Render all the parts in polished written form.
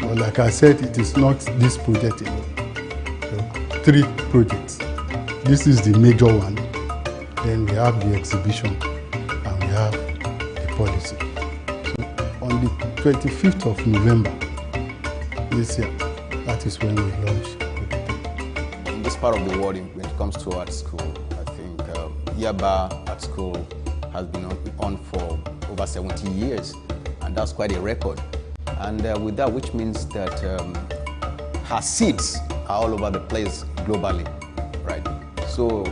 But like I said, it is not this project alone. So 3 projects. This is the major one. Then we have the exhibition and we have the policy. So on the 25th of November this year, that is when we launch. In this part of the world, when it comes to art school, I think Yaba Art School has been on for over 70 years, and that's quite a record. And with that, which means that her seeds are all over the place globally, right? So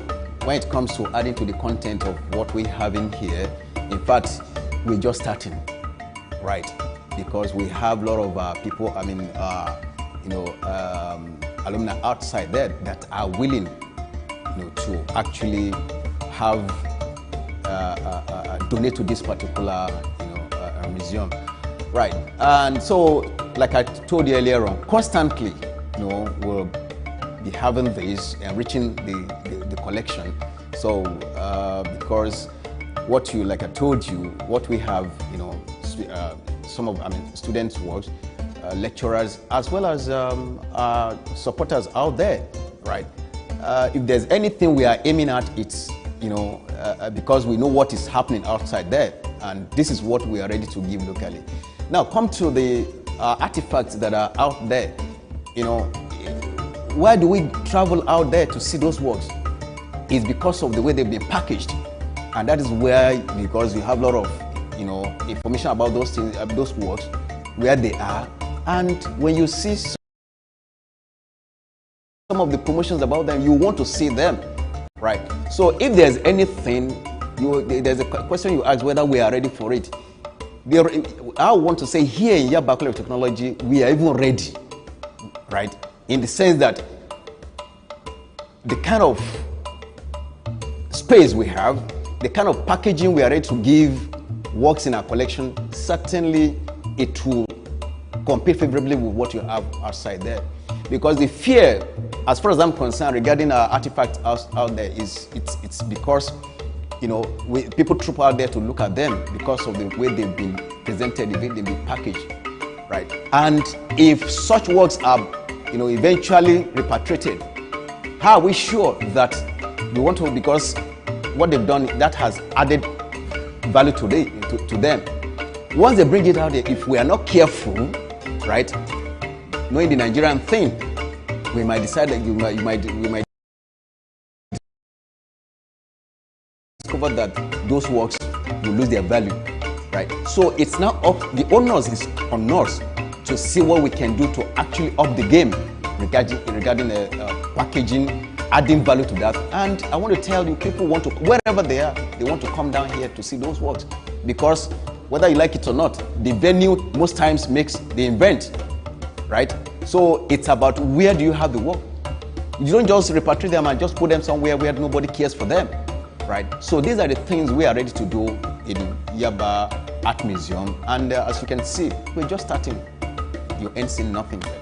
when it comes to adding to the content of what we have in here, in fact, we're just starting, right? Because we have a lot of people, alumni outside there that are willing, to actually have donate to this particular, museum, right? And so, like I told you earlier on, constantly, we'll be having this, enriching the collection. So, because like I told you, what we have, some of, students' works, lecturers, as well as supporters out there, right? If there's anything we are aiming at, it's, because we know what is happening outside there, and this is what we are ready to give locally. Now, come to the artifacts that are out there. Why do we travel out there to see those works? It's because of the way they've been packaged, and that is where, because you have a lot of, information about those things, those works, where they are, and when you see some of the promotions about them, you want to see them, right? So if there's anything, there's a question you ask whether we are ready for it. I want to say here in Yaba College of Technology, we are even ready, right? In the sense that the kind of space we have, the kind of packaging we are ready to give works in our collection, certainly it will compete favorably with what you have outside there. Because the fear, as far as I'm concerned, regarding our artifacts out there, it's because people troop out there to look at them because of the way they've been presented, the way they've been packaged, right? And if such works are, eventually repatriated, how are we sure that we want to? Because what they've done, that has added value to them. Once they bring it out there, if we are not careful, right, knowing the Nigerian thing, we might decide that we might discover that those works will lose their value, right? So it's now the onus is on us to see what we can do to actually up the game regarding packaging, adding value to that. And I want to tell you, people want to, wherever they are, they want to come down here to see those works, because whether you like it or not, the venue most times makes the event, right? So it's about where do you have the work. You don't just repatriate them and just put them somewhere where nobody cares for them, right? So these are the things we are ready to do in Yaba Art Museum. And as you can see, we're just starting. You ain't seen nothing yet.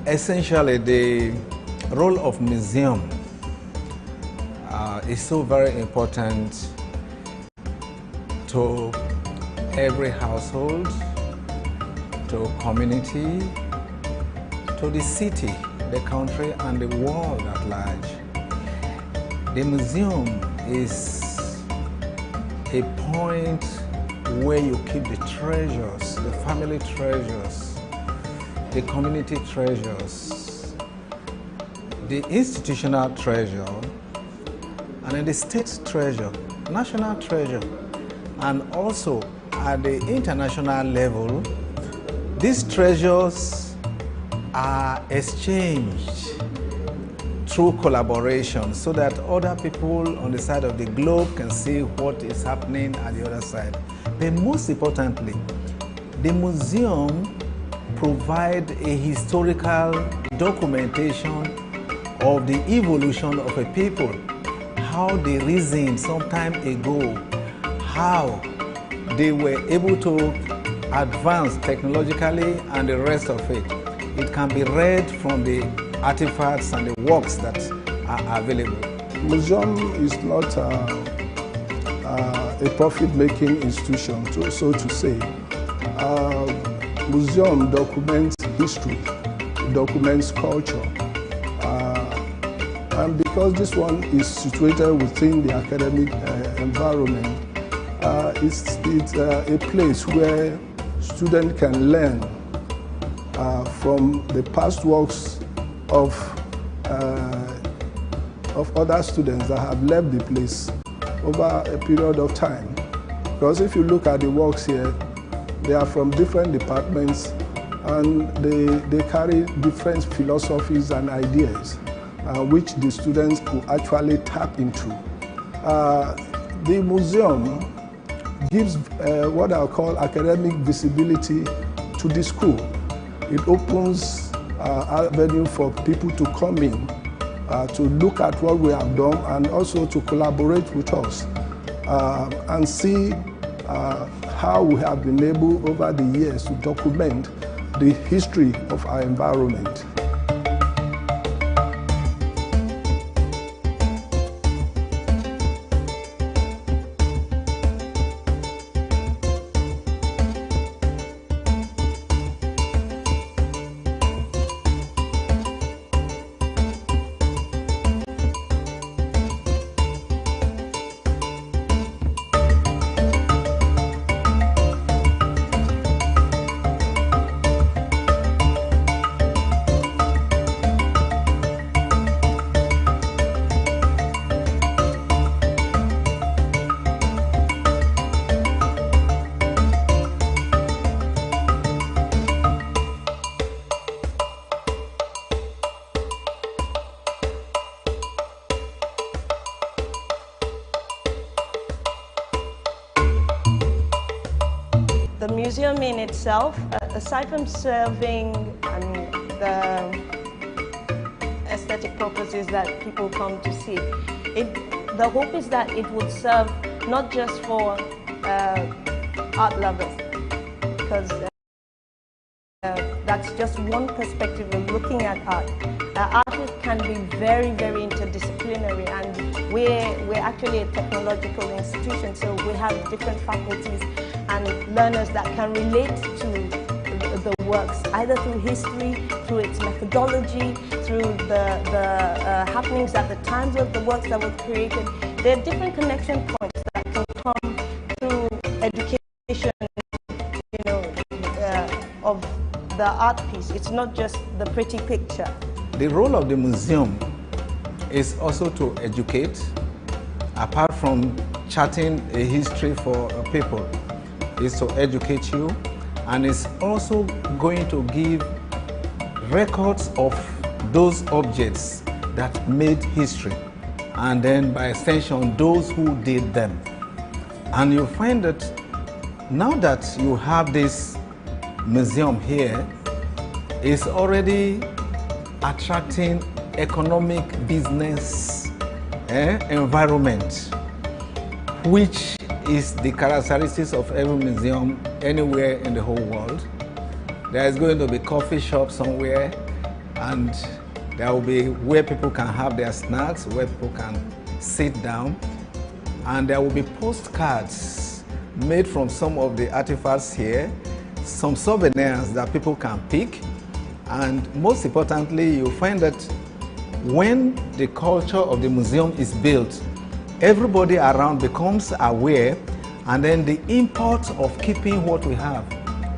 Essentially, the role of museum is so very important to every household, to community, to the city, the country, and the world at large. The museum is a point where you keep the treasures, the family treasures, the community treasures, the institutional treasure, and the state treasure, national treasure, and also at the international level, these treasures are exchanged through collaboration so that other people on the side of the globe can see what is happening at the other side. But most importantly, the museum provides a historical documentation of the evolution of a people, how they reasoned some time ago, how they were able to advance technologically and the rest of it. It can be read from the artifacts and the works that are available. Museum is not a profit-making institution, so to say. Museum documents history, documents culture, and because this one is situated within the academic environment, it's a place where students can learn from the past works of other students that have left the place over a period of time. Because if you look at the works here, they are from different departments and they carry different philosophies and ideas which the students could actually tap into. The museum gives what I call academic visibility to the school. It opens avenue for people to come in, to look at what we have done and also to collaborate with us and see how we have been able over the years to document the history of our environment. The museum in itself, aside from serving the aesthetic purposes that people come to see, the hope is that it would serve not just for art lovers, because that's just one perspective of looking at art. Art can be very, very interdisciplinary, and we're actually a technological institution, so we have different faculties and learners that can relate to the works, either through history, through its methodology, through the happenings at the times of the works that were created. There are different connection points that can come through education, of the art piece. It's not just the pretty picture. The role of the museum is also to educate, apart from charting a history for people. Is to educate you, and it's also going to give records of those objects that made history, and then by extension those who did them. And you find that now that you have this museum here, it's already attracting economic business environment, which is the characteristics of every museum anywhere in the whole world. There is going to be coffee shop somewhere, and there will be where people can have their snacks, where people can sit down, and there will be postcards made from some of the artifacts here, some souvenirs that people can pick, and most importantly, you'll find that when the culture of the museum is built, everybody around becomes aware, and then the import of keeping what we have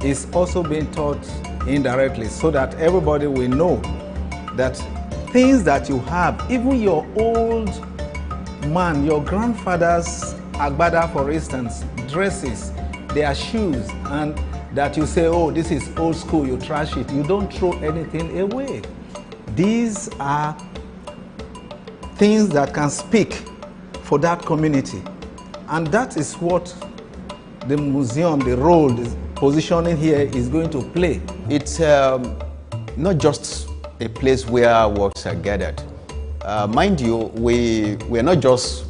is also being taught indirectly, so that everybody will know that things that you have, even your old man, your grandfather's agbada, for instance, dresses, their shoes, and that you say, oh, this is old school, you trash it. You don't throw anything away. These are things that can speak for that community. And that is what the museum, the role, the positioning here is going to play. It's not just a place where works are gathered. Mind you, we're not just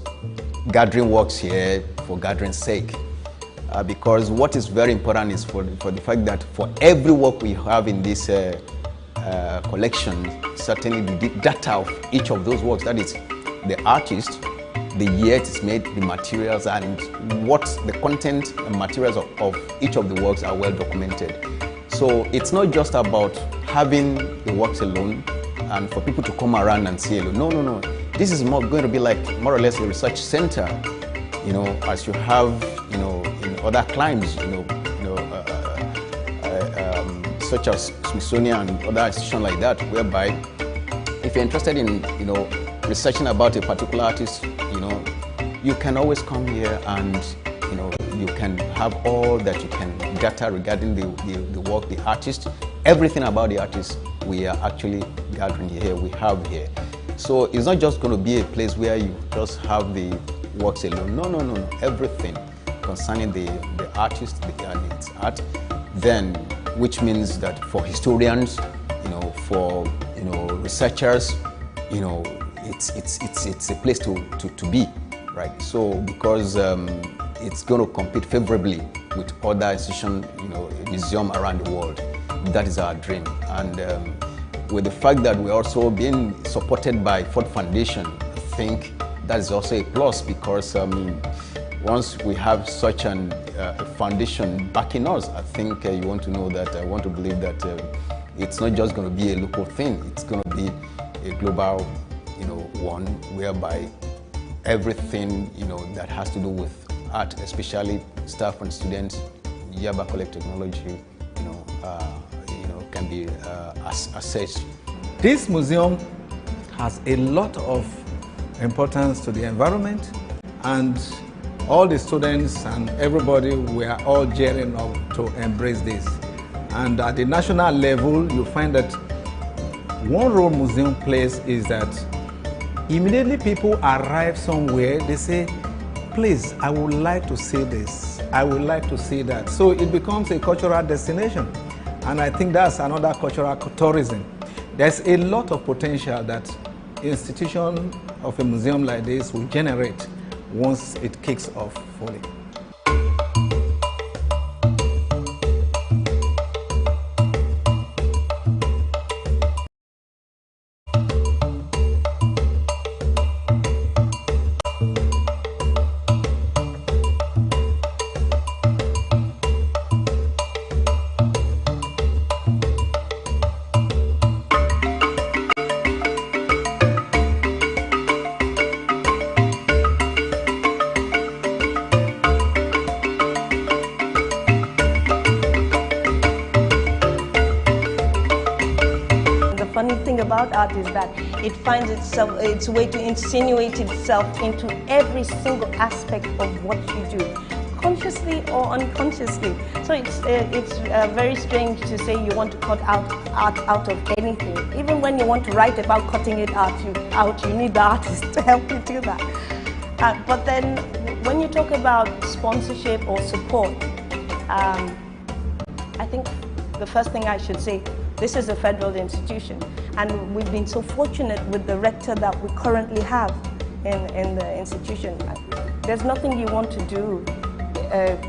gathering works here for gathering's sake. Because what is very important is for the fact that for every work we have in this collection, certainly the data of each of those works, that is the artist, the year it is made, the materials, and what the content and materials of each of the works are well documented. So it's not just about having the works alone and for people to come around and see alone. No. This is going to be like more or less a research center, as you have, in other climes, such as Smithsonian and other institutions like that, whereby if you're interested in, researching about a particular artist, you can always come here and, you can have all that you can gather regarding the work, the artist, everything about the artist we are actually gathering here, we have here. So it's not just going to be a place where you just have the works alone. No. Everything concerning the artist, and its art, then, which means that for historians, for researchers, it's a place to be, right? So because it's going to compete favorably with other institutions, museum around the world. That is our dream, and with the fact that we're also being supported by Ford Foundation, I think that is also a plus, because once we have such a foundation backing us, I think you want to know that, I want to believe that it's not just going to be a local thing, it's going to be a global, one, whereby everything, that has to do with art, especially staff and students, Yaba College Technology, can be assessed. This museum has a lot of importance to the environment, and all the students and everybody, we are all gearing up to embrace this. And at the national level, you find that one role museum plays is that immediately people arrive somewhere, they say, please, I would like to see this, I would like to see that. So it becomes a cultural destination. And I think that's another cultural tourism. There's a lot of potential that institution of a museum like this will generate once it kicks off fully. About art is that it finds its way to insinuate itself into every single aspect of what you do, consciously or unconsciously. So it's very strange to say you want to cut art out of anything. Even when you want to write about cutting it out, you need the artist to help you do that. But then when you talk about sponsorship or support, I think the first thing I should say, this is a federal institution, and we've been so fortunate with the rector that we currently have in the institution. There's nothing you want to do,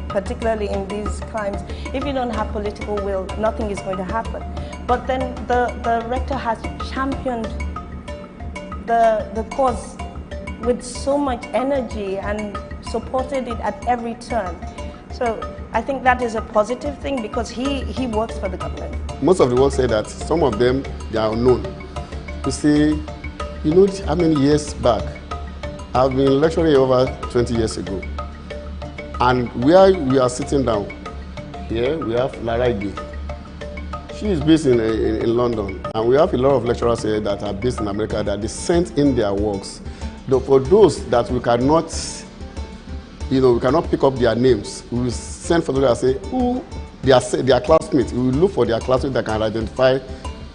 particularly in these times. If you don't have political will, nothing is going to happen. But then the rector has championed the cause with so much energy and supported it at every turn. So I think that is a positive thing, because he works for the government. Most of the work say that some of them, they are unknown. You see, you know how many years back, I've been lecturing over 20 years ago. And where we are sitting down, here we have Lara Ige. She is based in London. And we have a lot of lecturers here that are based in America that they sent in their works. Though for those that we cannot, we cannot pick up their names, we will send photographs and say, who their classmates. We will look for their classmates that can identify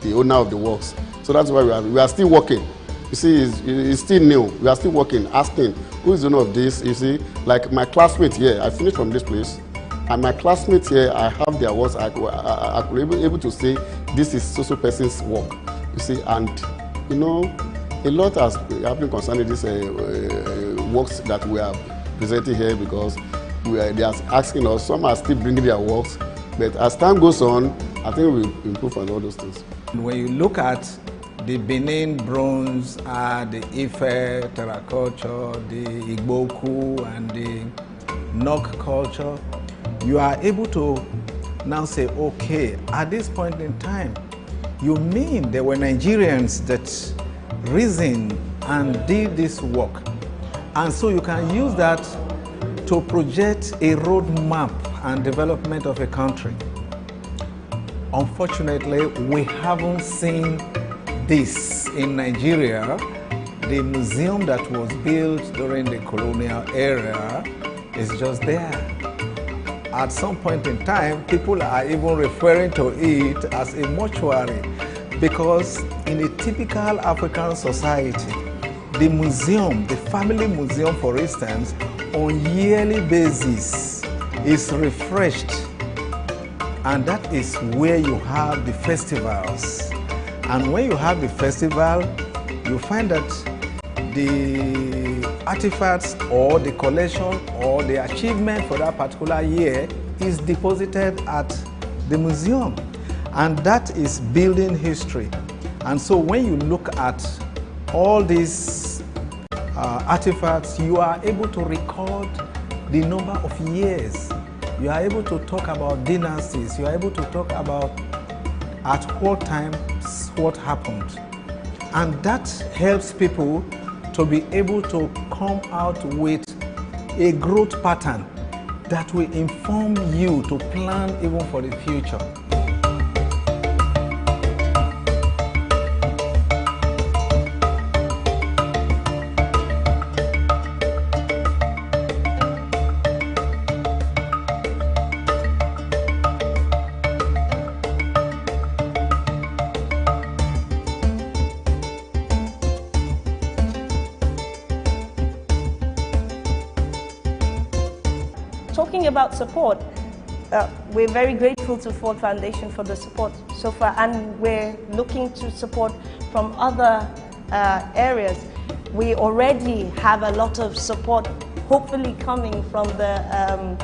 the owner of the works. So that's why we are still working. You see, it's still new. We are still working, asking who is the owner of this. You see, like my classmates here, I finished from this place, and my classmates here, I have their works. I could be able to say this is so person's work. You see, and you know, a lot has happened concerning these works that we are presenting here, because they are asking us. Some are still bringing their works, but as time goes on, I think we'll improve on all those things. When you look at the Benin bronze, the Ife terraculture, the Igboku, and the Nok culture, you are able to now say, okay, at this point in time, you mean there were Nigerians that reasoned and did this work. And so you can use that to project a roadmap and development of a country. Unfortunately, we haven't seen this in Nigeria. The museum that was built during the colonial era is just there. At some point in time, people are even referring to it as a mortuary, because in a typical African society, the museum, the family museum, for instance, on yearly basis is refreshed, and that is where you have the festivals. And when you have the festival, you find that the artifacts or the collection or the achievement for that particular year is deposited at the museum, and that is building history. And so when you look at all these artifacts, you are able to record the number of years. You are able to talk about dynasties. You are able to talk about at what time what happened. And that helps people to be able to come out with a growth pattern that will inform you to plan even for the future. Talking about support, we're very grateful to Ford Foundation for the support so far, and we're looking to support from other areas. We already have a lot of support, hopefully coming from the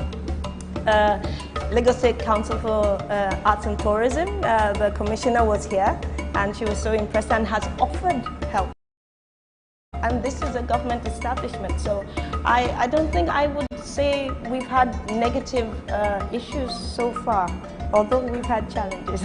Lagos State Council for Arts and Tourism. The commissioner was here and she was so impressed and has offered help. And this is a government establishment, so I don't think I would say we've had negative issues so far, although we've had challenges.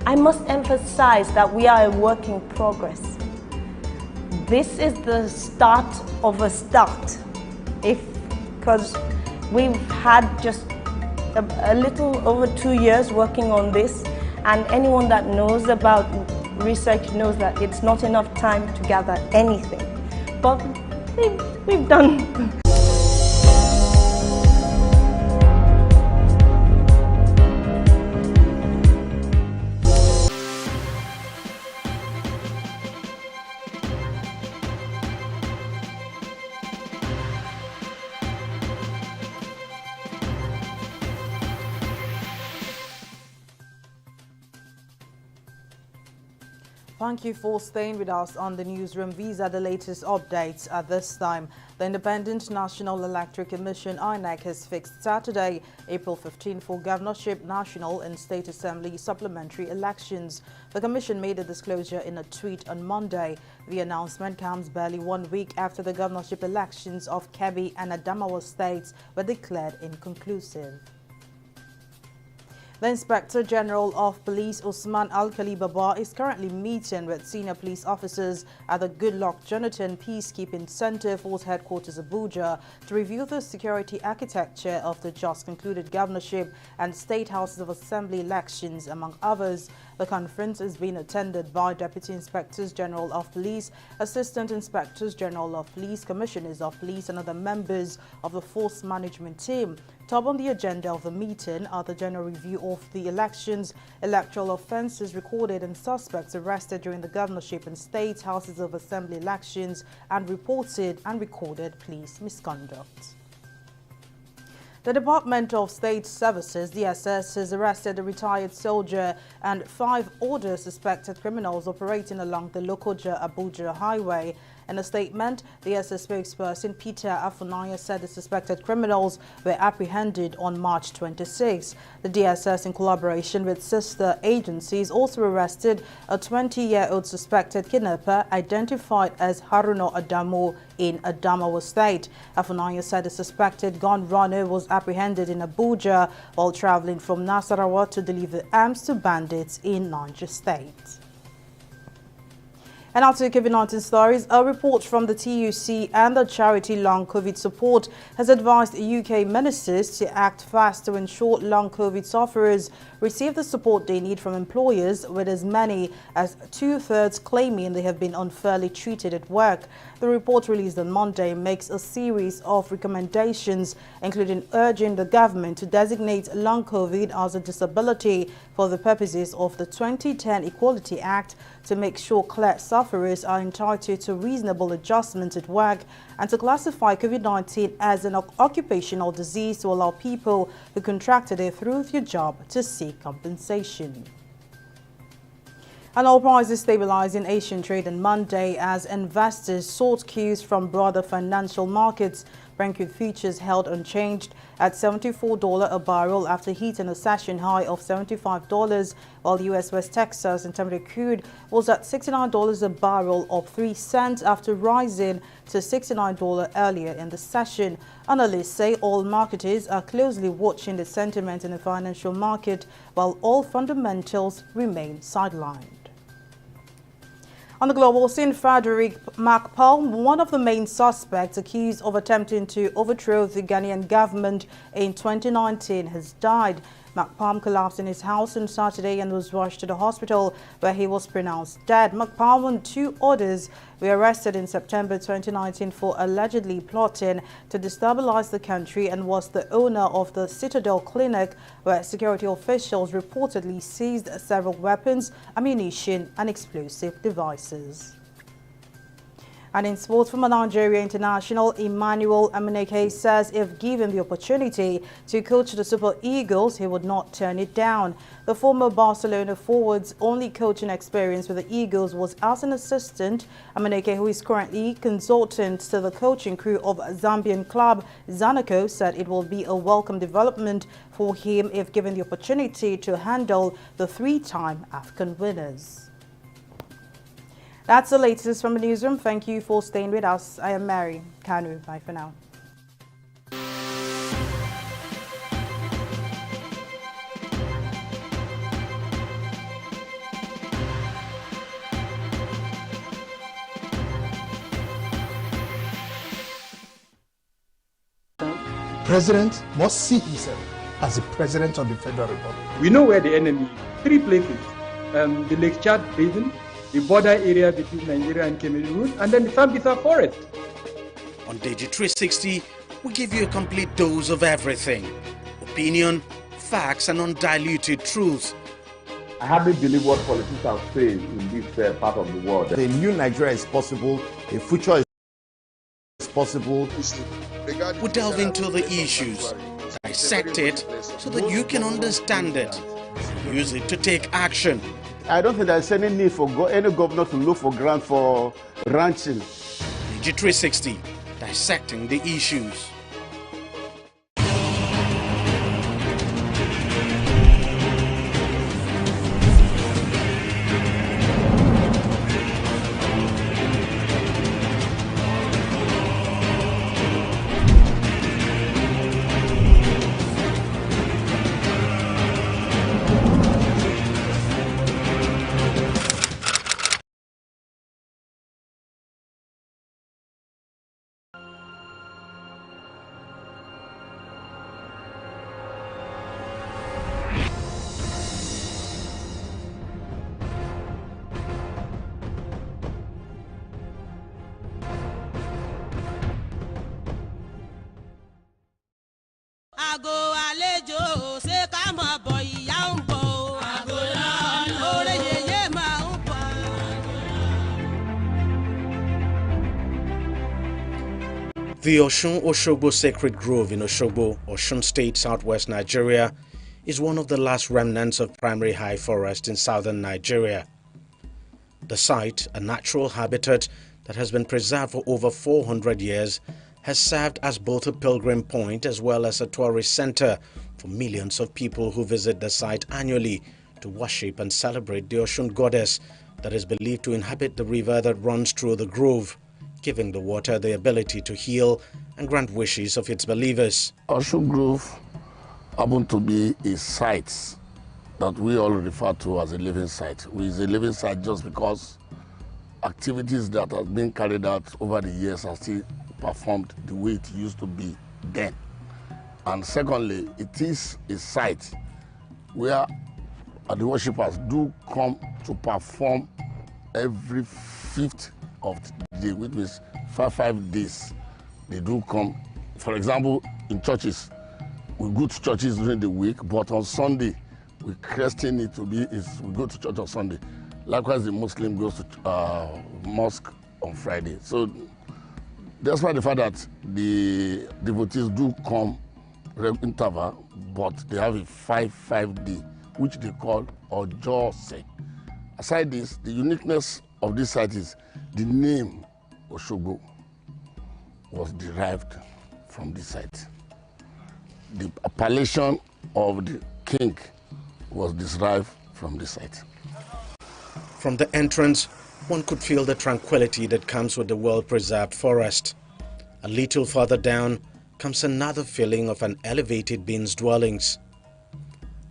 I must emphasize that we are a work in progress. This is the start of a start, because we've had just a little over 2 years working on this, and anyone that knows about research knows that it's not enough time to gather anything. But we've done. Thank you for staying with us on the newsroom. These are the latest updates at this time. The Independent National Electoral Commission (INEC) has fixed Saturday, April 15 for governorship, national and state assembly supplementary elections. The commission made the disclosure in a tweet on Monday. The announcement comes barely 1 week after the governorship elections of Kebbi and Adamawa states were declared inconclusive. The Inspector General of Police, Usman Al-Khali Baba, is currently meeting with senior police officers at the Goodluck Jonathan Peacekeeping Center, Force Headquarters Abuja, to review the security architecture of the just concluded governorship and state houses of assembly elections, among others. The conference is being attended by Deputy Inspectors General of Police, Assistant Inspectors General of Police, Commissioners of Police, and other members of the Force Management Team. Top on the agenda of the meeting are the general review of the elections, electoral offences recorded and suspects arrested during the governorship and state houses of assembly elections, and reported and recorded police misconduct. The Department of State Services, DSS, has arrested a retired soldier and 5 other suspected criminals operating along the Lokoja-Abuja highway. In a statement, the SS spokesperson Peter Afunaya said the suspected criminals were apprehended on March 26. The DSS, in collaboration with sister agencies, also arrested a 20-year-old suspected kidnapper identified as Haruna Adamu in Adamawa State. Afunaya said the suspected gun runner was apprehended in Abuja while traveling from Nasarawa to deliver arms to bandits in Niger State. And after COVID-19 stories, a report from the TUC and the charity Long COVID Support has advised UK ministers to act fast to ensure long COVID sufferers receive the support they need from employers, with as many as 2/3 claiming they have been unfairly treated at work. The report released on Monday makes a series of recommendations, including urging the government to designate long COVID as a disability for the purposes of the 2010 Equality Act, to make sure clear sufferers are entitled to reasonable adjustment at work, and to classify COVID-19 as an occupational disease to allow people who contracted it through their job to seek compensation. And oil prices stabilized in Asian trade on Monday as investors sought cues from broader financial markets. Brent crude futures held unchanged at $74 a barrel after hitting a session high of $75, while US West Texas Intermediate crude was at $69 a barrel, up 3 cents after rising to $69 earlier in the session. Analysts say oil marketers are closely watching the sentiment in the financial market, while all fundamentals remain sidelined. On the global scene, Frederick McPalm, one of the main suspects accused of attempting to overthrow the Ghanaian government in 2019, has died. McPalm collapsed in his house on Saturday and was rushed to the hospital, where he was pronounced dead. McPalm and 2 others were arrested in September 2019 for allegedly plotting to destabilize the country, and was the owner of the Citadel Clinic, where security officials reportedly seized several weapons, ammunition and explosive devices. And in sports, from Nigeria international, Emmanuel Amuneke says if given the opportunity to coach the Super Eagles, he would not turn it down. The former Barcelona forward's only coaching experience with the Eagles was as an assistant. Amuneke, who is currently consultant to the coaching crew of Zambian club Zanaco, said it will be a welcome development for him if given the opportunity to handle the 3-time AFCON winners. That's the latest from the newsroom. Thank you for staying with us. I am Mary Kanu. Bye for now. President must see himself as the President of the Federal Republic. We know where the enemy is. 3 places. The Lake Chad Basin, the border area between Nigeria and Cameroon, and then the Sambisa Forest. On TV360, we give you a complete dose of everything. Opinion, facts, and undiluted truth. I hardly believe what politicians are saying in this part of the world. A new Nigeria is possible, a future is possible. We delve into the issues, dissect it so that you can understand it, use it to take action. I don't think there's any need for any governor to look for grant for ranching. TV360, dissecting the issues. The Osun-Osogbo Sacred Grove in Osogbo, Osun State, southwest Nigeria, is one of the last remnants of primary high forest in southern Nigeria. The site, a natural habitat that has been preserved for over 400 years, has served as both a pilgrim point as well as a tourist center for millions of people who visit the site annually to worship and celebrate the Osun goddess that is believed to inhabit the river that runs through the grove, giving the water the ability to heal and grant wishes of its believers. Osun Grove happened to be a site that we all refer to as a living site. It is a living site just because activities that have been carried out over the years are still performed the way it used to be then. And secondly, it is a site where the worshippers do come to perform every 5th of the day, which means 5 days. They do come. For example, in churches, we go to churches during the week, but on Sunday, we christen it to be, we go to church on Sunday. Likewise, the Muslim goes to mosque on Friday. So that's why the fact that the devotees do come interval, but they have a 5-day, which they call Ojose. Aside this, the uniqueness of this site is the name Osogbo was derived from this site. The appellation of the king was derived from this site. From the entrance, one could feel the tranquility that comes with the well-preserved forest. A little further down comes another feeling of an elevated being's dwellings.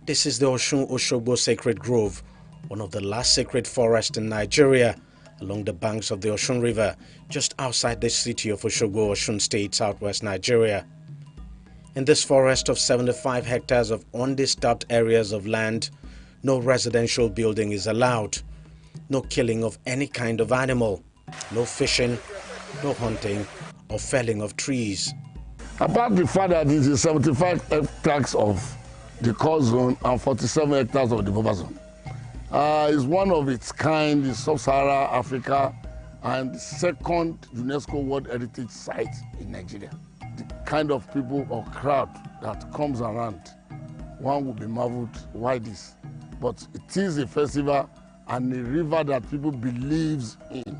This is the Osun-Osogbo Sacred Grove, one of the last sacred forests in Nigeria, along the banks of the Osun River, just outside the city of Osogbo, Osun State, southwest Nigeria. In this forest of 75 hectares of undisturbed areas of land, no residential building is allowed, no killing of any kind of animal, no fishing, no hunting or felling of trees. Apart the fact that it is 75 hectares of the core zone and 47 hectares of the buffer zone. It's one of its kind in sub-Saharan Africa and second UNESCO World Heritage Site in Nigeria. The kind of people or crowd that comes around, one will be marveled, why this? But it is a festival and a river that people believes in.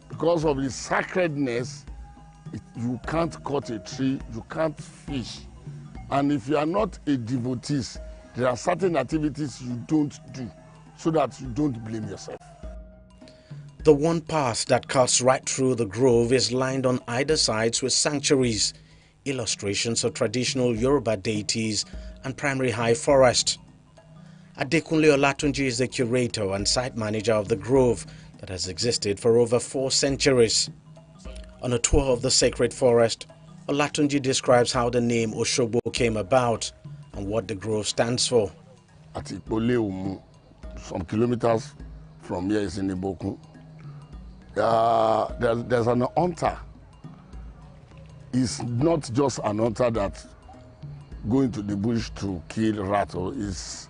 Because of the sacredness, you can't cut a tree, you can't fish. And if you are not a devotee, there are certain activities you don't do so that you don't blame yourself. The one path that cuts right through the grove is lined on either sides with sanctuaries, illustrations of traditional Yoruba deities and primary high forest. Adekunle Olatunji is the curator and site manager of the grove that has existed for over 4 centuries. On a tour of the sacred forest, Olatunji describes how the name Osogbo came about and what the grove stands for. At Ikpole, some kilometers from here is in Iboku. There's an hunter. It's not just an hunter that going to the bush to kill rattle. It's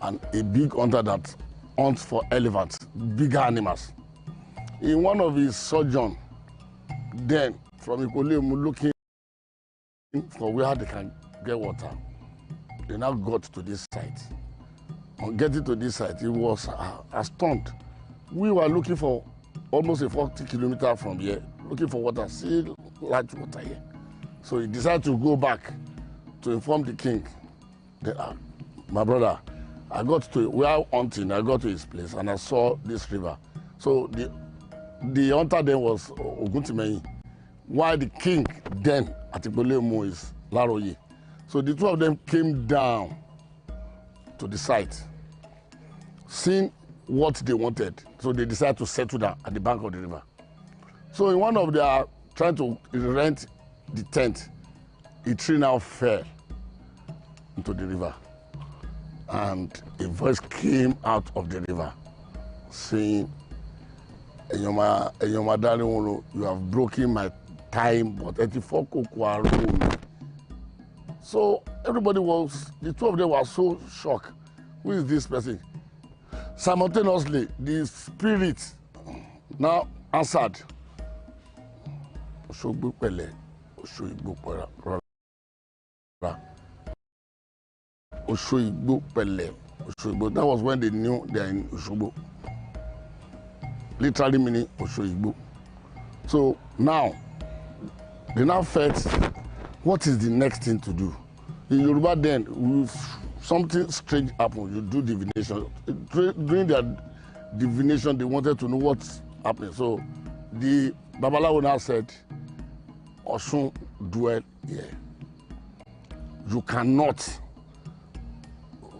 a big hunter that hunts for elephants, bigger animals. In one of his sojourn, then from Ikpole looking for where they can get water, they now got to this site. on getting to this site, he was astounded. We were looking for almost a 40 kilometers from here, looking for water, still large water here. So he decided to go back to inform the king that, my brother, we are hunting, I got to his place and I saw this river. So the hunter then was Oguntimeyin, while the king then, Atibolemu, is Laroye. So the two of them came down to the site, seeing what they wanted. So they decided to settle down at the bank of the river. So in one of their trying to rent the tent, a tree now fell into the river. And a voice came out of the river saying, Enyoma darling, you have broken my time, but 84 koku. So everybody the two of them were so shocked. Who is this person? Simultaneously, the spirit now answered. That was when they knew they are in Oshobo. Literally meaning Oshoigbo. So now, they now felt, what is the next thing to do? In Yoruba then, if something strange happened, you do divination. During their divination, they wanted to know what's happening. So the Babalawo now said, Osun dwell here. You cannot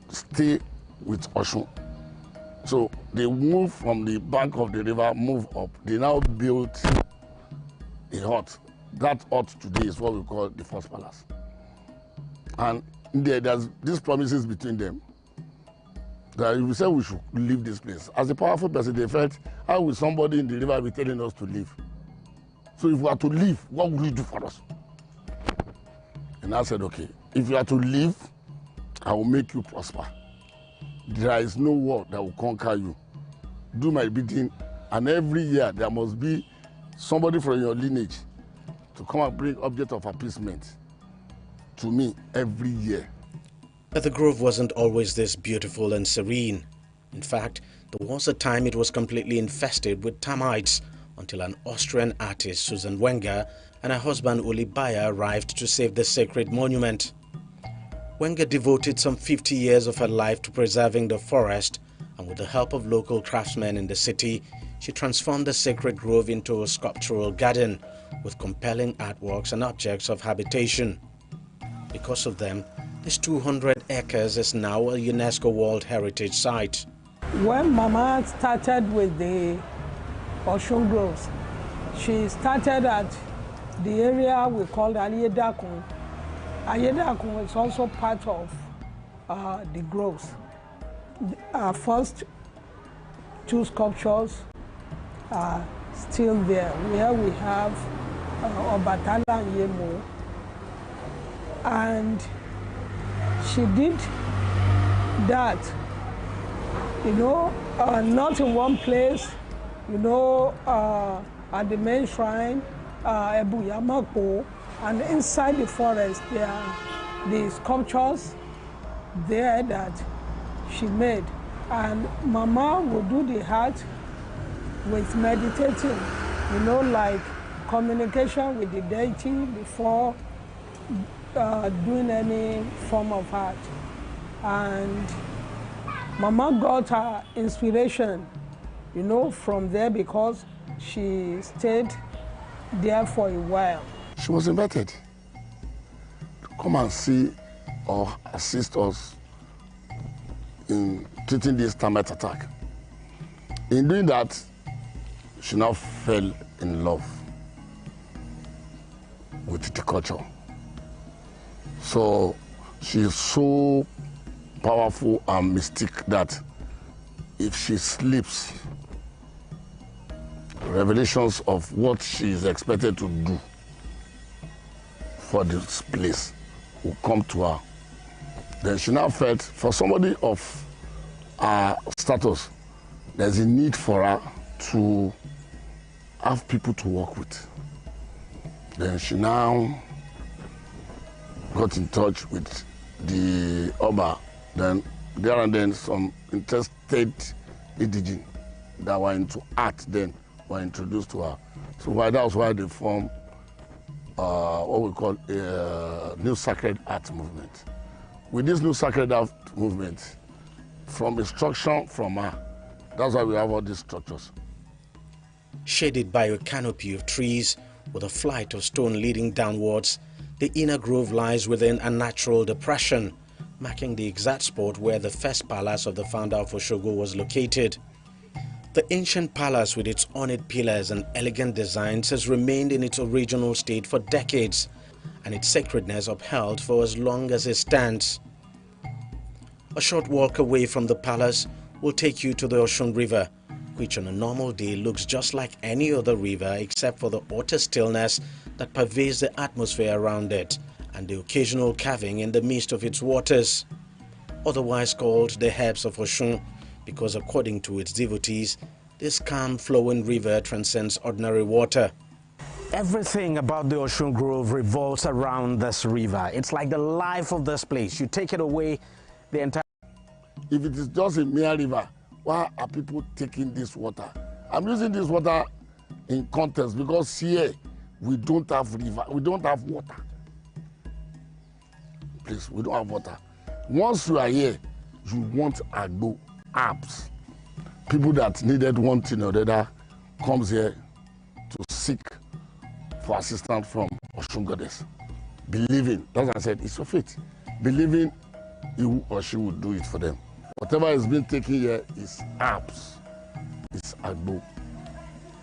stay with Osun. So they moved from the bank of the river, moved up. They now built a hut. That hut today is what we call the First Palace. And there's these promises between them that if we say we should leave this place, as a powerful person, they felt, how will somebody in the river be telling us to leave? So if we are to leave, what will you do for us? And I said, okay, if you are to leave, I will make you prosper. There is no war that will conquer you. Do my bidding, and every year there must be somebody from your lineage to come and bring object of appeasement to me every year. But the grove wasn't always this beautiful and serene. In fact, there was a time it was completely infested with termites until an Austrian artist, Susan Wenger, and her husband Uli Bayer arrived to save the sacred monument. Wenger devoted some 50 years of her life to preserving the forest, and with the help of local craftsmen in the city, she transformed the sacred grove into a sculptural garden with compelling artworks and objects of habitation. Because of them, this 200 acres is now a UNESCO World Heritage Site. When Mama started with the Osun Groves, she started at the area we called Ayedakun. Ayedakun is also part of the groves. Our first two sculptures are still there, where we have Obatala and Yemo. And she did that, not in one place, at the main shrine, Ebu Yamako, and inside the forest there are the sculptures there that she made. And Mama would do the art with meditating, like communication with the deity before doing any form of art. And Mama got her inspiration, from there, because she stayed there for a while. She was invited to come and see or assist us in treating this termite attack. In doing that, she now fell in love with the culture. So she is so powerful and mystic that if she sleeps, revelations of what she is expected to do for this place will come to her. Then she now felt, for somebody of her status, there's a need for her to have people to work with. Then she now got in touch with the Oba, then there and then some interstate indigenous that were into art then were introduced to her. So that was why they formed what we call a new sacred art movement. With this new sacred art movement, from instruction from her, that's why we have all these structures. Shaded by a canopy of trees with a flight of stone leading downwards, the inner grove lies within a natural depression, marking the exact spot where the first palace of the founder of Osogbo was located. The ancient palace with its ornate pillars and elegant designs has remained in its original state for decades, and its sacredness upheld for as long as it stands. A short walk away from the palace will take you to the Osun River, which on a normal day looks just like any other river except for the utter stillness that pervades the atmosphere around it and the occasional calving in the midst of its waters. Otherwise called the Herbs of Osun, because according to its devotees, this calm flowing river transcends ordinary water. Everything about the Osun Grove revolves around this river. It's like the life of this place. You take it away, the entire... If it is just a mere river, why are people taking this water? I'm using this water in context because here we don't have river, we don't have water. Please, we don't have water. Once you are here, you want agbo, apps. People that needed one thing or the other comes here to seek for assistance from Osun Goddess. Believing, that's what I said, it's your faith. Believing he or she will do it for them. Whatever is being taken here is apps, it's agbo.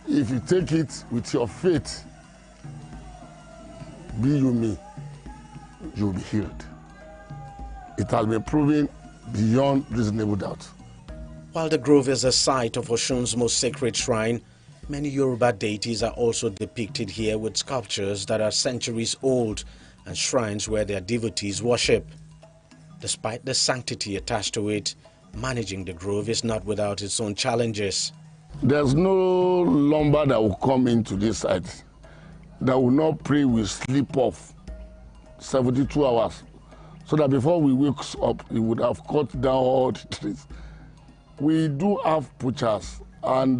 If you take it with your faith, be you me, you'll be healed. It has been proven beyond reasonable doubt. While the grove is the site of Osun's most sacred shrine, many Yoruba deities are also depicted here with sculptures that are centuries old and shrines where their devotees worship. Despite the sanctity attached to it, managing the grove is not without its own challenges. There's no lumber that will come into this site that will not pray will sleep off 72 hours. So that before we wake up, we would have cut down all the trees. We do have poachers, and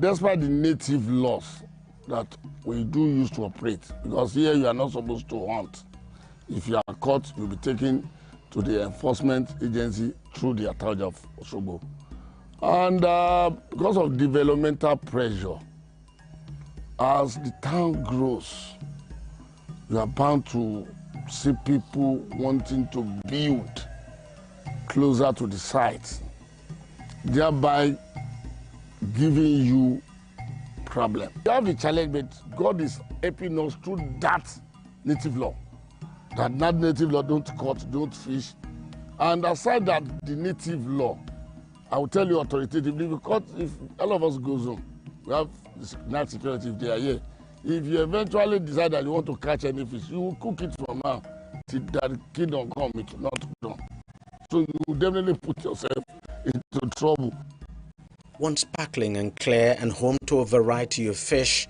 despite the native laws that we do use to operate, because here you are not supposed to hunt. If you are caught, you'll be taken to the enforcement agency through the authority of Osogbo. And because of developmental pressure, as the town grows, you are bound to see people wanting to build closer to the site, thereby giving you problem. You have the challenge, but God is helping us through that native law. That native law, don't cut, don't fish. And aside that, the native law, I will tell you authoritatively, because if all of us goes home, we have night security if they are here. If you eventually decide that you want to catch any fish, you will cook it from now till that kingdom come, it will not done. So you will definitely put yourself into trouble. Once sparkling and clear and home to a variety of fish,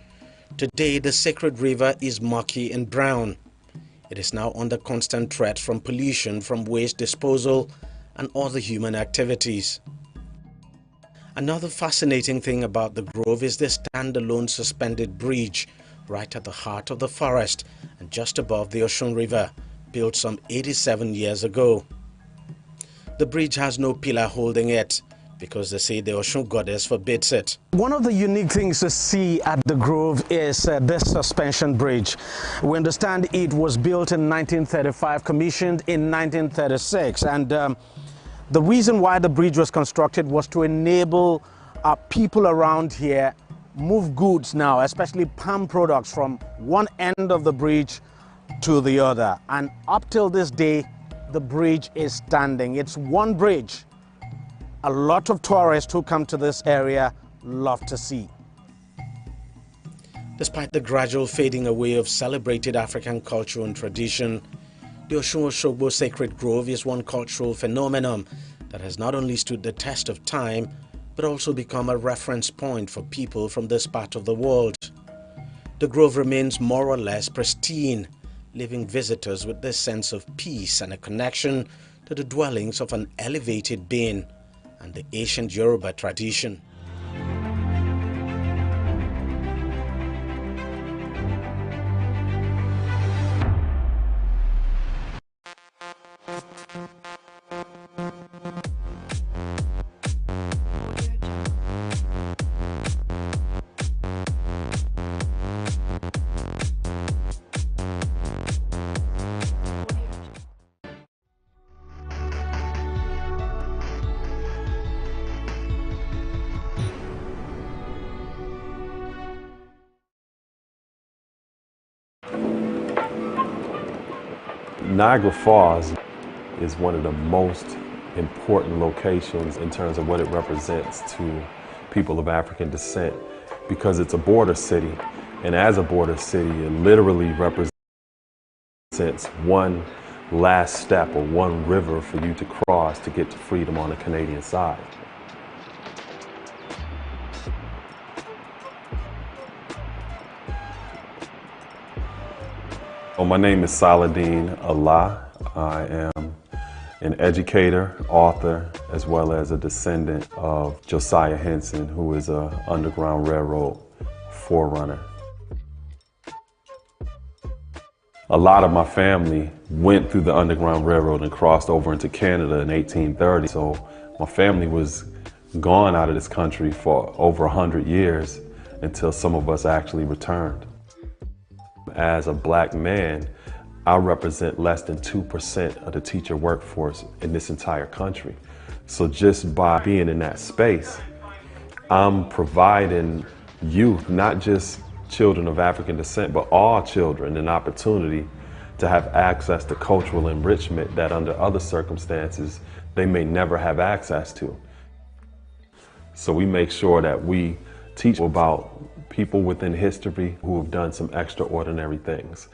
today the sacred river is murky and brown. It is now under constant threat from pollution from waste disposal and other human activities. Another fascinating thing about the grove is this standalone suspended bridge right at the heart of the forest and just above the Osun River, built some 87 years ago. The bridge has no pillar holding it because they say the Osun Goddess forbids it. One of the unique things to see at the grove is this suspension bridge. We understand it was built in 1935, commissioned in 1936, and the reason why the bridge was constructed was to enable people around here move goods now, especially palm products, from one end of the bridge to the other. And up till this day, the bridge is standing. It's one bridge a lot of tourists who come to this area love to see. Despite the gradual fading away of celebrated African culture and tradition, the Osun Osogbo Sacred Grove is one cultural phenomenon that has not only stood the test of time, but also become a reference point for people from this part of the world. The grove remains more or less pristine, leaving visitors with this sense of peace and a connection to the dwellings of an elevated being and the ancient Yoruba tradition. Niagara Falls is one of the most important locations in terms of what it represents to people of African descent because it's a border city, and as a border city it literally represents one last step or one river for you to cross to get to freedom on the Canadian side. Well, my name is Saladin Allah. I am an educator, author, as well as a descendant of Josiah Henson, who is an Underground Railroad forerunner. A lot of my family went through the Underground Railroad and crossed over into Canada in 1830. So my family was gone out of this country for over 100 years until some of us actually returned. As a black man, I represent less than 2% of the teacher workforce in this entire country. So just by being in that space, I'm providing youth, not just children of African descent, but all children, an opportunity to have access to cultural enrichment that under other circumstances they may never have access to. So we make sure that we teach about people within history who have done some extraordinary things.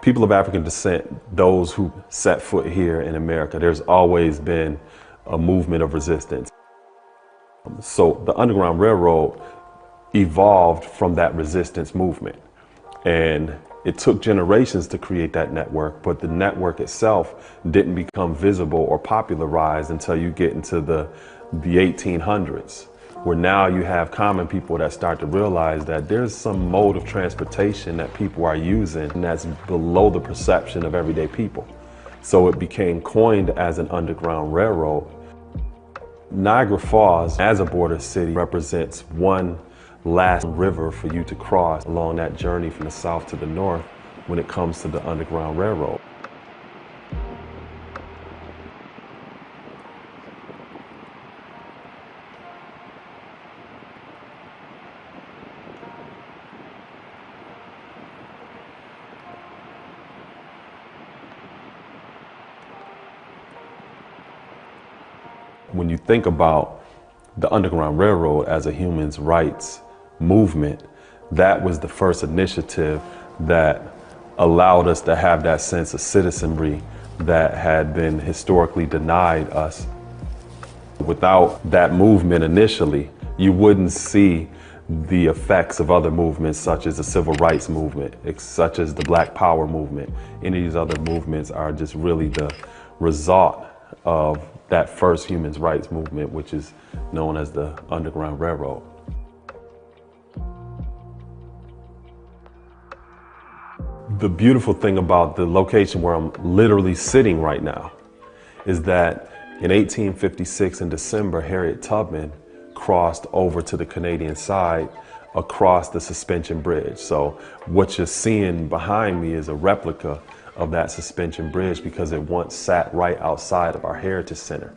People of African descent, those who set foot here in America, there's always been a movement of resistance. So the Underground Railroad evolved from that resistance movement. And it took generations to create that network, but the network itself didn't become visible or popularized until you get into the 1800s, where now you have common people that start to realize that there's some mode of transportation that people are using and that's below the perception of everyday people. So it became coined as an Underground Railroad. Niagara Falls, as a border city, represents one last river for you to cross along that journey from the south to the north when it comes to the Underground Railroad. When you think about the Underground Railroad as a human rights movement, that was the first initiative that allowed us to have that sense of citizenry that had been historically denied us. Without that movement initially, you wouldn't see the effects of other movements such as the Civil Rights Movement, such as the Black Power Movement. Any of these other movements are just really the result of that first human rights movement, which is known as the Underground Railroad. The beautiful thing about the location where I'm literally sitting right now is that in 1856 in December, Harriet Tubman crossed over to the Canadian side across the suspension bridge. So what you're seeing behind me is a replica of that suspension bridge because it once sat right outside of our Heritage Center.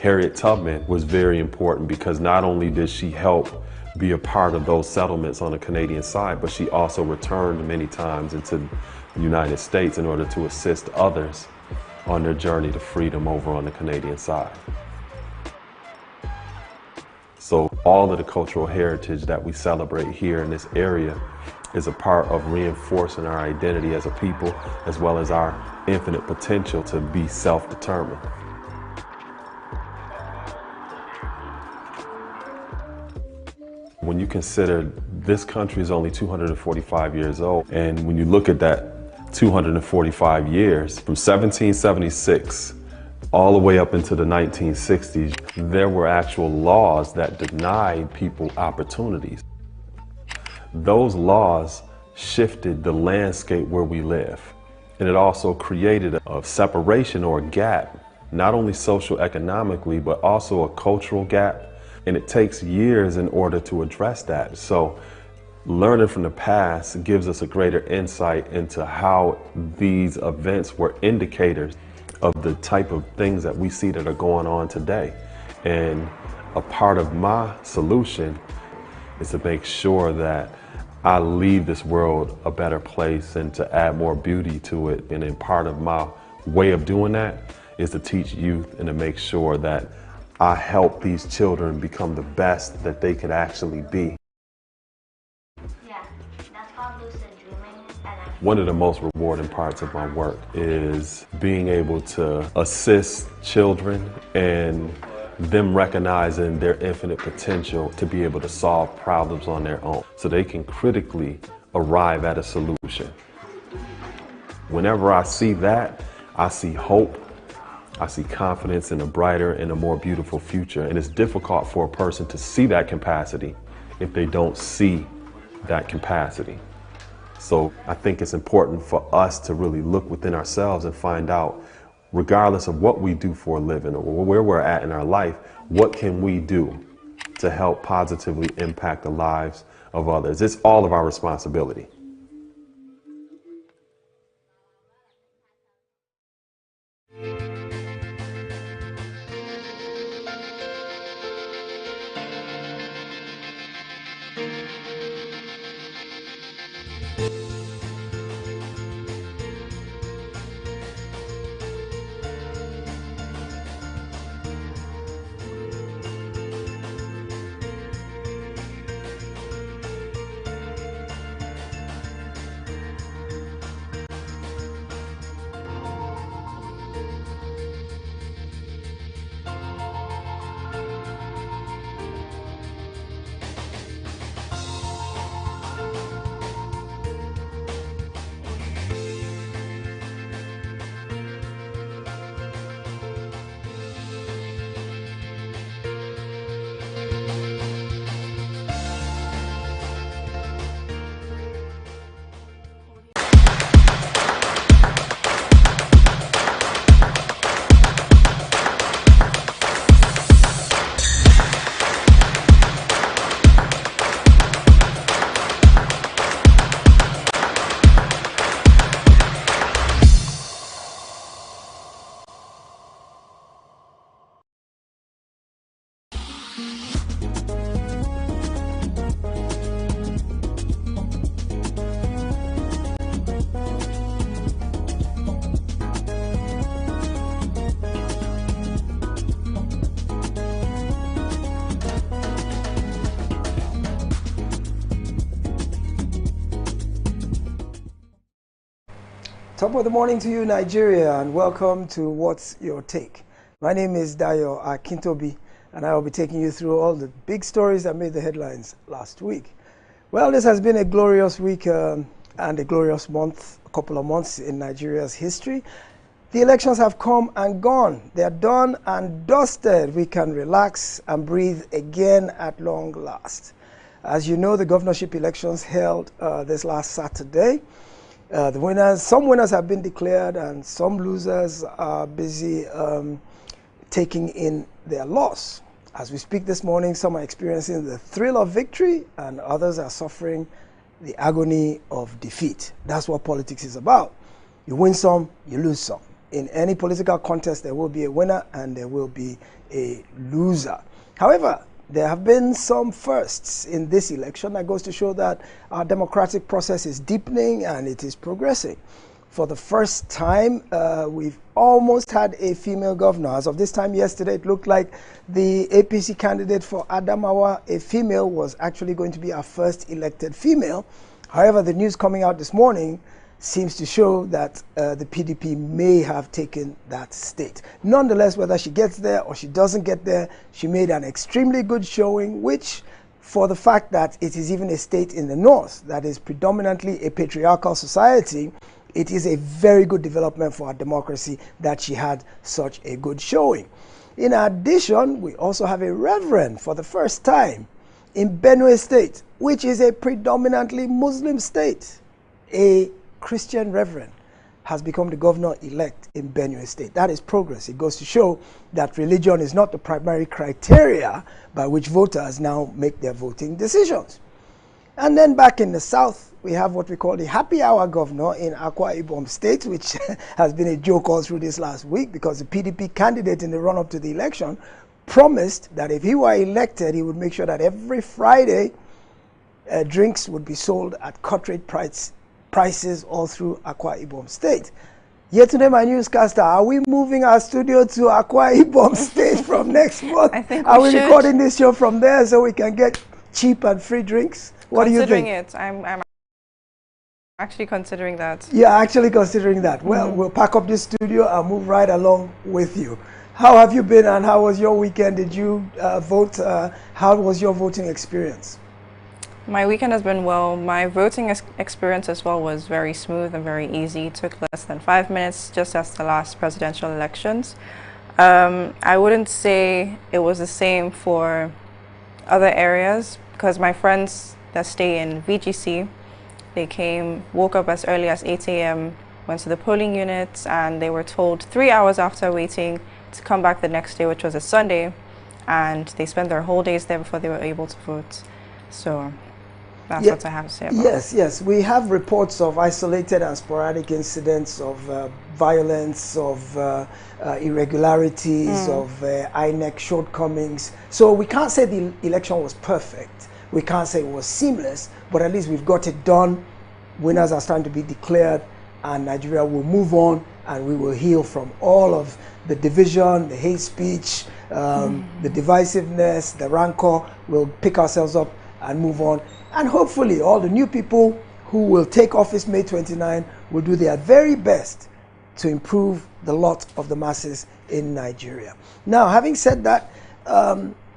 Harriet Tubman was very important because not only did she help be a part of those settlements on the Canadian side, but she also returned many times into the United States in order to assist others on their journey to freedom over on the Canadian side. So all of the cultural heritage that we celebrate here in this area is a part of reinforcing our identity as a people, as well as our infinite potential to be self-determined. When you consider this country is only 245 years old, and when you look at that 245 years, from 1776 all the way up into the 1960s, there were actual laws that denied people opportunities. Those laws shifted the landscape where we live, and it also created a separation or a gap, not only social economically, but also a cultural gap. And it takes years in order to address that. So learning from the past gives us a greater insight into how these events were indicators of the type of things that we see that are going on today. And a part of my solution is to make sure that I leave this world a better place and to add more beauty to it. And then part of my way of doing that is to teach youth and to make sure that I help these children become the best that they could actually be. One of the most rewarding parts of my work is being able to assist children and them recognizing their infinite potential to be able to solve problems on their own so they can critically arrive at a solution. Whenever I see that, I see hope. I see confidence in a brighter and a more beautiful future. And it's difficult for a person to see that capacity if they don't see that capacity. So I think it's important for us to really look within ourselves and find out, regardless of what we do for a living or where we're at in our life, what can we do to help positively impact the lives of others? It's all of our responsibility. Top of the morning to you, Nigeria, and welcome to What's Your Take. My name is Dayo Akintobi, and I will be taking you through all the big stories that made the headlines last week. Well, this has been a glorious week and a glorious month, a couple of months in Nigeria's history. The elections have come and gone. They are done and dusted. We can relax and breathe again at long last. As you know, the governorship elections held this last Saturday. The winners, some winners have been declared and some losers are busy taking in their loss. As we speak this morning, some are experiencing the thrill of victory and others are suffering the agony of defeat. That's what politics is about. You win some, you lose some. In any political contest, there will be a winner and there will be a loser. However, there have been some firsts in this election that goes to show that our democratic process is deepening and it is progressing. For the first time, we've almost had a female governor. As of this time yesterday, it looked like the APC candidate for Adamawa, a female, was actually going to be our first elected female. However, the news coming out this morning seems to show that the PDP may have taken that state. Nonetheless, whether she gets there or she doesn't get there, she made an extremely good showing, which for the fact that it is even a state in the north that is predominantly a patriarchal society, it is a very good development for our democracy that she had such a good showing. In addition, we also have a reverend for the first time in Benue State, which is a predominantly Muslim state. A Christian reverend has become the governor-elect in Benue State. That is progress. It goes to show that religion is not the primary criteria by which voters now make their voting decisions. And then back in the south, we have what we call the happy hour governor in Akwa Ibom State, which has been a joke all through this last week because the PDP candidate in the run-up to the election promised that if he were elected, he would make sure that every Friday drinks would be sold at cut-rate prices all through Akwa Ibom State. Yet today, my newscaster, are we moving our studio to Akwa Ibom State from next month? I think are we we should. recording this show from there so we can get cheap and free drinks? What do you think? Considering it, I'm actually considering that. You're actually considering that. Well, we'll pack up this studio and move right along with you. How have you been and how was your weekend? Did you vote? How was your voting experience? My weekend has been well. My voting experience as well was very smooth and very easy. It took less than 5 minutes, just as the last presidential elections. I wouldn't say it was the same for other areas because my friends that stay in VGC, they came, woke up as early as 8 a.m., went to the polling units, and they were told 3 hours after waiting to come back the next day, which was a Sunday, and they spent their whole days there before they were able to vote. So that's what I have to say about it. Yes. We have reports of isolated and sporadic incidents of violence, of irregularities, of INEC shortcomings. So we can't say the election was perfect. We can't say it was seamless, but at least we've got it done. Winners are starting to be declared, and Nigeria will move on, and we will heal from all of the division, the hate speech, the divisiveness, the rancor. We'll pick ourselves up and move on. And hopefully all the new people who will take office May 29 will do their very best to improve the lot of the masses in Nigeria. Now, having said that,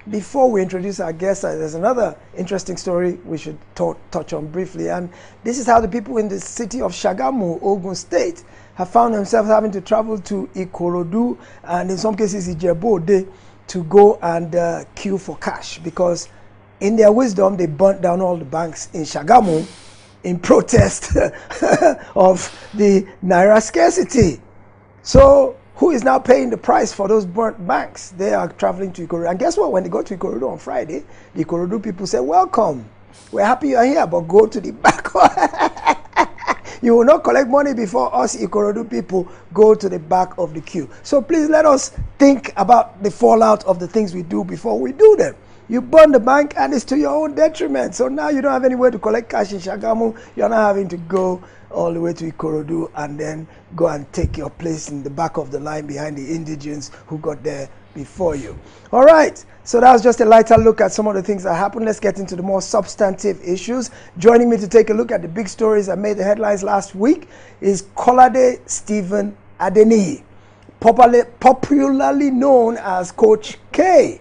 before we introduce our guests, there's another interesting story we should touch on briefly. And this is how the people in the city of Shagamu, Ogun State, have found themselves having to travel to Ikorodu and in some cases Ijebu-Ode to go and queue for cash, because in their wisdom, they burnt down all the banks in Shagamu in protest of the Naira scarcity. So who is now paying the price for those burnt banks? They are traveling to Ikorodu. And guess what? When they go to Ikorodu on Friday, the Ikorodu people say, welcome. We're happy you're here, but go to the back. You will not collect money before us Ikorodu people go to the back of the queue. So please let us think about the fallout of the things we do before we do them. You burn the bank and it's to your own detriment. So now you don't have anywhere to collect cash in Shagamu. You're not having to go all the way to Ikorodu and then go and take your place in the back of the line behind the indigents who got there before you. All right, so that was just a lighter look at some of the things that happened. Let's get into the more substantive issues. Joining me to take a look at the big stories that made the headlines last week is Kolade Stephen Adeniyi, popularly known as Coach K.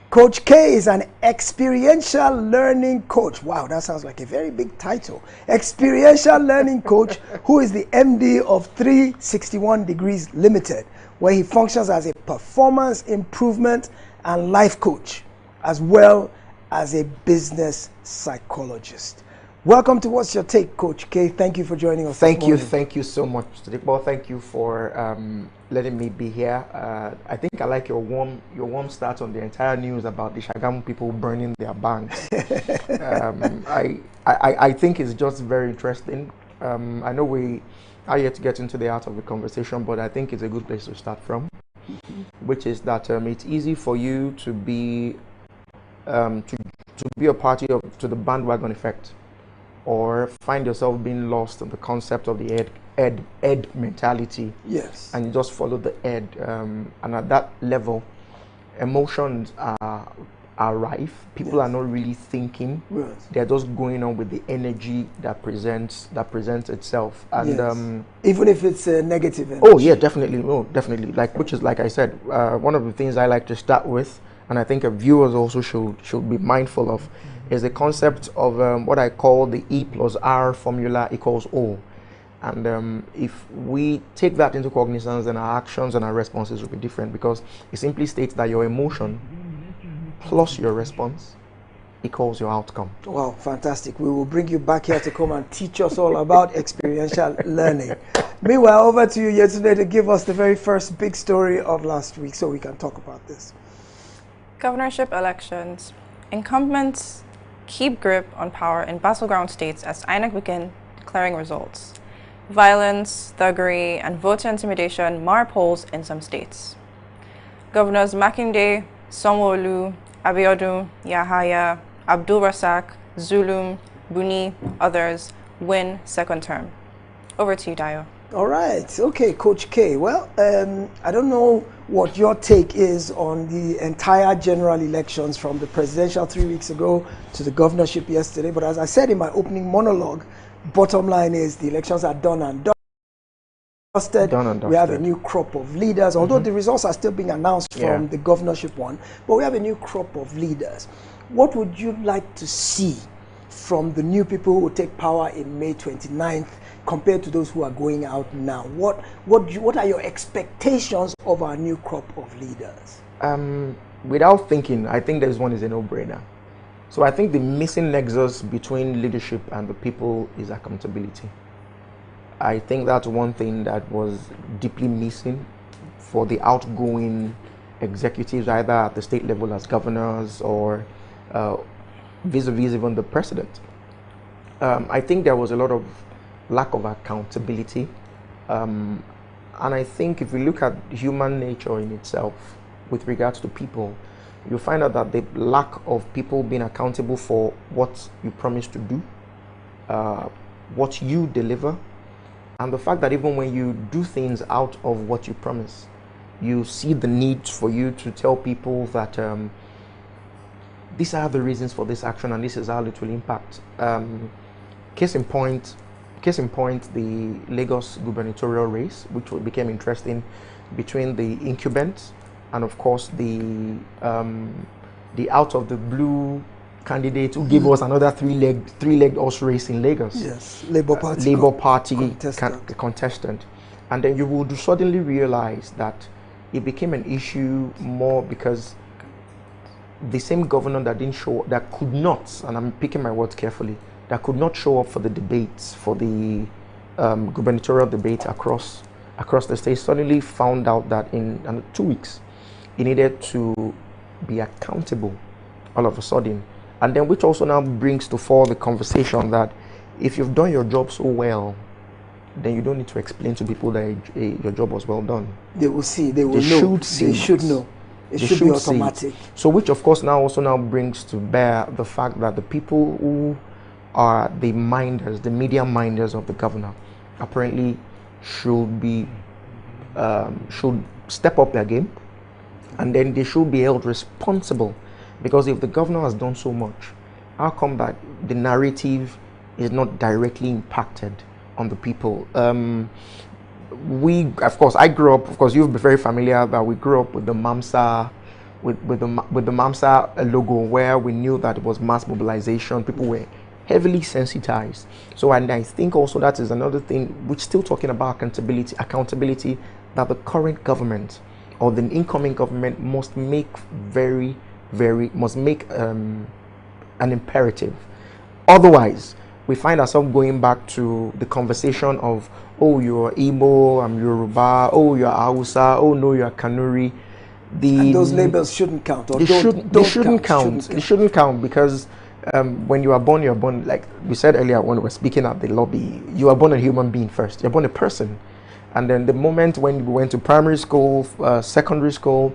Coach K is an experiential learning coach. Wow, that sounds like a very big title. Experiential learning coach who is the MD of 361 Degrees Limited, where he functions as a performance improvement and life coach, as well as a business psychologist. Welcome to What's Your Take, Coach K. Thank you for joining us. Thank you so much, Well, thank you for letting me be here. I think I like your warm start on the entire news about the Shagamu people burning their banks. I think it's just very interesting. I know we are yet to get into the art of the conversation, but I think it's a good place to start from, which is that it's easy for you to be a party to the bandwagon effect, or find yourself being lost in the concept of the ed mentality. Yes. And you just follow the ed. And at that level, emotions are rife. People are not really thinking. Yes. They're just going on with the energy that presents itself. And yes. Even if it's a negative energy. Oh yeah, definitely. Oh, definitely. Which is, like I said, one of the things I like to start with, and I think viewers also should be mindful of, is the concept of what I call the E plus R formula equals O. And if we take that into cognizance, then our actions and our responses will be different, because it simply states that your emotion plus your response equals your outcome. Wow, fantastic. We will bring you back here to come and teach us all about experiential learning. Meanwhile, over to you, Yetunde, to give us the very first big story of last week so we can talk about this. Governorship elections. Incumbents keep grip on power in battleground states as INEC begin declaring results. Violence, thuggery, and voter intimidation mar polls in some states. Governors Makinde, Sanwo-Olu, Abiodun, Yahaya, Abdul Rasak, Zulum, Buni, others win second term. Over to you, Dayo. All right. Okay, Coach K. Well, I don't know what your take is on the entire general elections from the presidential 3 weeks ago to the governorship yesterday. But as I said in my opening monologue, bottom line is the elections are done and dusted. We have a new crop of leaders, although the results are still being announced from the governorship one. But we have a new crop of leaders. What would you like to see from the new people who will take power in May 29th compared to those who are going out now? What are your expectations of our new crop of leaders? Without thinking, I think this one is a no-brainer. So I think the missing nexus between leadership and the people is accountability. I think that's one thing that was deeply missing for the outgoing executives, either at the state level as governors or vis-a-vis even the president. I think there was a lot of lack of accountability. And I think if we look at human nature in itself with regards to people, you find out that the lack of people being accountable for what you promise to do, what you deliver, and the fact that even when you do things out of what you promise, you see the need for you to tell people that these are the reasons for this action and this is how it will impact. Case in point, the Lagos gubernatorial race, which became interesting between the incumbent and of course the out of the blue candidate who gave us another three-legged horse race in Lagos. Yes, Labour Party contestant. And then you would suddenly realize that it became an issue more because the same governor that could not, and I'm picking my words carefully, that could not show up for the debates, for the gubernatorial debate across the state, suddenly found out that in 2 weeks, he needed to be accountable all of a sudden. And then which also now brings to fore the conversation that if you've done your job so well, then you don't need to explain to people that your job was well done. They will see, they will know, they should know. It should be automatic. So which of course now brings to bear the fact that the people who are the minders, the media minders of the governor, apparently should step up their game, and then they should be held responsible. Because if the governor has done so much, how come that the narrative is not directly impacted on the people? I grew up, of course, you'll be very familiar that we grew up with the MAMSA, with the MAMSA logo, where we knew that it was mass mobilization. People were heavily sensitized. So, and I think also that is another thing, which still talking about accountability, that the current government or the incoming government must make an imperative. Otherwise, we find ourselves going back to the conversation of, oh, you're Igbo, I'm Yoruba, oh, you're Hausa, oh, no, you're Kanuri. And those labels shouldn't count. Or they shouldn't count. They shouldn't count because when you are born, like we said earlier when we were speaking at the lobby, you are born a human being first. You're born a person. And then the moment when we went to primary school, secondary school,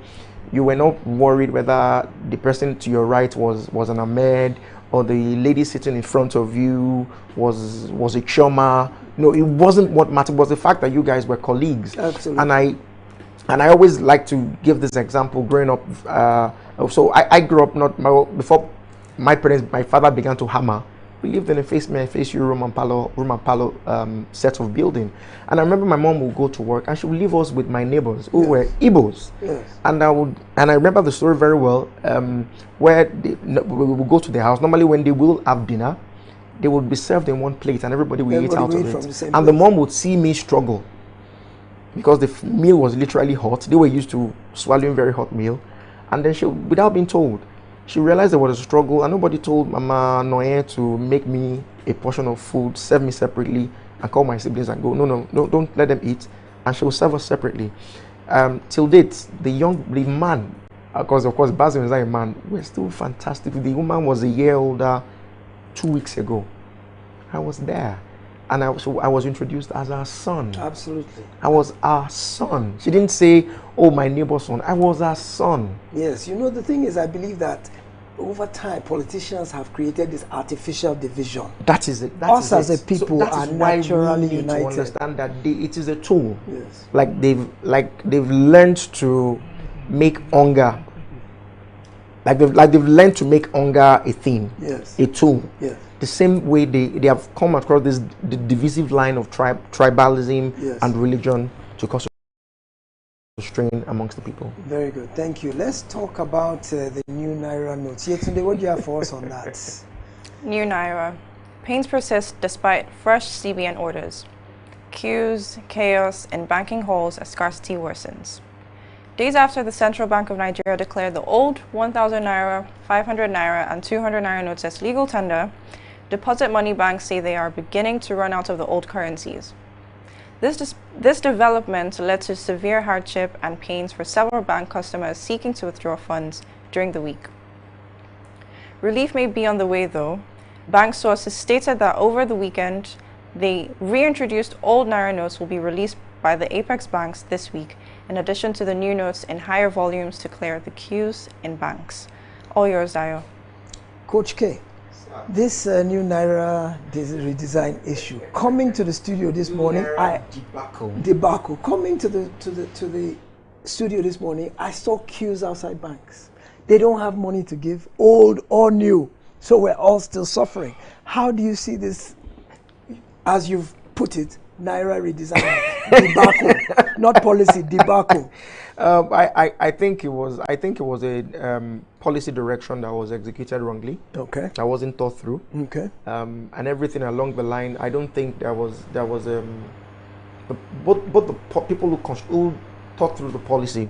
you were not worried whether the person to your right was an Ahmed or the lady sitting in front of you was a Chioma. No, it wasn't what mattered. It was the fact that you guys were colleagues. Absolutely. And I always like to give this example. Growing up, so I grew up before my parents, my father began to hammer. We lived in a face me and face you room and parlor set of building. And I remember my mom would go to work and she would leave us with my neighbors who were Igbos. Yes. And I remember the story very well, where we would go to the house. Normally when they will have dinner, they would be served in one plate and everybody would eat out of it. And the mom would see me struggle because the meal was literally hot. They were used to swallowing very hot meal. And then she, without being told, she realized there was a struggle and nobody told Mama Noye to make me a portion of food, serve me separately, and call my siblings and go, no, don't let them eat. And she will serve us separately. Till date, the man, because of course Basil is not a man, we're still fantastic. The woman was a year older 2 weeks ago. I was there. And I was introduced as our son. Absolutely. I was our son. She didn't say, oh, my neighbor's son. I was our son. Yes, you know, the thing is, I believe that over time, politicians have created this artificial division. That is it. Us as a people are naturally united. To understand that it is a tool. Yes. Like they've learned to make hunger. Like they've learned to make hunger a thing. Yes. A tool. Yes. The same way they have come across the divisive line of tribalism and religion to cause a strain amongst the people. Very good, thank you. Let's talk about the new Naira notes. Yetunde, what do you have for us on that? New Naira. Pains persist despite fresh CBN orders. Queues, chaos in banking halls as scarcity worsens. Days after the Central Bank of Nigeria declared the old 1,000 Naira, 500 Naira and 200 Naira notes as legal tender, deposit money banks say they are beginning to run out of the old currencies. This development led to severe hardship and pains for several bank customers seeking to withdraw funds during the week. Relief may be on the way though. Bank sources stated that over the weekend, the reintroduced old Naira notes will be released by the Apex banks this week, in addition to the new notes in higher volumes to clear the queues in banks. All yours, Dayo. Coach K, this new Naira redesign issue coming to the studio this morning. Debacle. Coming to the studio this morning, I saw queues outside banks. They don't have money to give, old or new, so we're all still suffering. How do you see this, as you've put it, Naira redesign debacle, not policy debacle? I think it was a policy direction that was executed wrongly. Okay. That wasn't thought through. Okay. And everything along the line, I don't think there was both the people who thought through the policy,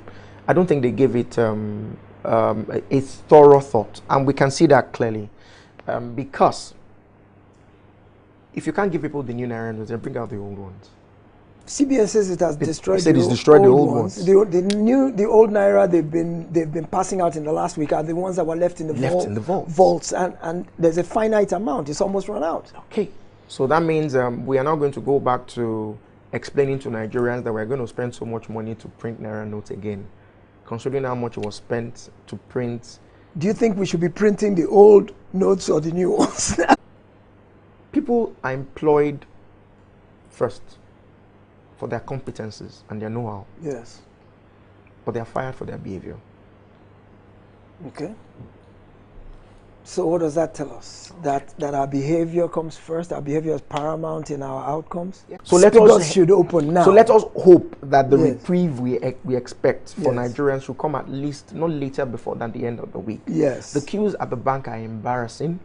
I don't think they gave it a thorough thought, and we can see that clearly, because if you can't give people the new Naira notes, then bring out the old ones. CBN says it has destroyed. It has destroyed the old ones. The old Naira they've been passing out in the last week are the ones that were left in the vaults, and there's a finite amount. It's almost run out. Okay, so that means we are now going to go back to explaining to Nigerians that we're going to spend so much money to print Naira notes again, considering how much was spent to print. Do you think we should be printing the old notes or the new ones? People are employed first for their competencies and their know-how. Yes. But they are fired for their behavior. Okay. So what does that tell us? That our behavior comes first, our behavior is paramount in our outcomes? Yeah. So let us should open now. So let us hope that the reprieve we expect for Nigerians should come at least not later before than the end of the week. Yes. The queues at the bank are embarrassing.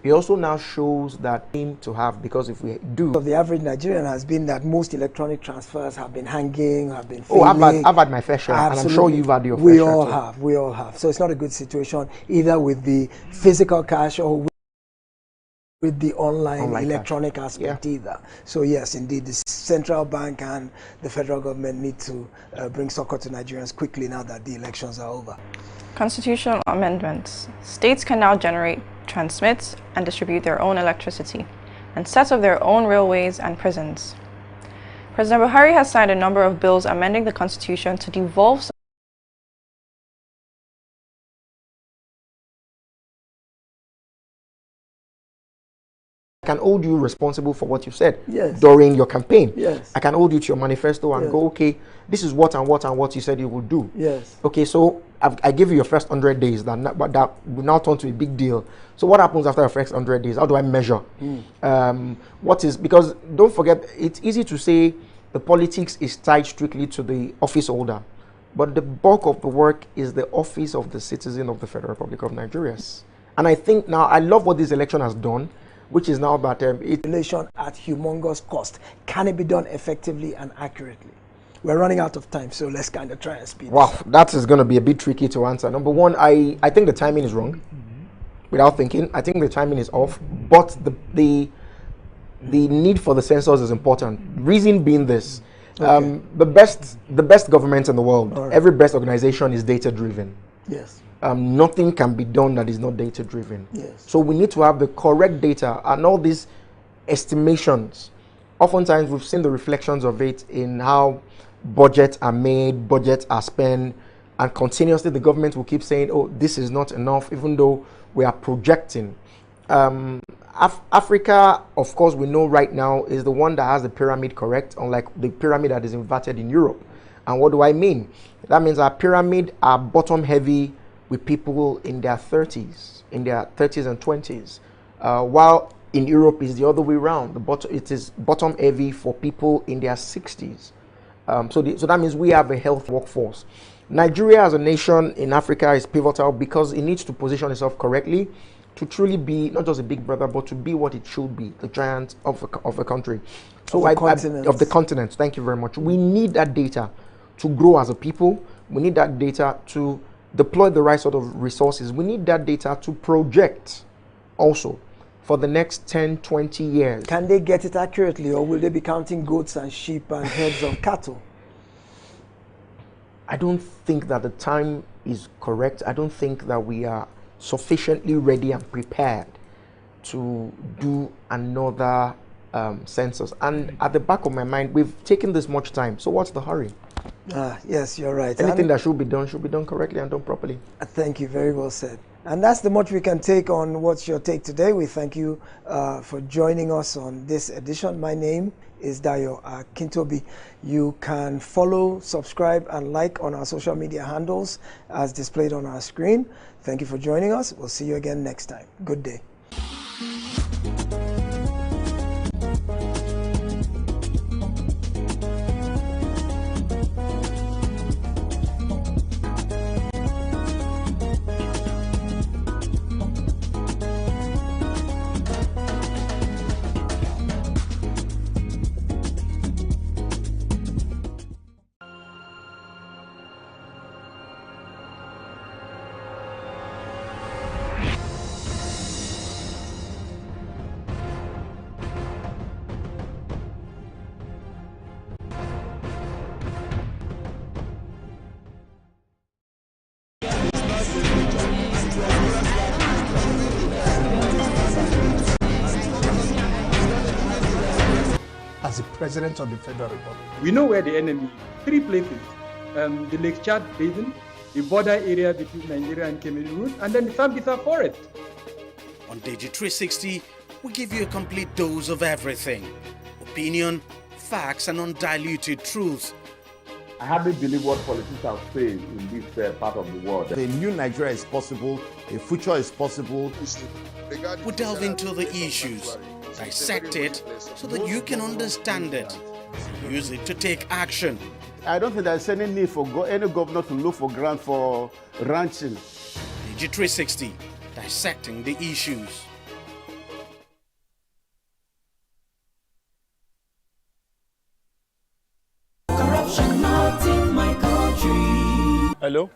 It also now shows that aim to have, because if we do, the average Nigerian has been that most electronic transfers have been hanging, have been failing. I've had my fair share, and I'm sure you've had your fair share. We all have. So it's not a good situation either with the physical cash or with the online electronic cash aspect either. So yes, indeed, the central bank and the federal government need to bring succor to Nigerians quickly now that the elections are over. Constitutional amendments. States can now generate, transmit, and distribute their own electricity, and set up their own railways and prisons. President Buhari has signed a number of bills amending the Constitution to devolve I can hold you responsible for what you said during your campaign. Yes. I can hold you to your manifesto and go, okay, this is what and what and what you said you would do. Yes. Okay, so I give you your first 100 days that will now turn to a big deal So what happens after the first 100 days? How do I measure? Because don't forget, it's easy to say the politics is tied strictly to the office holder, but the bulk of the work is the office of the citizen of the Federal Republic of Nigeria. And I think now, I love what this election has done, which is now that Relation at humongous cost. Can it be done effectively and accurately? We're running out of time, so let's kind of try and speed. Wow, that is going to be a bit tricky to answer. Number one, I think the timing is wrong. Without thinking, I think the timing is off, but the need for the census is important. Reason being this, the best government in the world, every best organization is data driven. Yes. Nothing can be done that is not data driven. Yes. So we need to have the correct data, and all these estimations. Oftentimes we've seen the reflections of it in how budgets are made, budgets are spent, and continuously the government will keep saying, oh, this is not enough, even though we are projecting. Africa, of course, we know right now is the one that has the pyramid correct, unlike the pyramid that is inverted in Europe. And what do I mean? That means our pyramid are bottom heavy with people in their 30s and 20s, while in Europe is the other way around. It is bottom heavy for people in their 60s. So that means we have a health workforce. Nigeria as a nation in Africa is pivotal because it needs to position itself correctly to truly be not just a big brother, but to be what it should be, the giant of a country. So of the continent. Thank you very much. We need that data to grow as a people. We need that data to deploy the right sort of resources. We need that data to project also for the next 10, 20 years. Can they get it accurately, or will they be counting goats and sheep and heads of cattle? I don't think that the time is correct. I don't think that we are sufficiently ready and prepared to do another census. And at the back of my mind, we've taken this much time. So what's the hurry? Yes, you're right. Anything that should be done correctly and done properly. Thank you. Very well said. And that's the much we can take on What's Your Take today. We thank you for joining us on this edition. My name is Dayo Akintobi. You can follow, subscribe, and like on our social media handles as displayed on our screen. Thank you for joining us. We'll see you again next time. Good day. As the President of the Federal Republic. We know where the enemy is. 3 places. The Lake Chad Basin, the border area between Nigeria and Cameroon, and then the Sambisa Forest. On TV360, we give you a complete dose of everything. Opinion, facts, and undiluted truth. I hardly believe what politicians say in this part of the world. A new Nigeria is possible, a future is possible. We delve into the issues, dissect it so that you can understand it, use it to take action. I don't think there's any need for any governor to look for grant for ranching. TV360, dissecting the issues. Corruption not in my country. Hello?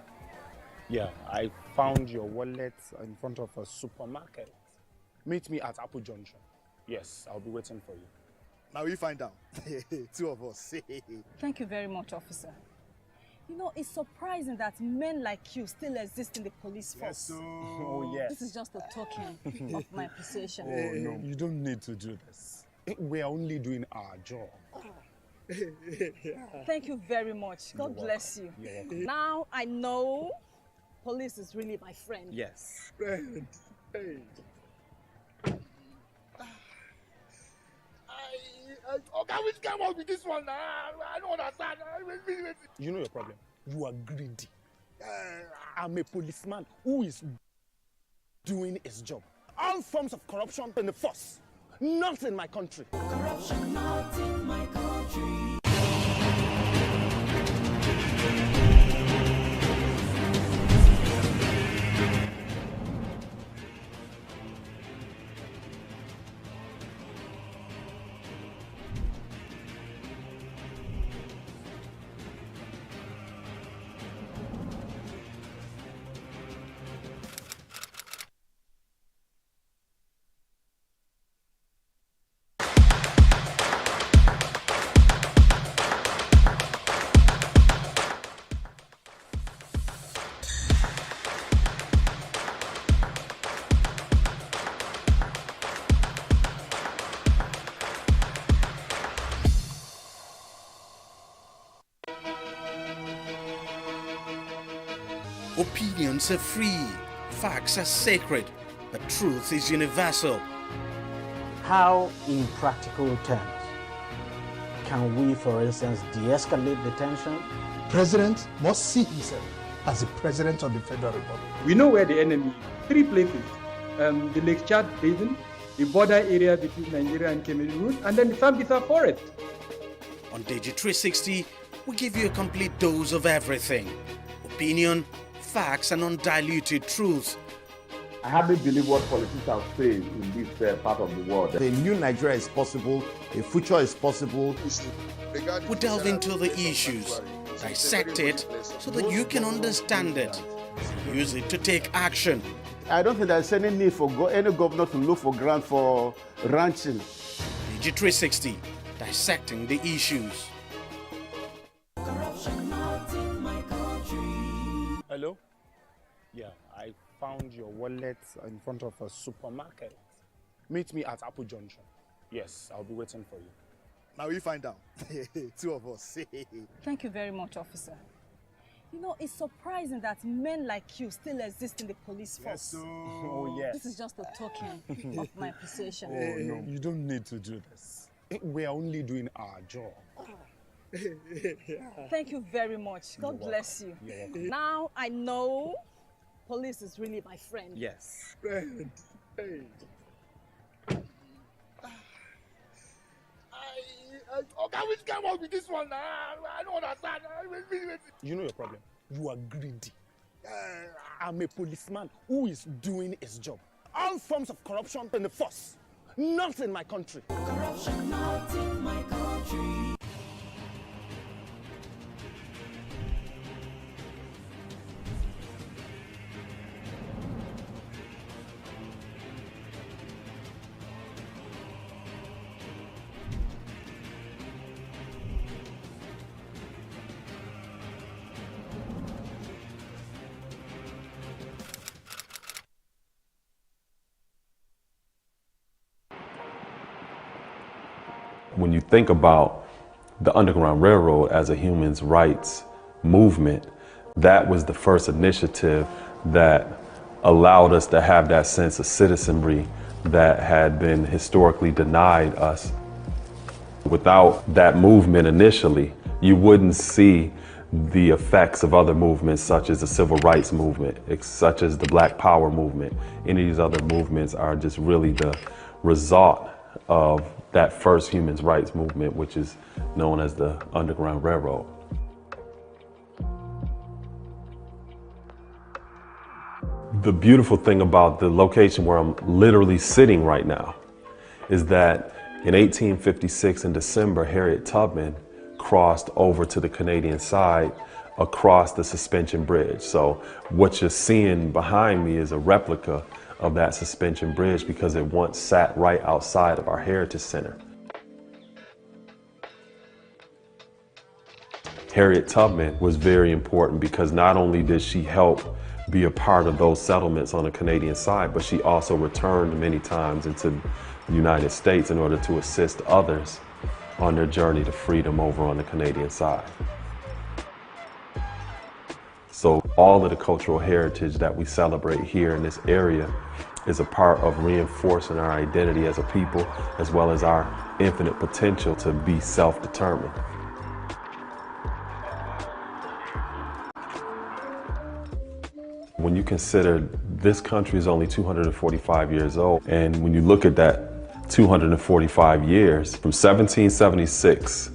Yeah, I found your wallet in front of a supermarket. Meet me at Apple Junction. Yes, I'll be waiting for you. Now we find out. 2 of us. Thank you very much, officer. You know, it's surprising that men like you still exist in the police force. Yes, oh, yes. This is just a token of my appreciation. Oh, no. You don't need to do this. We're only doing our job. Thank you very much. God bless you. You're welcome. Now I know police is really my friend. Yes. Friend. Hey. Okay, which came out with this one now? I don't understand. You know your problem. You are greedy. I'm a policeman who is doing his job. all forms of corruption in the force, not in my country. Corruption not in my country. Opinions are free, facts are sacred, but truth is universal. How, in practical terms, can we, for instance, de-escalate the tension? President must see himself as the President of the Federal Republic. We know where the enemy is. 3 places. The Lake Chad Basin, the border area between Nigeria and Cameroon, and then the Sambisa Forest. On TV360, we give you a complete dose of everything. Opinion, facts, and undiluted truth. I hardly believe what politicians say in this part of the world. A new Nigeria is possible, a future is possible. We delve into the issues, dissect it so that you can understand it, use it to take action. I don't think there's any need for any governor to look for grant for ranching. TV360, dissecting the issues. Corruption not in my country. Hello? Yeah, I found your wallet in front of a supermarket. Meet me at Apple Junction. Yes, I'll be waiting for you. Now we find out. 2 of us. Thank you very much, officer. You know, it's surprising that men like you still exist in the police force. Yes, Oh, yes. This is just a token of my appreciation. Oh, no, you don't need to do this. We are only doing our job. Thank you very much. God bless you. You're welcome. Now I know police is really my friend. Yes. Friend. Hey. Okay, which guy was with this one? I don't understand. You know your problem. You are greedy. I'm a policeman who is doing his job. All forms of corruption in the force, not in my country. Corruption not in my country. When you think about the Underground Railroad as a human rights movement, that was the first initiative that allowed us to have that sense of citizenry that had been historically denied us. Without that movement initially, you wouldn't see the effects of other movements such as the Civil Rights Movement, such as the Black Power Movement. Any of these other movements are just really the result of that first human rights movement, which is known as the Underground Railroad. The beautiful thing about the location where I'm literally sitting right now is that in 1856 in December, Harriet Tubman crossed over to the Canadian side across the suspension bridge. So what you're seeing behind me is a replica of that suspension bridge because it once sat right outside of our Heritage Center. Harriet Tubman was very important because not only did she help be a part of those settlements on the Canadian side, but she also returned many times into the United States in order to assist others on their journey to freedom over on the Canadian side. So all of the cultural heritage that we celebrate here in this area is a part of reinforcing our identity as a people, as well as our infinite potential to be self-determined. When you consider This country is only 245 years old. And when you look at that 245 years, from 1776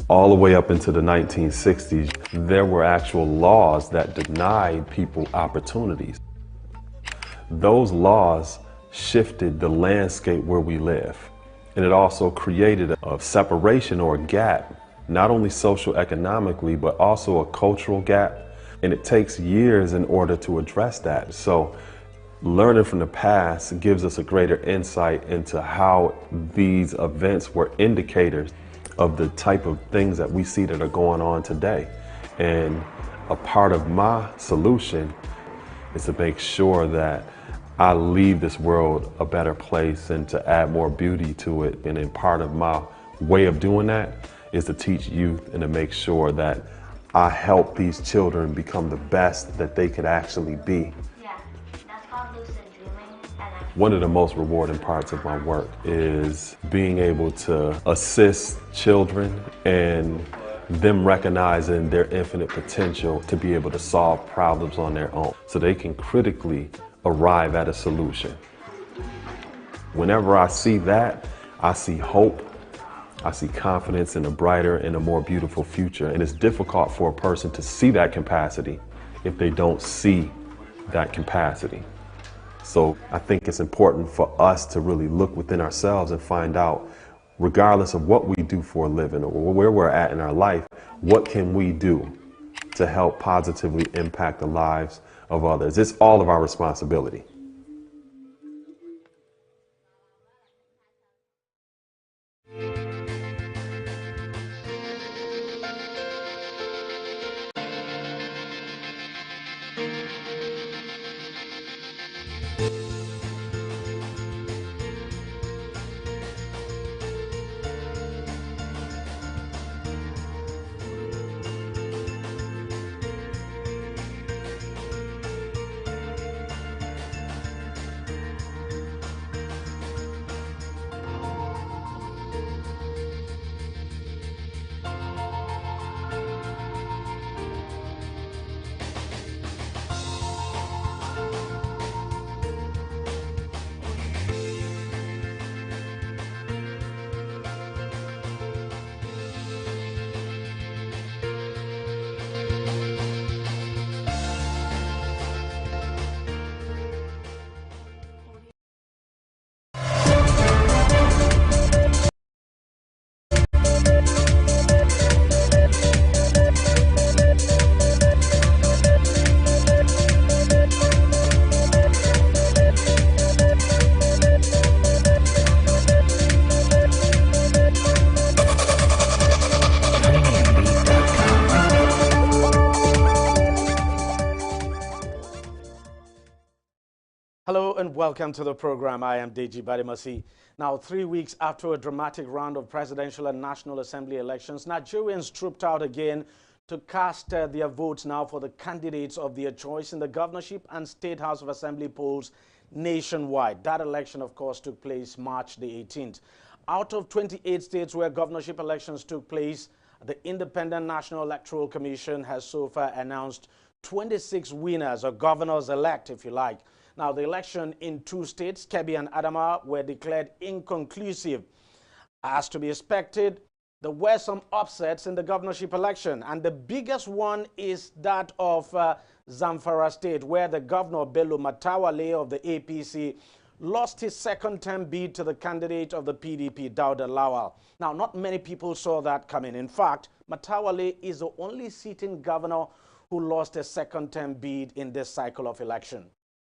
all the way up into the 1960s, there were actual laws that denied people opportunities. Those laws shifted the landscape where we live. And it also created a separation or a gap, not only socio-economically, but also a cultural gap. And it takes years in order to address that. So learning from the past gives us a greater insight into how these events were indicators of the type of things that we see that are going on today. And a part of my solution is to make sure that I leave this world a better place and to add more beauty to it. And then part of my way of doing that is to teach youth and to make sure that I help these children become the best that they could actually be. One of the most rewarding parts of my work is being able to assist children and them recognizing their infinite potential to be able to solve problems on their own so they can critically arrive at a solution. Whenever I see that, I see hope, I see confidence in a brighter and a more beautiful future. And it's difficult for a person to see that capacity if they don't see that capacity. So I think it's important for us to really look within ourselves and find out, regardless of what we do for a living or where we're at in our life, what can we do to help positively impact the lives of others? It's all of our responsibility. Hello and welcome to the program. I am Deji Badimasi. Now, 3 weeks after a dramatic round of presidential and National Assembly elections, Nigerians trooped out again to cast their votes now for the candidates of their choice in the governorship and State House of Assembly polls nationwide. That election, of course, took place March the 18th. Out of 28 states where governorship elections took place, the Independent National Electoral Commission has so far announced 26 winners, or governors-elect, if you like. Now, the election in 2 states, Kebbi and Adamawa, were declared inconclusive. As to be expected, there were some upsets in the governorship election, and the biggest one is that of Zamfara State, where the governor, Bello Matawale of the APC, lost his second-term bid to the candidate of the PDP, Dauda Lawal. Now, not many people saw that coming. In fact, Matawale is the only sitting governor who lost a second-term bid in this cycle of election.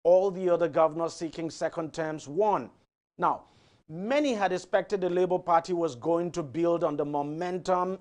All the other governors seeking second terms won. Now, many had expected the Labour Party was going to build on the momentum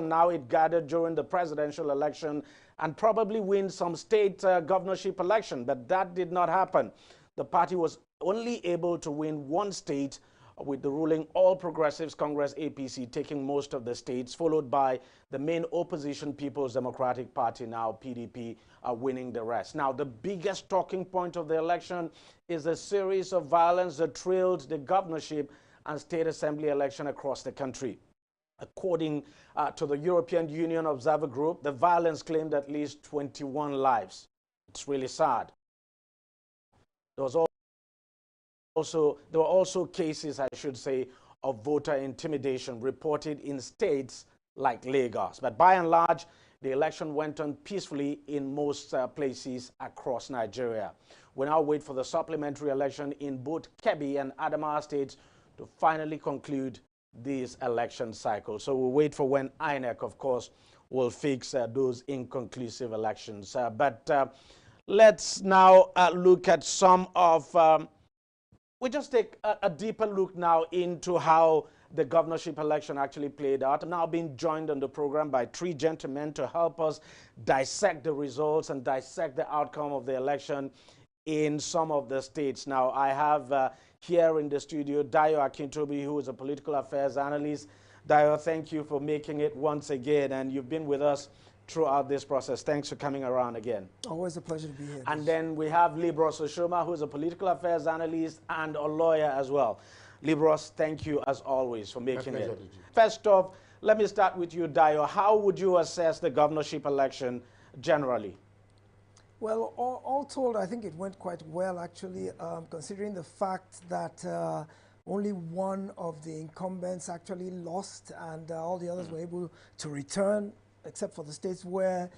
now it gathered during the presidential election and probably win some state governorship election, but that did not happen. The party was only able to win 1 state, with the ruling All Progressives Congress APC taking most of the states, followed by the main opposition People's Democratic Party, now PDP, winning the rest. Now, the biggest talking point of the election is a series of violence that trailed the governorship and state assembly election across the country. According to the European Union Observer Group, the violence claimed at least 21 lives. It's really sad. There were also cases, I should say, of voter intimidation reported in states like Lagos. But by and large, the election went on peacefully in most places across Nigeria. We now wait for the supplementary election in both Kebbi and Adamawa states to finally conclude this election cycle. So we'll wait for when INEC, of course, will fix those inconclusive elections. Let's now look at some of... we just take a deeper look now into how the governorship election actually played out. I'm now being joined on the program by three gentlemen to help us dissect the results and dissect the outcome of the election in some of the states. Now, I have here in the studio Dayo Akintobi, who is a political affairs analyst. Dayo, thank you for making it once again, and you've been with us throughout this process. Thanks for coming around again. Always a pleasure to be here. And then we have Libros Oshoma, who is a political affairs analyst and a lawyer as well. Libros, thank you as always for making it. First off, let me start with you, Dayo. How would you assess the governorship election generally? Well, all told, I think it went quite well, actually, considering the fact that only one of the incumbents actually lost and all the others were able to return, except for the states where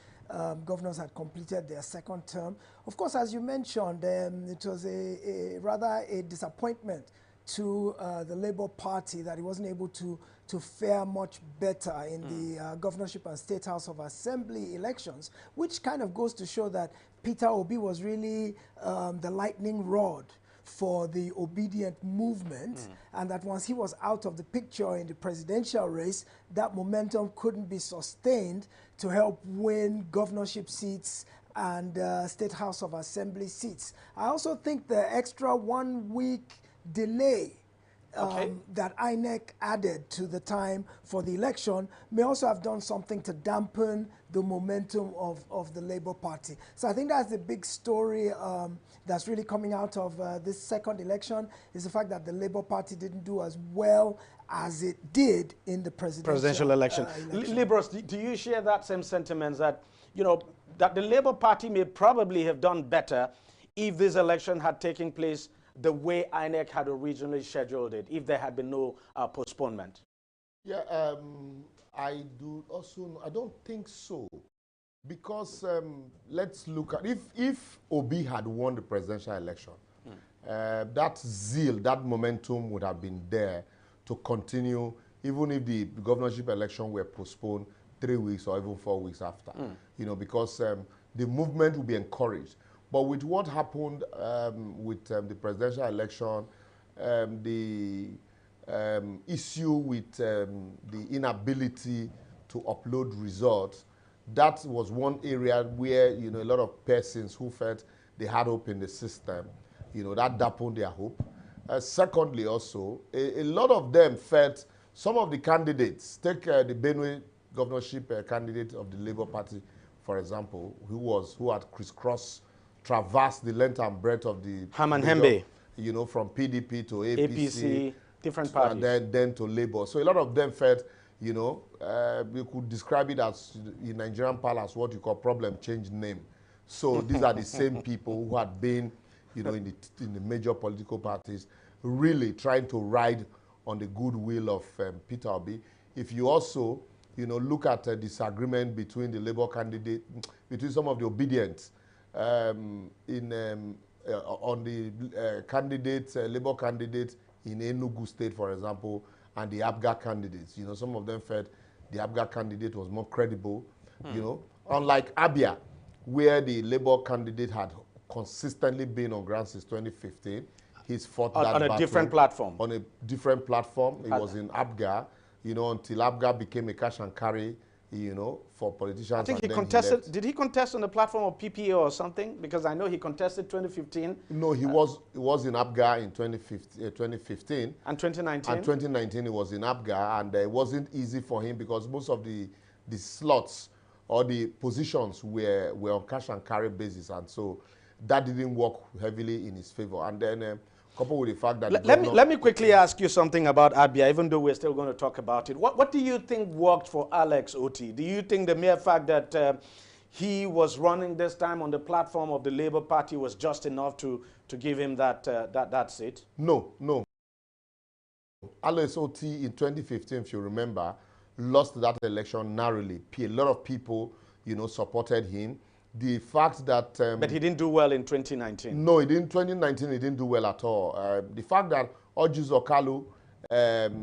governors had completed their second term. Of course, as you mentioned, it was rather a disappointment to the Labour Party that it wasn't able to fare much better in the governorship and State House of Assembly elections, which kind of goes to show that Peter Obi was really the lightning rod for the obedient movement, and that once he was out of the picture in the presidential race, that momentum couldn't be sustained to help win governorship seats and State House of Assembly seats. I also think the extra 1 week delay that INEC added to the time for the election may also have done something to dampen the momentum of the Labour Party. So I think that's the big story that's really coming out of this second election, is the fact that the Labour Party didn't do as well as it did in the presidential election. Libros, do you share that same sentiment that, you know, that the Labour Party may probably have done better if this election had taken place the way INEC had originally scheduled it, if there had been no postponement? Yeah, I don't think so. Because let's look at, if Obi had won the presidential election, that zeal, that momentum would have been there to continue, even if the governorship election were postponed 3 weeks or even 4 weeks after. You know, because the movement will be encouraged. But with what happened with the presidential election, the issue with the inability to upload results, that was one area where, you know, a lot of persons who felt they had hope in the system, you know, that dampened their hope. Secondly, also, a lot of them felt some of the candidates, take the Benue governorship candidate of the Labour Party, for example, who had traversed the length and breadth of the Haman Hembe, you know, from PDP to APC, different parties, and then to Labour. So a lot of them felt, you know, we could describe it as, in Nigerian parlance, what you call problem change name. So these are the same people who had been, you know, in the major political parties, really trying to ride on the goodwill of Peter Obi. If you also, you know, look at a disagreement between the Labour candidate, between some of the obedience on the Labour candidates in Enugu State, for example, and the ABGA candidates. You know, some of them felt the ABGA candidate was more credible, you know, unlike Abia, where the Labour candidate had consistently been on ground since 2015. He's fought that battle. On a different platform. On a different platform. He was in ABGA, you know, until ABGA became a cash and carry, you know, for politicians. I think he contested. Did he contest on the platform of PPA or something? Because I know he contested 2015. No, he was in ABGA in 2015. And 2019. And 2019 he was in ABGA, and it wasn't easy for him because most of the slots or the positions were on cash and carry basis, and so that didn't work heavily in his favor. And then coupled with the fact that let me quickly ask you something about Abia, even though we're still going to talk about it. What do you think worked for Alex Oti? Do you think the mere fact that he was running this time on the platform of the Labour Party was just enough to give him that seat? No, no. Alex Oti in 2015, if you remember, lost that election narrowly. A lot of people, you know, supported him. The fact that... but he didn't do well in 2019. No, he didn't. 2019, he didn't do well at all. The fact that Orji Zokalu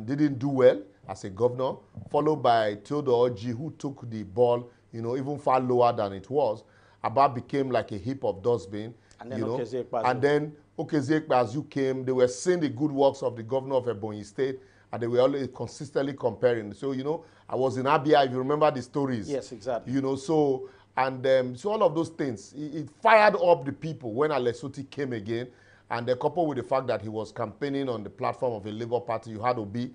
didn't do well as a governor, followed by Theodore Orji, who took the ball, you know, even far lower than it was. Aba became like a heap of dustbin. And then, you know, Okezie Ekpazu came. They were seeing the good works of the governor of Ebonyi State, and they were always consistently comparing. So, you know, I was in Abia, if you remember the stories. Yes, exactly. You know, so, and so all of those things, it fired up the people when Alex Oti came again, and coupled with the fact that he was campaigning on the platform of a Labour Party, you had Obi,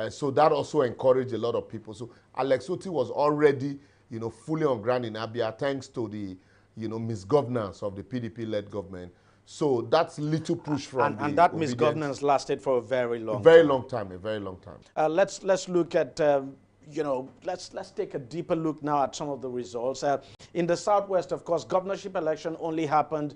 so that also encouraged a lot of people. So Alex Oti was already, you know, fully on ground in Abia, thanks to the, you know, misgovernance of the PDP-led government. So that's little push from and that misgovernance lasted for a very long time. A very long time, a very long time. Let's look at, you know, let's take a deeper look now at some of the results. In the Southwest, of course, governorship election only happened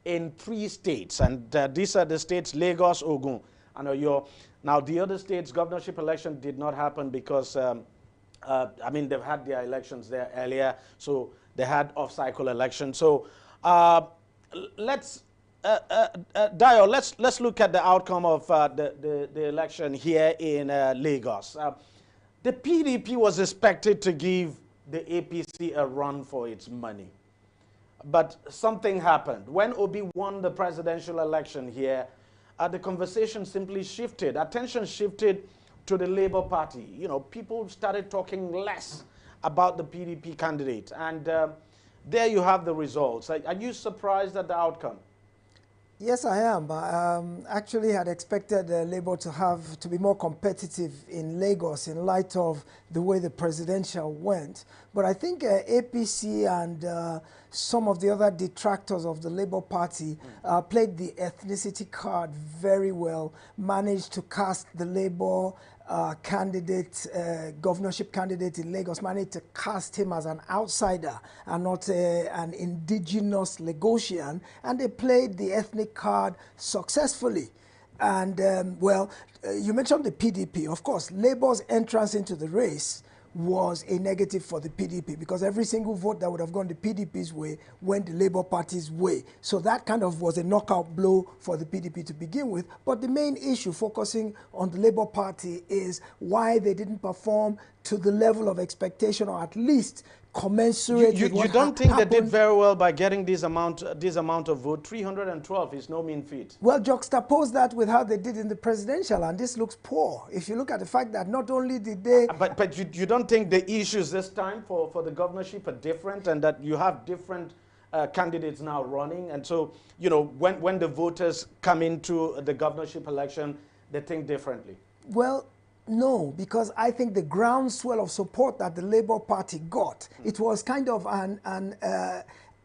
in 3 states, and these are the states: Lagos, Ogun, and Oyo. Now, the other states' governorship election did not happen because, I mean, they've had their elections there earlier, so they had off-cycle elections. So let's, Dio, let's look at the outcome of the election here in Lagos. The PDP was expected to give the APC a run for its money. But something happened. When Obi won the presidential election here, the conversation simply shifted. Attention shifted to the Labour Party. You know, people started talking less about the PDP candidate. And there you have the results. Are you surprised at the outcome? Yes, I am. I actually had expected Labour to be more competitive in Lagos in light of the way the presidential went. But I think APC and some of the other detractors of the Labour Party played the ethnicity card very well, managed to cast the Labour candidate, governorship candidate in Lagos, managed to cast him as an outsider and not an indigenous Lagosian, and they played the ethnic card successfully. And well, you mentioned the PDP. Of course, Labour's entrance into the race was a negative for the PDP because every single vote that would have gone the PDP's way went the Labour Party's way. So that kind of was a knockout blow for the PDP to begin with. But the main issue focusing on the Labour Party is why they didn't perform to the level of expectation, or at least commensurate with what you don't think happened. they did very well by getting this amount of vote? 312 is no mean feat. Well, juxtapose that with how they did in the presidential, and this looks poor. If you look at the fact that not only did they... But you don't think the issues this time for the governorship are different, and that you have different candidates now running, and so, you know, when the voters come into the governorship election, they think differently? Well, no, because I think the groundswell of support that the Labour Party got, it was kind of an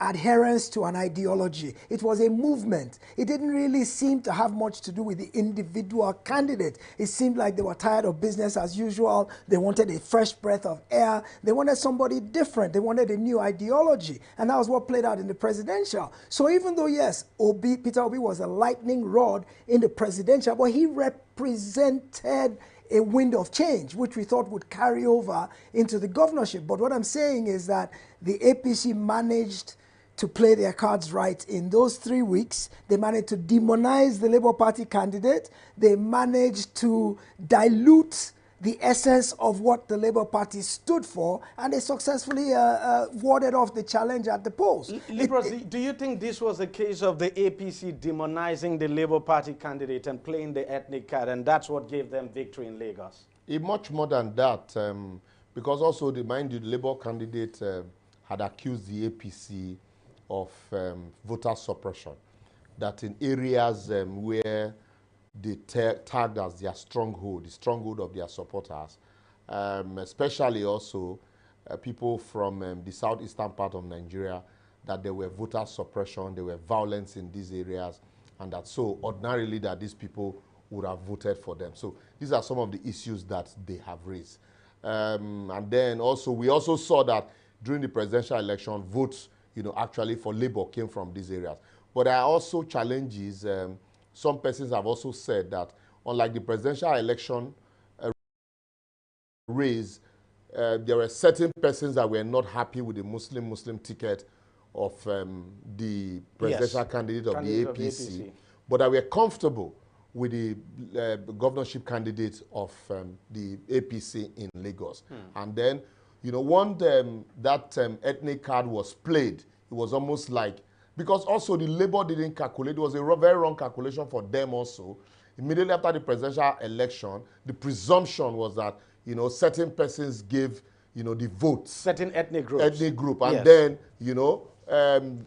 adherence to an ideology. It was a movement. It didn't really seem to have much to do with the individual candidate. It seemed like they were tired of business as usual. They wanted a fresh breath of air. They wanted somebody different. They wanted a new ideology. And that was what played out in the presidential. So even though, yes, Peter Obi was a lightning rod in the presidential, but he represented a wind of change, which we thought would carry over into the governorship. But what I'm saying is that the APC managed to play their cards right in those 3 weeks. They managed to demonize the Labour Party candidate. They managed to dilute the essence of what the Labour Party stood for, and they successfully warded off the challenge at the polls. Libros, do you think this was a case of the APC demonizing the Labour Party candidate and playing the ethnic card, and that's what gave them victory in Lagos? Much more than that, because also, mind you, the Labour candidate had accused the APC of voter suppression, that in areas where they tagged as their stronghold, the stronghold of their supporters, especially also people from the southeastern part of Nigeria, that there were voter suppression, there were violence in these areas, and that so ordinarily that these people would have voted for them. So these are some of the issues that they have raised. And then also, we also saw that during the presidential election, votes, actually for Labour came from these areas. But there are also challenges. Some persons have also said that unlike the presidential election race, there were certain persons that were not happy with the Muslim ticket of the presidential candidate of the APC, but that were comfortable with the governorship candidate of the APC in Lagos. And then, when that ethnic card was played, it was almost like, because also the Labour didn't calculate, it was a very wrong calculation for them also. Immediately after the presidential election, the presumption was that, certain persons gave, the votes. Certain ethnic groups. Ethnic group. And then,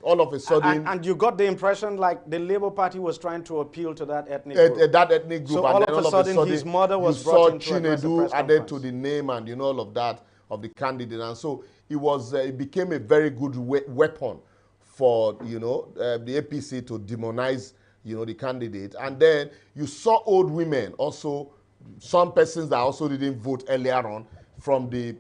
all of a sudden... And you got the impression like the Labour Party was trying to appeal to that ethnic group. That ethnic group. So and all of a sudden his mother was brought into Chinedu added to the name and, all of that of the candidate. And so it became a very good weapon for, the APC to demonize, the candidate. And then you saw old women also, some persons that also didn't vote earlier on from the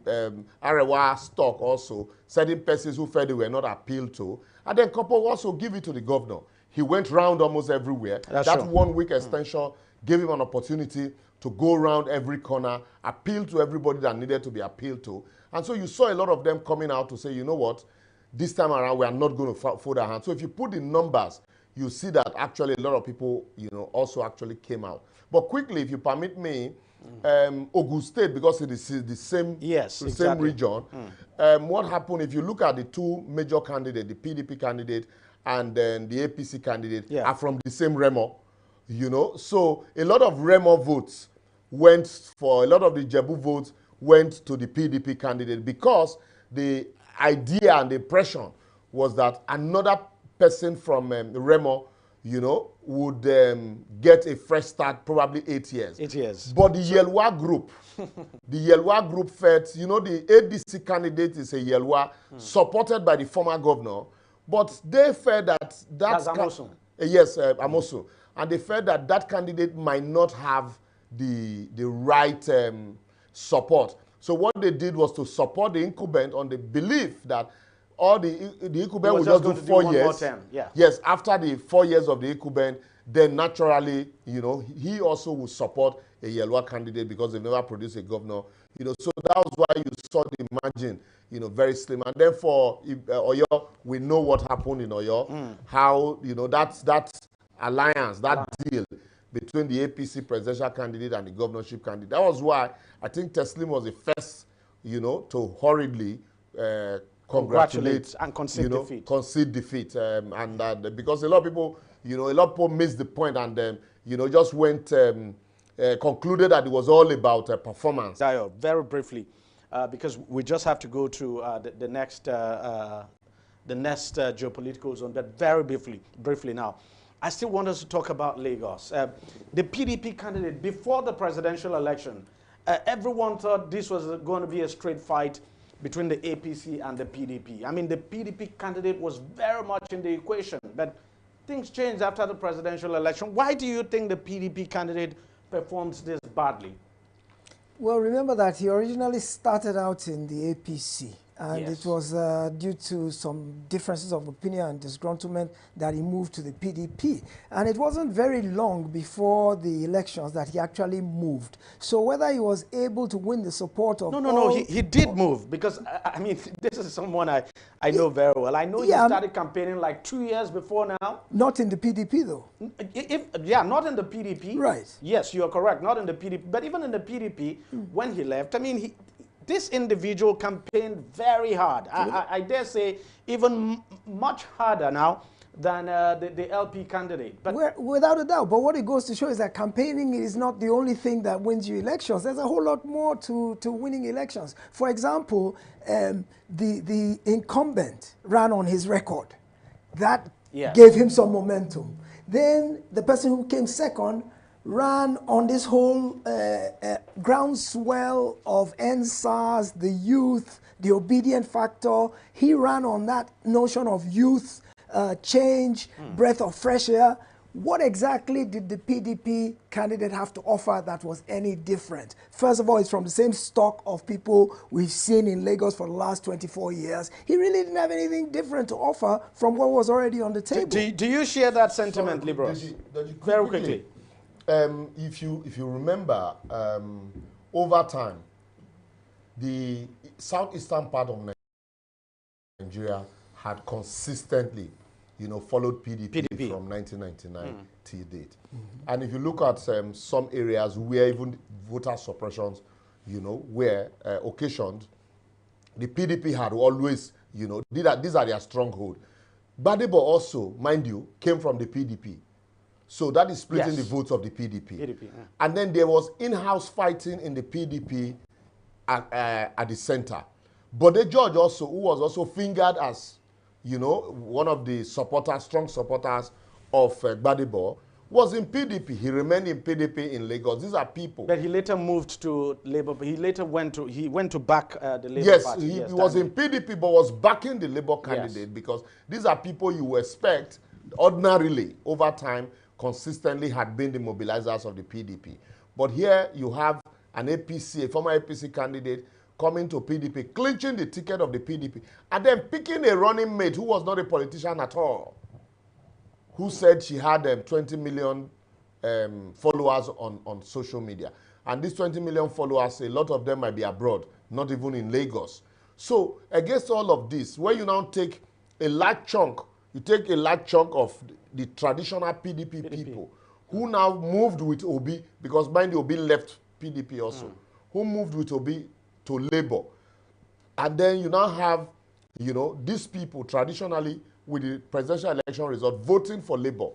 Arewa stock also, certain persons who felt they were not appealed to. And then couple also give it to the governor. He went round almost everywhere. That 1 week extension gave him an opportunity to go around every corner, appeal to everybody that needed to be appealed to. And so you saw a lot of them coming out to say, you know what, this time around we are not going to fold our hands. So if you put the numbers, you see that actually a lot of people, also actually came out. But quickly, if you permit me, Ogun State, because it is the same, same region, what happened, if you look at the two major candidates, the PDP candidate and then the APC candidate, are from the same Remo, So a lot of Remo votes went for, a lot of the Jebu votes went to the PDP candidate because the idea and the impression was that another person from Remo, would get a fresh start, probably 8 years. 8 years. But the Yelwa group, felt, the ADC candidate is a Yelwa, supported by the former governor, but they felt that That's Amosu. Yes, Amosu. And they felt that that candidate might not have the right support. So what they did was to support the incumbent on the belief that all the incumbent will just do 4 years. Yes, after the 4 years of the incumbent, then naturally, he also will support a Yelwa candidate because they've never produced a governor. So that was why you saw the margin, very slim. And then for Oyo, we know what happened in Oyo, how, that alliance, that deal between the APC presidential candidate and the governorship candidate. That was why I think Teslim was the first, to hurriedly congratulate and concede defeat. Concede defeat. Because a lot of people, a lot of people missed the point and, just went, concluded that it was all about performance. Dayo, very briefly, because we just have to go to the next geopolitical zone, but very briefly now. I still want us to talk about Lagos. The PDP candidate, before the presidential election, everyone thought this was going to be a straight fight between the APC and the PDP. I mean, the PDP candidate was very much in the equation, but things changed after the presidential election. Why do you think the PDP candidate performs this badly? Well, remember that he originally started out in the APC, and it was due to some differences of opinion and disgruntlement that he moved to the PDP. And it wasn't very long before the elections that he actually moved. So whether he was able to win the support of No, he did move, because, I mean, this is someone I know very well. I know he started campaigning like 2 years before now. Not in the PDP, though. Not in the PDP. Right. Yes, you are correct, not in the PDP. But even in the PDP, when he left, I mean, this individual campaigned very hard. I dare say even much harder now than the LP candidate. But without a doubt. But what it goes to show is that campaigning is not the only thing that wins you elections. There's a whole lot more to winning elections. For example, the incumbent ran on his record. That gave him some momentum. Then the person who came second ran on this whole groundswell of NSAS, the youth, the obedient factor. He ran on that notion of youth, change, breath of fresh air. What exactly did the PDP candidate have to offer that was any different? First of all, it's from the same stock of people we've seen in Lagos for the last 24 years. He really didn't have anything different to offer from what was already on the table. Do you share that sentiment, Libros? Very quickly. If you remember, over time, the southeastern part of Nigeria had consistently, followed PDP from 1999 till date. And if you look at some areas where even voter suppressions, were occasioned, the PDP had always, these are their stronghold. Gbadebo also, mind you, came from the PDP. So that is splitting the votes of the PDP. And then there was in-house fighting in the PDP at the center. But the George also, who was also fingered as, one of the strong supporters of Gbadebo, was in PDP. He remained in PDP in Lagos. These are people. But he later moved to Labour. He later went to back the Labour yes, Party. He was in PDP, but was backing the Labour candidate because these are people you expect ordinarily over time consistently had been the mobilizers of the PDP. But here you have an APC, a former APC candidate, coming to PDP, clinching the ticket of the PDP, and then picking a running mate who was not a politician at all, who said she had 20 million followers on social media. And these 20 million followers, a lot of them might be abroad, not even in Lagos. So against all of this, when you now take a large chunk, of the traditional PDP people who now moved with Obi, because mind you, Obi left PDP also, who moved with Obi to Labour. And then you now have, these people traditionally with the presidential election result voting for Labour.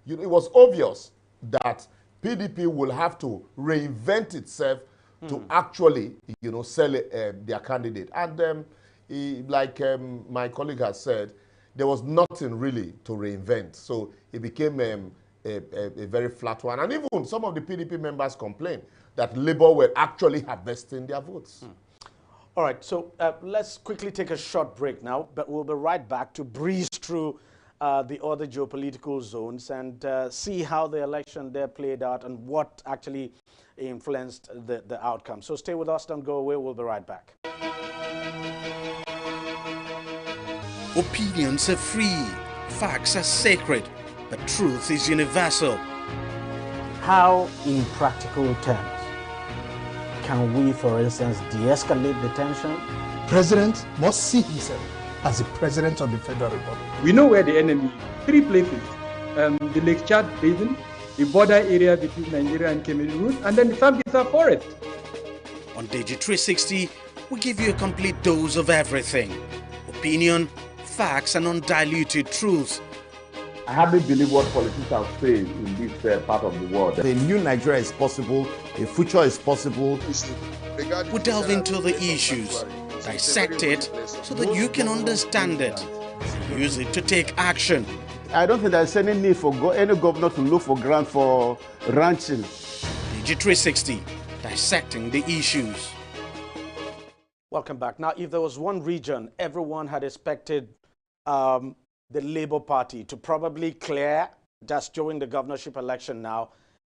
It was obvious that PDP will have to reinvent itself to actually, sell their candidate. And like my colleague has said, there was nothing really to reinvent. So it became a very flat one. And even some of the PDP members complained that Labour were actually harvesting their votes. All right, so let's quickly take a short break now, but we'll be right back to breeze through the other geopolitical zones and see how the election there played out and what actually influenced the outcome. So stay with us, don't go away, we'll be right back. Opinions are free, facts are sacred, but truth is universal. How, in practical terms, can we, for instance, de-escalate the tension? President must see himself as the president of the Federal Republic. We know where the enemy is. 3 places. The Lake Chad Basin, the border area between Nigeria and Cameroon, and then the Sambisa Forest. On TV360, we give you a complete dose of everything. Opinion, facts, and undiluted truth. I hardly believe what politicians say in this part of the world. A new Nigeria is possible, a future is possible. We delve into the issues, dissect it so that you can understand it, and use it to take action. I don't think there's any need for any governor to look for grant for ranching. TV360, dissecting the issues. Welcome back. Now, if there was one region everyone had expected the Labour Party to probably clear just during the governorship election now,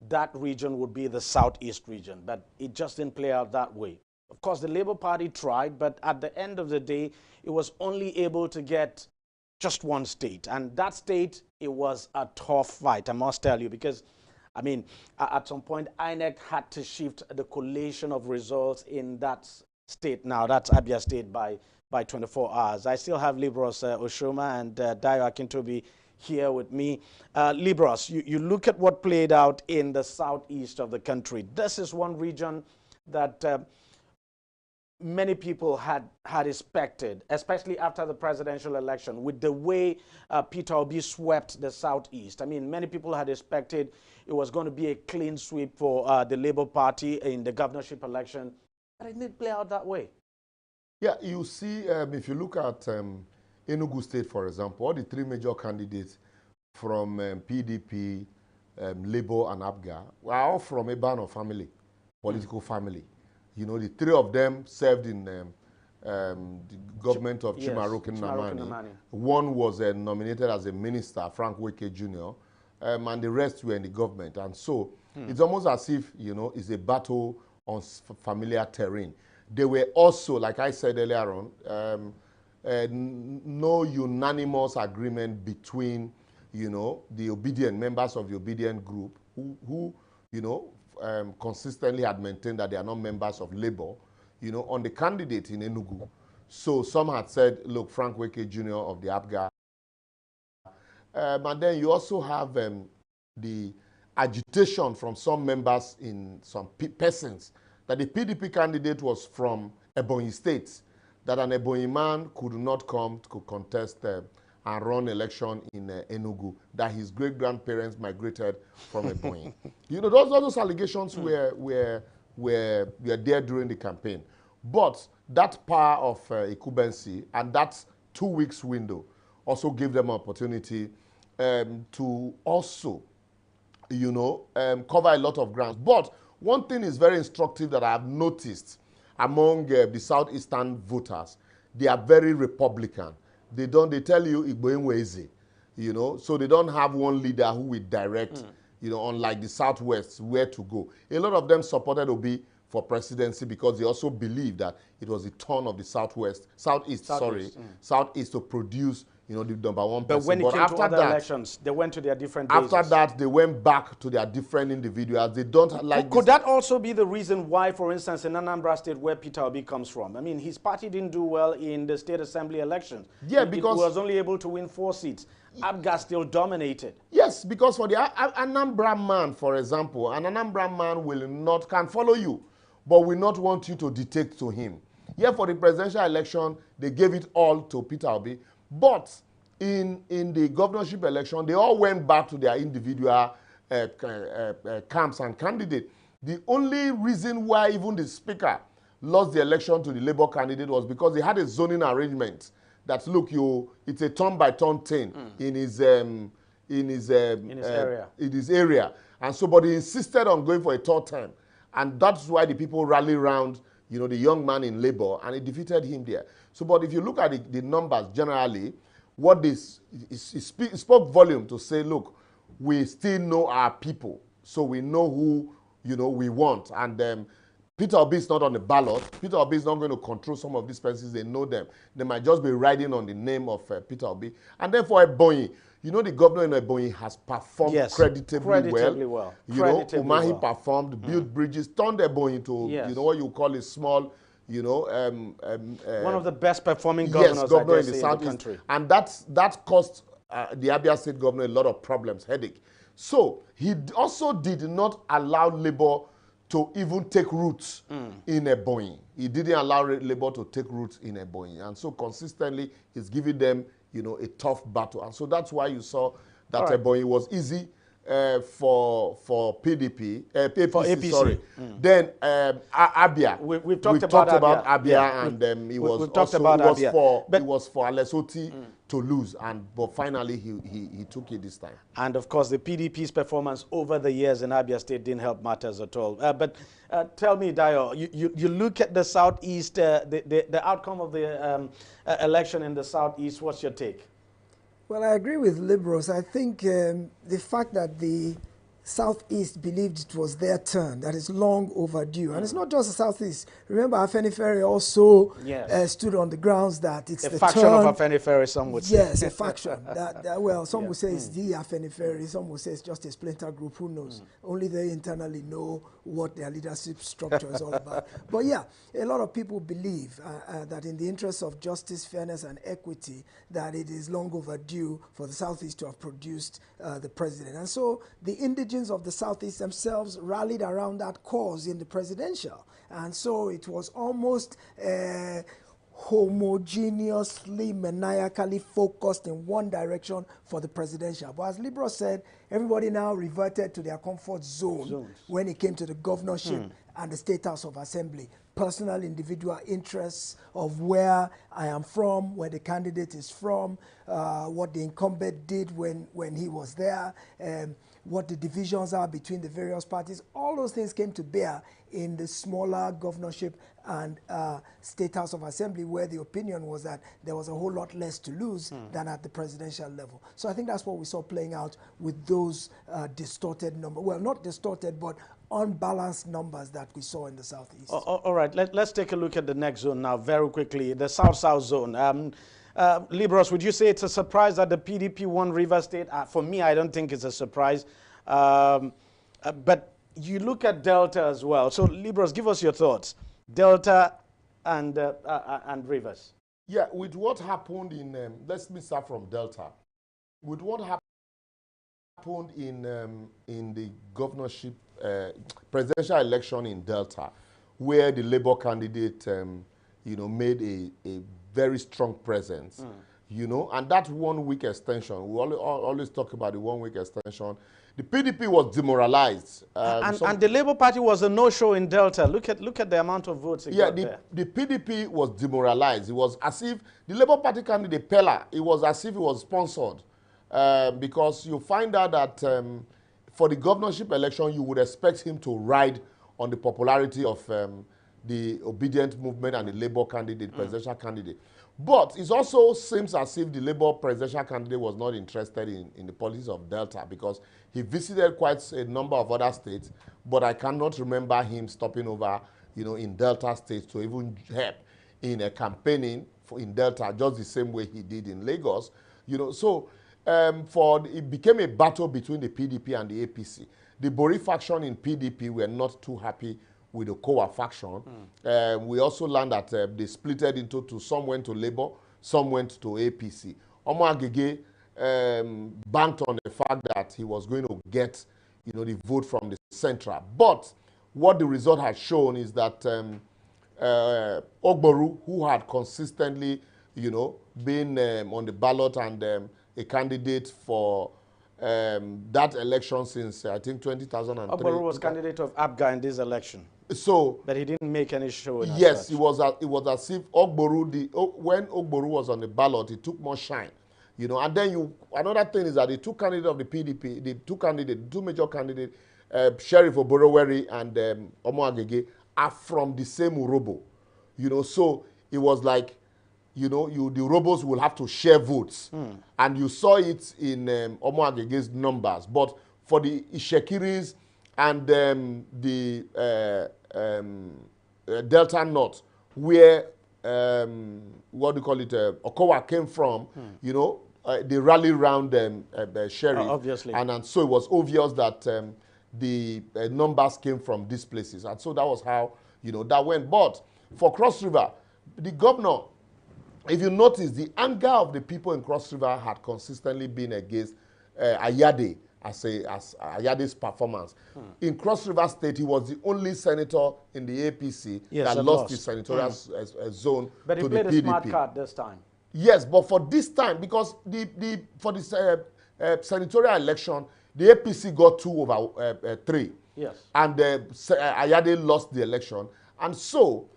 that region would be the Southeast region. But it just didn't play out that way. Of course, the Labour Party tried, but at the end of the day, it was only able to get just one state. And that state, it was a tough fight, I must tell you, because, I mean, at some point, INEC had to shift the collation of results in that state now. That's Abia State by 24 hours. I still have Libros Oshoma and Dayo Akintobi here with me. Libros, you look at what played out in the southeast of the country. This is one region that many people had expected, especially after the presidential election, with the way Peter Obi swept the southeast. I mean, many people had expected it was going to be a clean sweep for the Labour Party in the governorship election, but it didn't play out that way. Yeah, you see, if you look at Enugu State, for example, all the 3 major candidates from PDP, Labour, and APGA were all from a Bano family, political family. The 3 of them served in the government of Chimaroke Nnamani. One was nominated as a minister, Frank Wike Jr., and the rest were in the government. And so it's almost as if, you know, it's a battle on familiar terrain. There were also, like I said earlier on, no unanimous agreement between, you know, the obedient members of the obedient group who you know, consistently had maintained that they are not members of Labour, you know, on the candidate in Enugu. So some had said, look, Frank Weke Jr. of the APGA. And then you also have the agitation from some members in some persons that the PDP candidate was from Ebonyi State, that an Ebonyi man could not come to contest and run election in Enugu, that his great-grandparents migrated from Ebonyi. You know, those allegations were there during the campaign. But that power of incumbency and that 2 weeks window also gave them an opportunity to also, you know, cover a lot of ground. But one thing is very instructive that I have noticed among the southeastern voters, they are very Republican. They tell you Igboenweze, you know, so they don't have one leader who will direct, you know, unlike the Southwest, where to go. A lot of them supported Obi for presidency because they also believe that it was the turn of the Southeast to produce, you know, the #1 person. But when it came to other elections, they went to their different bases. After that, they went back to their different individuals. They don't like. Could that also be the reason why, for instance, in Anambra State, where Peter Obi comes from, I mean, his party didn't do well in the state assembly elections. Yeah, because it was only able to win 4 seats. APGA still dominated. Yes, because for the Anambra man, for example, an Anambra man can follow you, but will not want you to dictate to him. Yeah, for the presidential election, they gave it all to Peter Obi. But in the governorship election, they all went back to their individual camps and candidates. The only reason why even the speaker lost the election to the Labour candidate was because they had a zoning arrangement that, look, it's a turn-by-turn thing in his area. And so, but he insisted on going for a third term. And that's why the people rally around, you know, the young man in Labour, and he defeated him there. So, but if you look at the numbers generally, what this spoke volume to say, look, we still know our people, so we know who, you know, we want. And Peter Obi is not on the ballot. Peter Obi is not going to control some of these persons. They know them. They might just be riding on the name of Peter Obi. And then for Ebonyi, you know, the governor in Ebonyi has performed creditably well. You know, Umahi performed, built bridges, turned Ebonyi to, you know, what you call a small, you know, one of the best performing governors, governor I in the in Southeast. the country. And that cost the Abia State governor a lot of problems, headache. So he also did not allow Labour to even take roots in Ebonyi. He didn't allow Labour to take roots in Ebonyi. And so consistently, he's giving them, you know, a tough battle. And so that's why you saw that Ebonyi was easy for PDP, for APC. Sorry. Then Abia. We've talked about Abia, yeah. and it was for Alesoti to lose, but finally he took it this time. And of course, the PDP's performance over the years in Abia State didn't help matters at all. But tell me, Dayo, you look at the Southeast, the outcome of the election in the Southeast. What's your take? Well, I agree with liberals. I think the fact that the Southeast believed it was their turn, that is long overdue. And it's not just the Southeast. Remember, Afenifere also stood on the grounds that it's the faction turn of Afenifere, some would say. Yes, a faction. Well, some would say it's the Afenifere, some would say it's just a splinter group, who knows? Only they internally know what their leadership structure is all about. But yeah, a lot of people believe that in the interest of justice, fairness, and equity, that it is long overdue for the Southeast to have produced the president. And so the indigenous of the Southeast themselves rallied around that cause in the presidential. And so it was almost homogeneously, maniacally focused in one direction for the presidential. But as Libro said, everybody now reverted to their comfort zone when it came to the governorship and the State House of Assembly. Personal, individual interests of where I am from, where the candidate is from, what the incumbent did when he was there, what the divisions are between the various parties. All those things came to bear in the smaller governorship and State House of Assembly, where the opinion was that there was a whole lot less to lose than at the presidential level. So I think that's what we saw playing out with those distorted numbers. Well, not distorted, but unbalanced numbers that we saw in the Southeast. All right, let's take a look at the next zone now very quickly, the South-South zone. Libros, would you say it's a surprise that the PDP won Rivers State? For me, I don't think it's a surprise. But you look at Delta as well. So, Libros, give us your thoughts. Delta and Rivers. Yeah, with what happened in, let me start from Delta. With what happened in the governorship, presidential election in Delta, where the Labour candidate, made a very strong presence, and that 1 week extension, we always talk about the 1 week extension. The PDP was demoralized. And the Labour Party was a no-show in Delta. Look at the amount of votes it got there. The PDP was demoralized. It was as if the Labour Party candidate, Pella, it was as if it was sponsored. Because you find out that for the governorship election, you would expect him to ride on the popularity of the obedient movement and the Labour candidate, presidential candidate. But it also seems as if the Labour presidential candidate was not interested in the politics of Delta, because he visited quite a number of other states, but I cannot remember him stopping over, in Delta states to even help in a campaigning in Delta, just the same way he did in Lagos. So it became a battle between the PDP and the APC. The Bori faction in PDP were not too happy with the COA faction. We also learned that they splitted into two. Some went to Labour, some went to APC. Omo Agege banked on the fact that he was going to get, the vote from the Central. But what the result has shown is that Ogboru, who had consistently, been on the ballot and a candidate for that election since, I think, 2003. Ogboru was candidate of APGA in this election. So, but he didn't make any show. Yes, it was as if Ogboru, when Ogboru was on the ballot, he took more shine, And then another thing is that the two candidates of the PDP, the two major candidates, Sheriff Oboroweri and Omo Agege, are from the same Urobo, So it was like, the Urobos will have to share votes, and you saw it in Omo Agege's numbers. But for the Ishekiris and the Delta North, where Okowa came from, they rallied around Sheriff. Obviously. And so it was obvious that the numbers came from these places. And so that was how, that went. But for Cross River, the governor, if you notice, the anger of the people in Cross River had consistently been against Ayade as Ayade's performance. In Cross River State, he was the only senator in the APC that lost his senatorial zone but to the PDP. But he played a smart card this time. Yes, but for this time, because for the senatorial election, the APC got 2/3. Yes. And Ayade lost the election. And so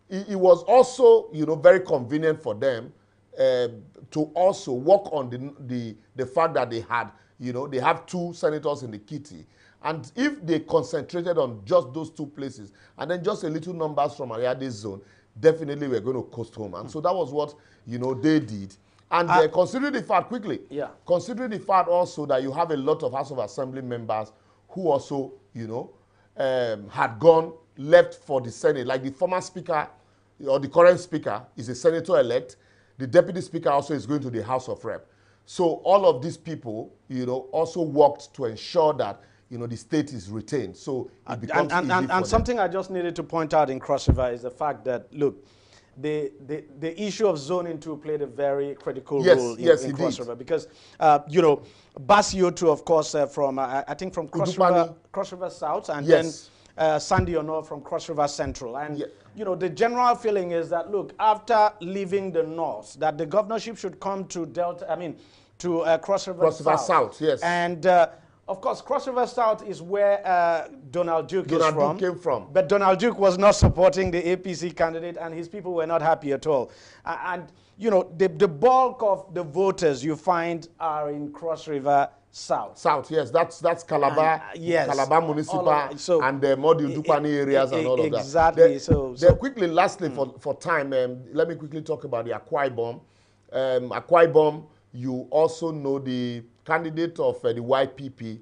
it was also, very convenient for them to also work on the fact that they had, they have two senators in the kitty. And if they concentrated on just those two places, and then just a little numbers from Ayade's zone, definitely we're going to coast home. And so that was what, they did. And considering the fact, considering the fact also that you have a lot of House of Assembly members who also, had left for the Senate, like the former speaker or the current speaker is a senator-elect. The deputy speaker also is going to the House of Rep. So all of these people, also worked to ensure that, the state is retained. So it becomes easy for them. Something I just needed to point out in Cross River is the fact that, look, the issue of zoning 2 played a very critical role in Cross River, because, Basiotu, of course, from, I think from Cross River South, and then Sandy Ono from Cross River Central. And, the general feeling is that, look, after leaving the north, that the governorship should come to Cross River South. Yes. And, of course, Cross River South is where Donald Duke came from. But Donald Duke was not supporting the APC candidate, and his people were not happy at all. And, the bulk of the voters you find are in Cross River South. South, yes, that's Calabar, yes, Calabar Municipal, and the Modi Dupani areas and all of that. Exactly. So quickly, lastly, for time, let me quickly talk about the Akwa Ibom. Akwa Ibom, you also know the candidate of the YPP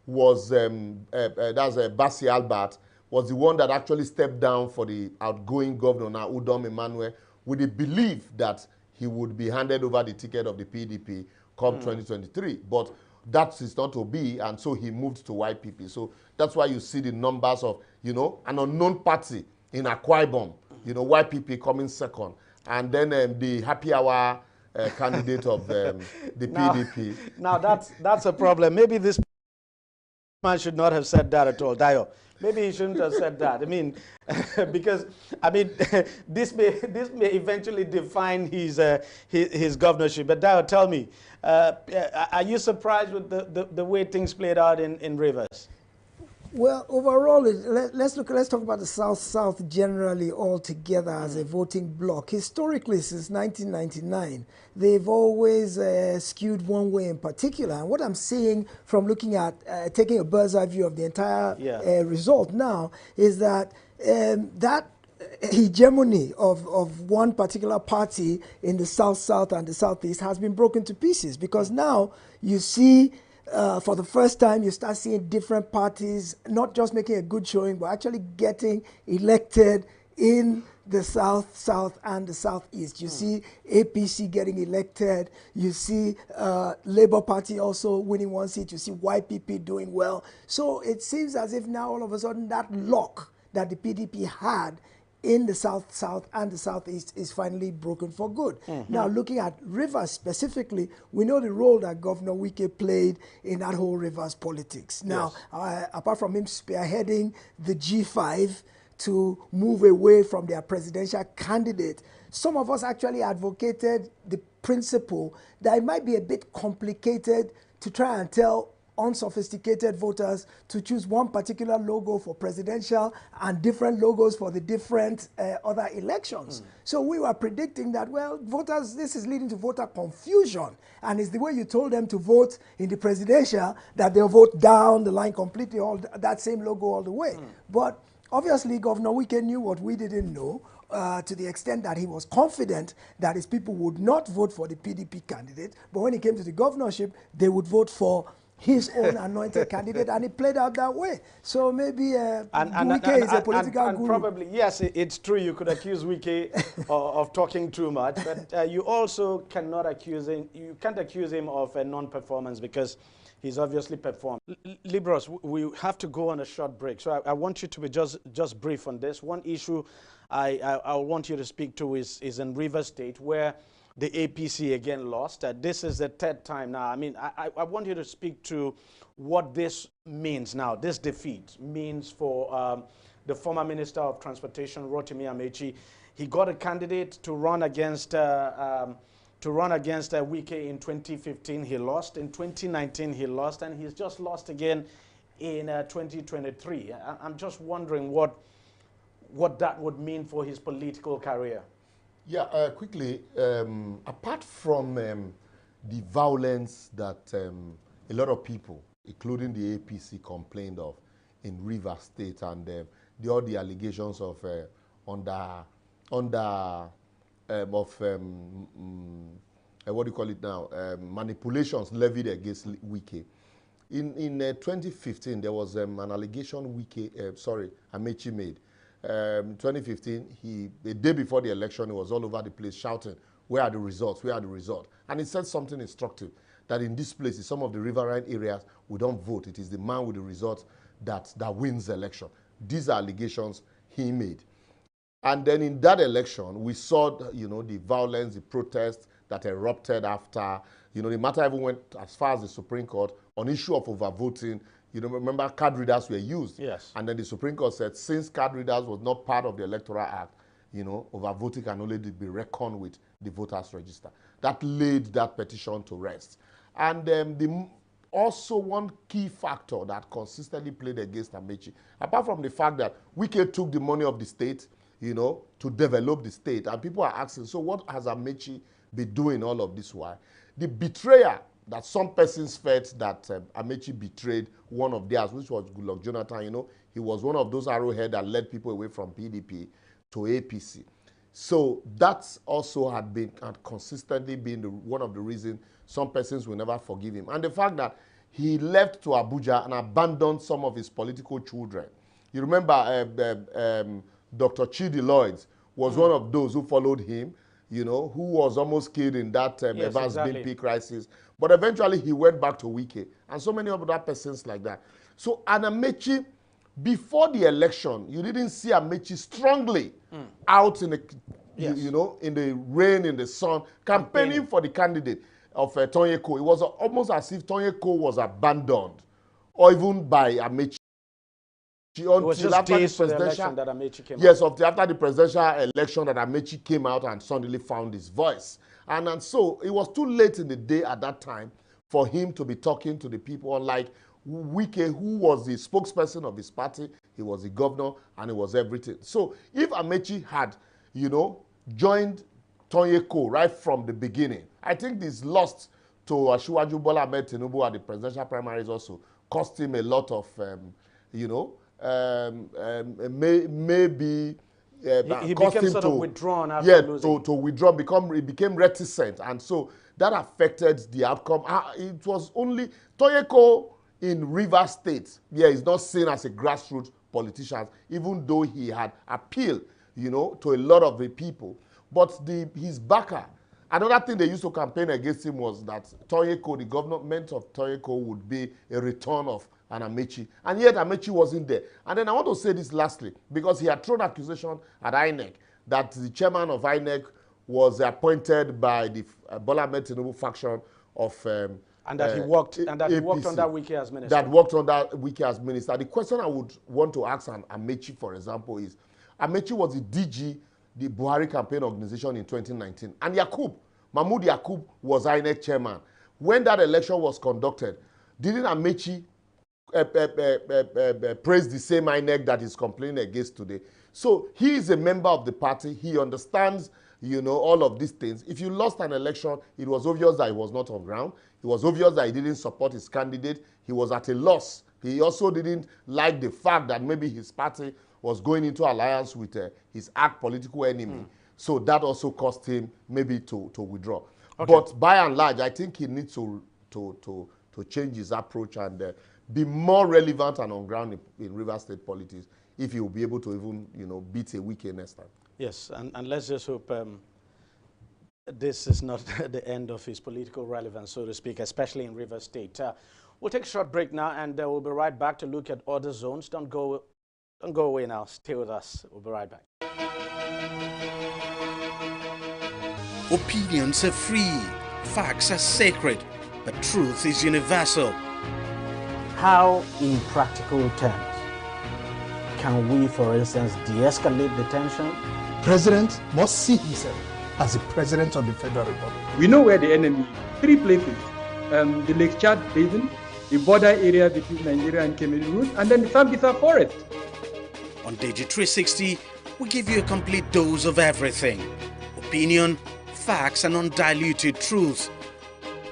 was that's Basi Albert, was the one that actually stepped down for the outgoing governor now, Udom Emmanuel, with the belief that he would be handed over the ticket of the PDP come 2023. But that is not to be, and so he moved to YPP. So that's why you see the numbers of, you know, an unknown party in Akwa Ibom, you know, YPP coming second. And then the happy hour candidate of the PDP. Now that's a problem. Maybe this man should not have said that at all, Dio. Maybe he shouldn't have said that. I mean, because I mean, this may eventually define his governorship. But Dio, tell me, are you surprised with the way things played out in Rivers? Well, overall, let's talk about the South generally altogether as a voting bloc. Historically, since 1999, they've always skewed one way in particular. And what I'm seeing from looking at, taking a bird's eye view of the entire result now, is that that hegemony of one particular party in the South and the Southeast has been broken to pieces, because now you see for the first time, you start seeing different parties not just making a good showing, but actually getting elected in the South and the Southeast. You see APC getting elected. You see Labour Party also winning one seat. You see YPP doing well. So it seems as if now all of a sudden that lock that the PDP had in the South and the Southeast is finally broken for good. Now, looking at Rivers specifically, we know the role that Governor Wike played in that whole Rivers politics. Now, apart from him spearheading the G5 to move away from their presidential candidate, some of us actually advocated the principle that it might be a bit complicated to try and tell unsophisticated voters to choose one particular logo for presidential and different logos for the different other elections. So we were predicting that, well, voters, this is leading to voter confusion. And it's the way you told them to vote in the presidential that they'll vote down the line completely, all that same logo all the way. But obviously, Governor Wike knew what we didn't know, to the extent that he was confident that his people would not vote for the PDP candidate, but when it came to the governorship, they would vote for his own anointed candidate, and it played out that way. So maybe Wike is a political guru. Probably, yes, it's true. You could accuse Wike of talking too much, but you also cannot accuse him. You can't accuse him of a non-performance because he's obviously performed. Libros, we have to go on a short break, so I want you to be just brief on this. One issue I want you to speak to is in Rivers State, where the APC again lost. This is the third time now. I mean, I want you to speak to what this means now, this defeat means for the former Minister of Transportation, Rotimi Amechi. He got a candidate to run against Wike in 2015. He lost. In 2019, he lost, and he's just lost again in 2023. I'm just wondering what that would mean for his political career. Yeah, quickly, apart from the violence that a lot of people, including the APC, complained of in Rivers State, and all the allegations of what do you call it now, manipulations levied against Wike. In 2015, there was an allegation Amechi made. 2015, the day before the election, he was all over the place shouting, "Where are the results? Where are the results?" And he said something instructive, that in this place, in some of the riverine areas, we don't vote. It is the man with the results that wins the election. These are allegations he made. And then in that election, we saw, the violence, the protests that erupted after. The matter even went as far as the Supreme Court on issue of overvoting. Remember, card readers were used. Yes. And then the Supreme Court said, since card readers was not part of the Electoral Act, overvoting can only be reckoned with the voters' register. That laid that petition to rest. And also one key factor that consistently played against Amechi, apart from the fact that Wike took the money of the state, to develop the state, and people are asking, so what has Amechi been doing all of this while? The betrayer that some persons felt that Amechi betrayed one of theirs, which was Goodluck Jonathan. You know, he was one of those arrowhead that led people away from PDP to APC. So that also had consistently been one of the reasons some persons will never forgive him. And the fact that he left to Abuja and abandoned some of his political children. You remember Dr. Chidi Lloyd was one of those who followed him, you know, who was almost killed in that Evans BP crisis. But eventually he went back to Wike, and so many other persons like that. So Amechi, before the election, you didn't see Amechi strongly out in the, you know, in the rain, in the sun, campaigning for the candidate of Tonyeko. It was almost as if Tonyeko was abandoned, or even by Amechi. It was just days after the election that Amechi came out. Yes, after the presidential election that Amechi came out and suddenly found his voice. And so it was too late in the day at that time for him to be talking to the people, unlike Wike, who was the spokesperson of his party. He was the governor and he was everything. So if Amechi had, you know, joined Tonyeko right from the beginning, I think this loss to Asiwaju Bola Ahmed Tinubu at the presidential primaries also cost him a lot of, you know, maybe he became sort of withdrawn after losing. to withdraw, he became reticent, and so that affected the outcome. It was only Tonyeko in Rivers State. Yeah, he's not seen as a grassroots politician, even though he had appealed, you know, to a lot of the people. But his backer, another thing they used to campaign against him was that Tonyeko, the government of Tonyeko, would be a return of an Amechi. And yet Amechi wasn't there. And then I want to say this lastly, because he had thrown accusation at INEC that the chairman of INEC was appointed by the Bola Ahmed Tinubu faction of and that he worked under Wike as minister. That worked under Wike as minister. The question I would want to ask Amechi, for example, is Amechi was the DG, the Buhari campaign organization in 2019. And Mahmoud Yakub was INEC chairman. When that election was conducted, didn't Amechi praise the same INEC that he's complaining against today? So he is a member of the party. He understands, you know, all of these things. If you lost an election, it was obvious that he was not on ground. It was obvious that he didn't support his candidate. He was at a loss. He also didn't like the fact that maybe his party was going into alliance with his political enemy. So that also cost him maybe to withdraw. Okay. But by and large, I think he needs to change his approach and be more relevant and on ground in Rivers State politics if he will be able to even, you know, beat a Wike next time. Yes, and let's just hope this is not the end of his political relevance, so to speak, especially in Rivers State. We'll take a short break now, and we'll be right back to look at other zones. Don't go away now. Stay with us. We'll be right back. Opinions are free, facts are sacred, but truth is universal. How, in practical terms, can we, for instance, de-escalate the tension? President must see himself as the President of the Federal Republic. We know where the enemy is. 3 places. The Lake Chad Basin, the border area between Nigeria and Cameroon, and then the Sambisa Forest. On TV360, we give you a complete dose of everything. Opinion, facts, and undiluted truth.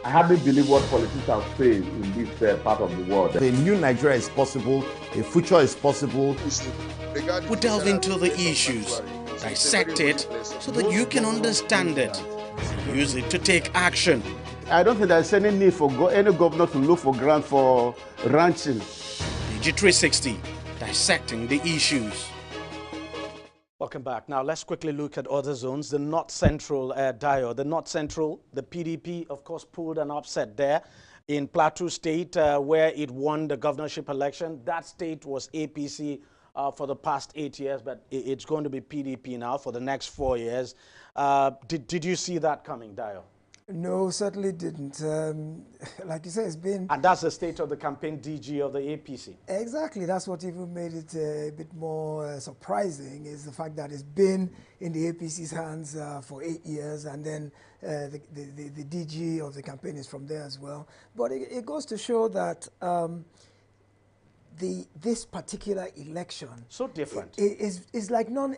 I hardly believe what politicians say in this part of the world. A new Nigeria is possible, a future is possible. We delve into the issues, dissect it so that you can understand it, and use it to take action. I don't think there's any need for any governor to look for grant for ranching. TV360, dissecting the issues. Welcome back. Now let's quickly look at other zones. The North Central, Dio. The North Central, the PDP, of course, pulled an upset there in Plateau State where it won the governorship election. That state was APC for the past 8 years, but it's going to be PDP now for the next 4 years. Did you see that coming, Dio? No, certainly didn't. Like you said, it's been... And that's the state of the campaign DG of the APC. Exactly. That's what even made it a bit more surprising, is the fact that it's been in the APC's hands for 8 years, and then the DG of the campaign is from there as well. But it goes to show that this particular election so different is like none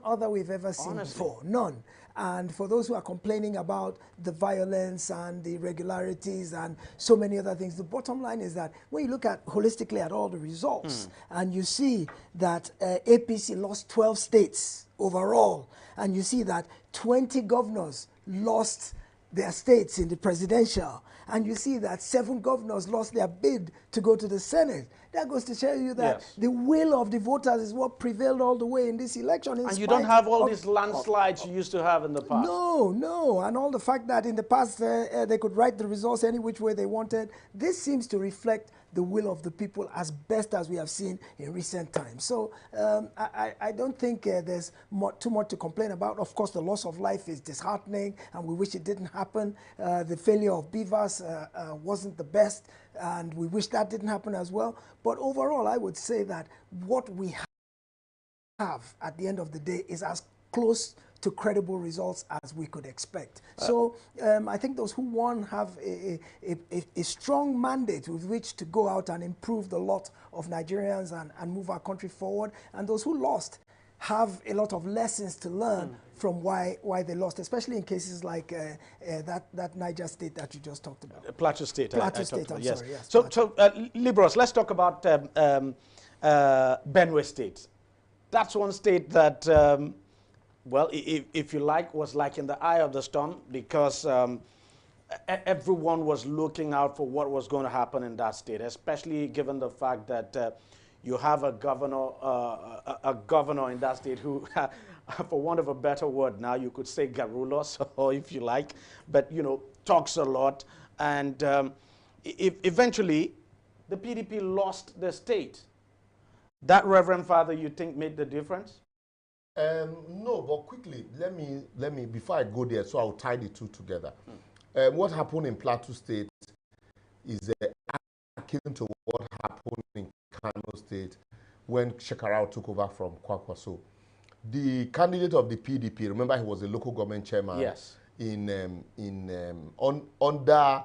other we've ever seen before. None. And for those who are complaining about the violence and the irregularities and so many other things, the bottom line is that when you look at holistically at all the results and you see that APC lost 12 states overall, and you see that 20 governors lost their states in the presidential, and you see that 7 governors lost their bid to go to the Senate. That goes to show you that the will of the voters is what prevailed all the way in this election. And you don't have all these landslides you used to have in the past. No, no. And all the fact that in the past they could write the results any which way they wanted. This seems to reflect the will of the people as best as we have seen in recent times. So I don't think there's too much to complain about. Of course, the loss of life is disheartening, and we wish it didn't happen. The failure of Beavers wasn't the best, and we wish that didn't happen as well. But overall, I would say that what we have at the end of the day is as close to credible results as we could expect. So I think those who won have a strong mandate with which to go out and improve the lot of Nigerians and move our country forward. And those who lost have a lot of lessons to learn from why they lost, especially in cases like that Niger State that you just talked about. Plateau State. Plateau State, I'm sorry, yes. So Libros, let's talk about Benue State. That's one state that, well, if you like, was like in the eye of the storm, because everyone was looking out for what was going to happen in that state, especially given the fact that you have a governor in that state who, for want of a better word now, you could say garrulos, or if you like, but, you know, talks a lot. And eventually, the PDP lost the state. That, Reverend Father, you think made the difference? No, but quickly, let me, before I go there, so I'll tie the two together. What happened in Plateau State is akin to what happened in Kano State when Shekarau took over from Kwakwaso. The candidate of the PDP, remember he was a local government chairman under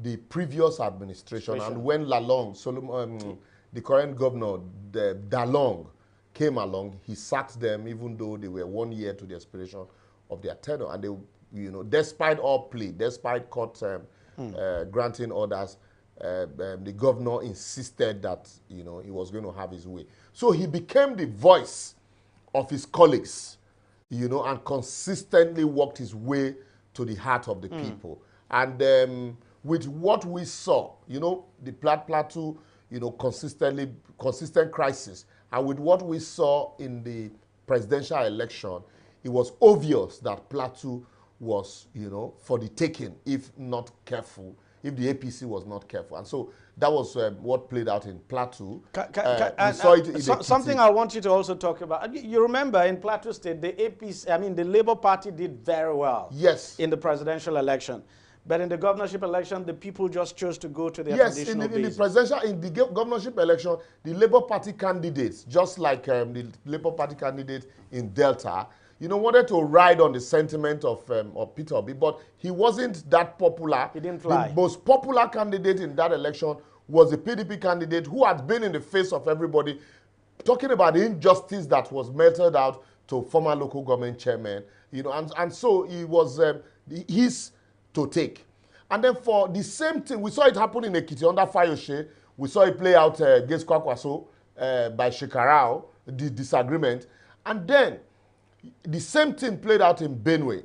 the previous administration, and when Lalong, the current governor, Dalong, came along, he sacked them even though they were 1 year to the expiration of their tenure. And they, you know, despite all plea, despite court granting orders, the governor insisted that, you know, he was going to have his way. So he became the voice of his colleagues, you know, and consistently worked his way to the heart of the people. And with what we saw, you know, the Plateau, you know, consistent crisis, and with what we saw in the presidential election, it was obvious that Plateau was, you know, for the taking if not careful, if the APC was not careful. And so that was what played out in Plateau. We saw it in something I want you to also talk about. You remember in Plateau State, the APC, I mean, the Labour Party did very well in the presidential election. But in the governorship election, the people just chose to go to their traditional base. In the governorship election, the Labour Party candidates, just like the Labour Party candidate in Delta, you know, wanted to ride on the sentiment of Peter Obi, but he wasn't that popular. He didn't fly. The most popular candidate in that election was a PDP candidate who had been in the face of everybody, talking about the injustice that was meted out to former local government chairman, you know, and so he was his to take. And then for the same thing, we saw it happen in Ekiti under Fayose. We saw it play out against Kwakwaso by Shekarau, the disagreement. And then the same thing played out in Benue.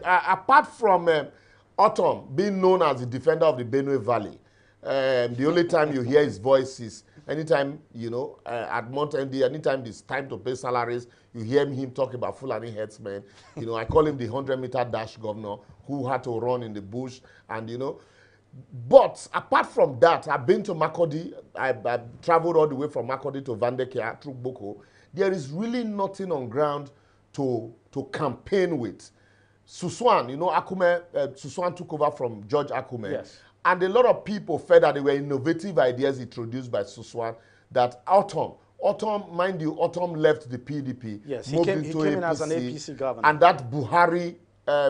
Apart from Autumn being known as the defender of the Benue Valley, the only time you hear his voice is anytime, you know, at month-end, anytime it's time to pay salaries, you hear him talk about Fulani headsmen. You know, I call him the 100-meter dash governor who had to run in the bush, and, you know. But apart from that, I've been to Makurdi. I've traveled all the way from Makurdi to Vandekia through Boko. There is really nothing on ground to campaign with. Suswan, you know, Akume, Suswan took over from George Akume. Yes. And a lot of people felt that there were innovative ideas introduced by Suswan, that Autumn, mind you, Autumn left the PDP, yes, moved he into came APC, in as an APC governor. and that Buhari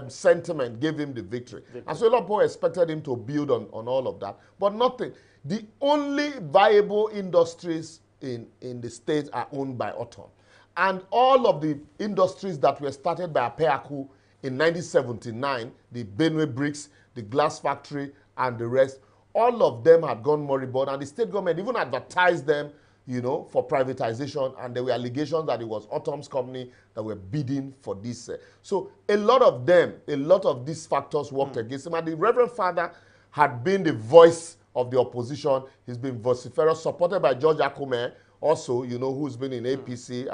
sentiment gave him the victory. And so a lot of people expected him to build on all of that, but nothing. The only viable industries in the state are owned by Otom. And all of the industries that were started by Apeaku in 1979, the Benue Bricks, the glass factory, and the rest, all of them had gone moribund, and the state government even advertised them, you know, for privatization, and there were allegations that it was Otom's company that were bidding for this. So a lot of them, a lot of these factors worked against him, and the Reverend Father had been the voice of the opposition. He's been vociferous, supported by George Akume, also, you know, who's been in APC,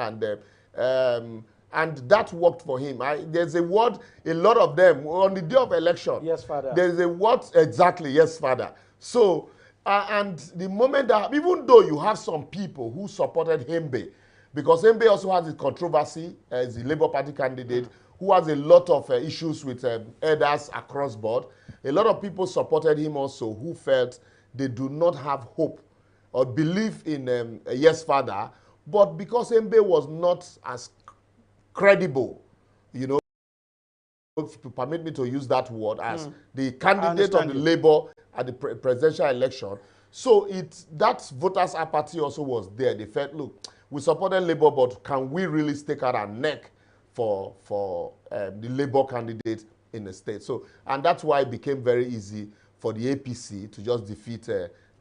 and that worked for him. There's a word, a lot of them, on the day of election. Yes, Father. There's a word, exactly, yes, Father. So, and the moment that, even though you have some people who supported Hembe, because Hembe also has a controversy as the Labour Party candidate, who has a lot of issues with elders across board, a lot of people supported him also who felt they do not have hope or believe in Yes Father, but because Hembe was not as credible, you know, if you permit me to use that word, as the candidate of the Labour at the presidential election. So that voters' apathy also was there. They felt, look, we supported Labour, but can we really stake out our neck for the Labour candidate in the state? So, and that's why it became very easy for the APC to just defeat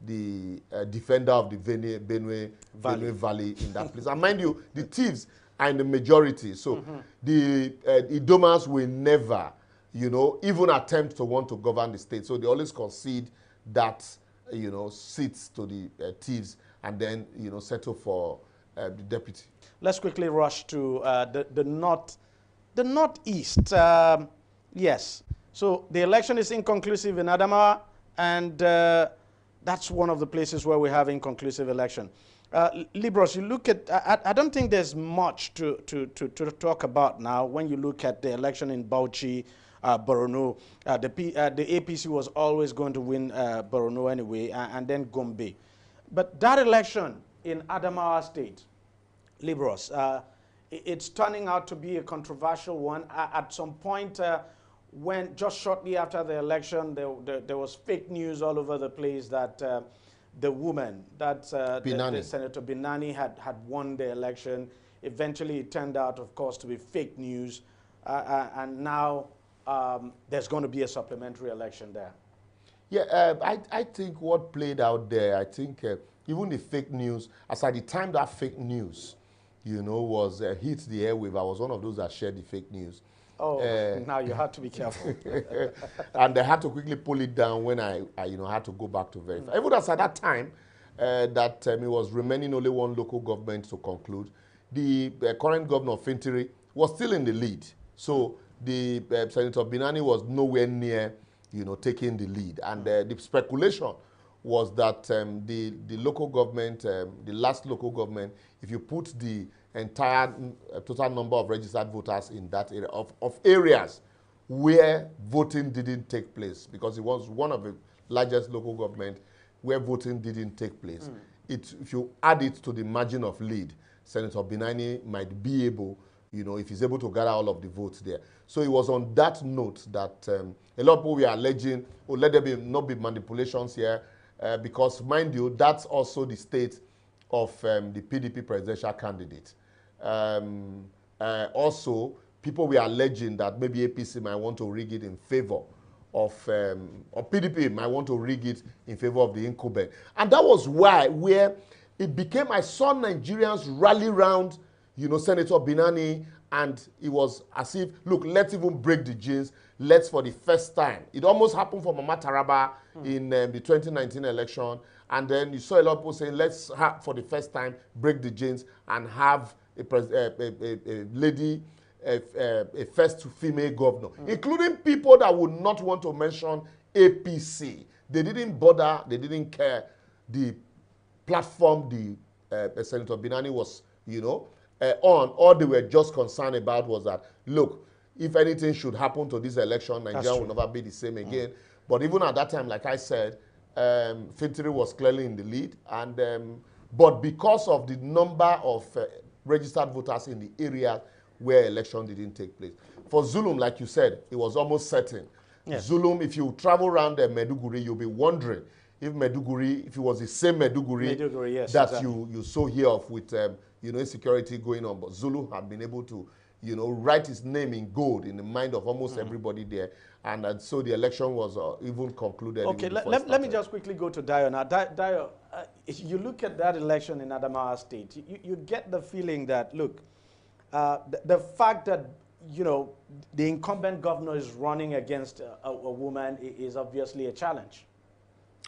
the defender of the Benue Valley in that place. And mind you, the thieves are in the majority. So the Idomas will never, you know, even attempt to want to govern the state. So they always concede that, you know, seats to the thieves and then, you know, settle for the deputy. Let's quickly rush to the northeast. Yes. So the election is inconclusive in Adamawa, and that's one of the places where we have inconclusive election. Libros, you look at, I don't think there's much to talk about now when you look at the election in Bauchi, Borno. The APC was always going to win Borno anyway, and then Gombe. But that election in Adamawa State, Libros, it's turning out to be a controversial one. At some point, when just shortly after the election, there was fake news all over the place that the woman, that the Senator Binani had won the election. Eventually, it turned out, of course, to be fake news. And now there's going to be a supplementary election there. Yeah, I think what played out there, I think even the fake news, as at the time that fake news, you know, was hit the airwave, I was one of those that shared the fake news. Oh, now you have to be careful. And I had to quickly pull it down when I you know, had to go back to verify. Even as at that time, that it was remaining only one local government to conclude, the current governor of Fintiri was still in the lead. So the Senator Binani was nowhere near, you know, taking the lead. And the speculation was that the local government, the last local government, if you put the entire total number of registered voters in that area, of areas where voting didn't take place, because it was one of the largest local government where voting didn't take place. If you add it to the margin of lead, Senator Binani might be able, you know, if he's able to gather all of the votes there. So it was on that note that a lot of people were alleging, oh, let there not be manipulations here, because mind you, that's also the state of the PDP presidential candidate. Also, people were alleging that maybe APC might want to rig it in favor of, or PDP might want to rig it in favor of the incumbent. And that was where it became, I saw Nigerians rally round, you know, Senator Binani, and it was as if, look, let's even break the jinx. Let's, for the first time. It almost happened for Mama Taraba in the 2019 election. And then you saw a lot of people saying, let's have, for the first time, break the jinx and have a lady, a first female governor, including people that would not want to mention APC. They didn't bother, they didn't care. The platform the Senator Binani was, you know, on, all they were just concerned about was that, look, if anything should happen to this election, Nigeria will never be the same again. But even at that time, like I said, Fintiri was clearly in the lead. And but because of the number of registered voters in the area where election didn't take place. For Zulum, like you said, it was almost certain. Yes. Zulum, if you travel around Meduguri, you'll be wondering if Meduguri, if it was the same Meduguri, yes, that exactly. you saw here of with insecurity going on. But Zulu had been able to, write his name in gold in the mind of almost everybody there. And so the election was even concluded. Okay, even before let me just quickly go to Dio now. Dio, you look at that election in Adamawa State, you get the feeling that, look, the fact that, the incumbent governor is running against a woman is obviously a challenge.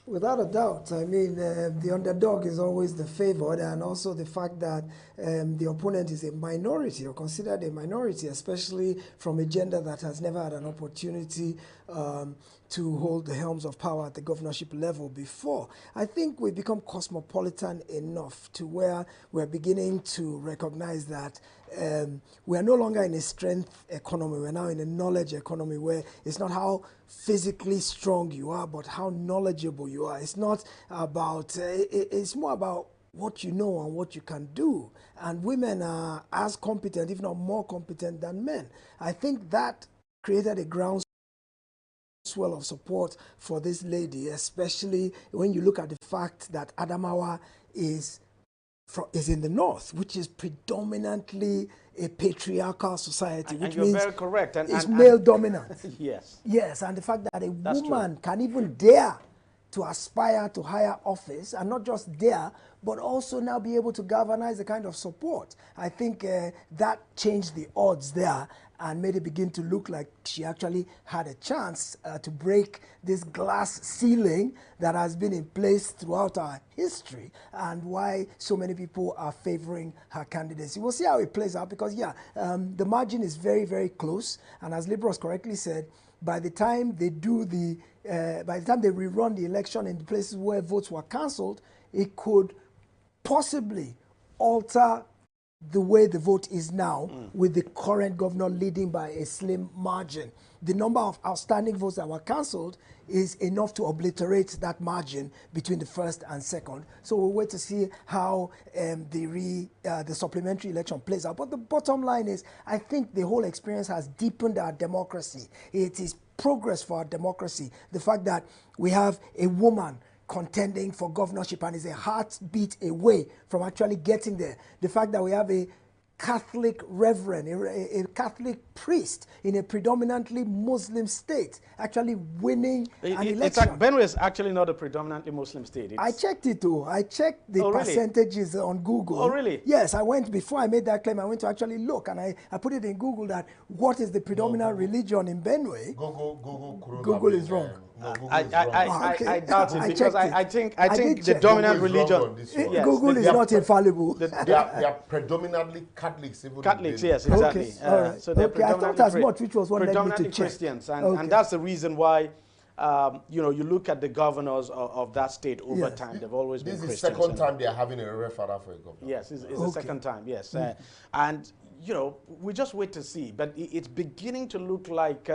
Without a doubt. I mean, the underdog is always the favored, and also the fact that the opponent is a minority or considered a minority, especially from a gender that has never had an opportunity to hold the helms of power at the governorship level before. I think we've become cosmopolitan enough to where we're beginning to recognize that we are no longer in a strength economy. We're now in a knowledge economy where it's not how physically strong you are, but how knowledgeable you are. It's not about, it's more about what you know and what you can do. And women are as competent, if not more competent than men. I think that created a groundswell of support for this lady, especially when you look at the fact that Adamawa is in the north, which is predominantly a patriarchal society, which you're means very correct. it's male dominant. Yes. Yes, and the fact that a That's woman can even dare to aspire to higher office, and not just dare, but also now be able to galvanize the kind of support. I think that changed the odds there and made it begin to look like she actually had a chance to break this glass ceiling that has been in place throughout our history, and why so many people are favoring her candidacy. We'll see how it plays out, because the margin is very, very close, and as Libros correctly said, by the time they do by the time they rerun the election in the places where votes were cancelled, it could possibly alter the way the vote is now, with the current governor leading by a slim margin. The number of outstanding votes that were cancelled is enough to obliterate that margin between the first and second. So we'll wait to see how the supplementary election plays out. But the bottom line is, I think the whole experience has deepened our democracy. It is progress for our democracy. The fact that we have a woman contending for governorship and is a heartbeat away from actually getting there. The fact that we have a Catholic reverend, a Catholic priest in a predominantly Muslim state actually winning an election. Benue is actually not a predominantly Muslim state. I checked it too. I checked the percentages on Google. Oh, really? Yes, I went, before I made that claim, I went to actually look, and I put it in Google that what is the predominant religion in Benue? Google is wrong. I doubt it, because I think the dominant religion. Yes, Google is not infallible. They are predominantly Catholics. Catholics, yes, exactly. Okay, all right. So they're I thought as much, which was what led me to check. Christians, and that's the reason why. You look at the governors of that state over time; they've always been Christians. This is the second time they are having a referendum for a governor. Yes, it's the second time. Yes, and we just wait to see. But it's beginning to look like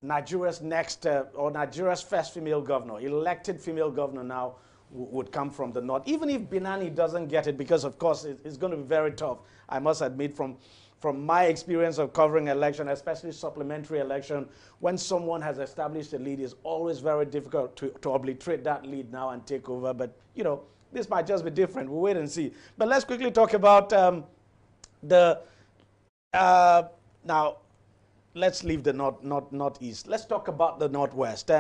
Nigeria's next or Nigeria's first female governor, elected female governor now, would come from the north. Even if Binani doesn't get it, because of course it's going to be very tough, I must admit, from my experience of covering election, especially supplementary election, when someone has established a lead, it's always very difficult to obliterate that lead now and take over. But this might just be different. We'll wait and see. But let's quickly talk about now. Let's leave the northeast. Let's talk about the northwest.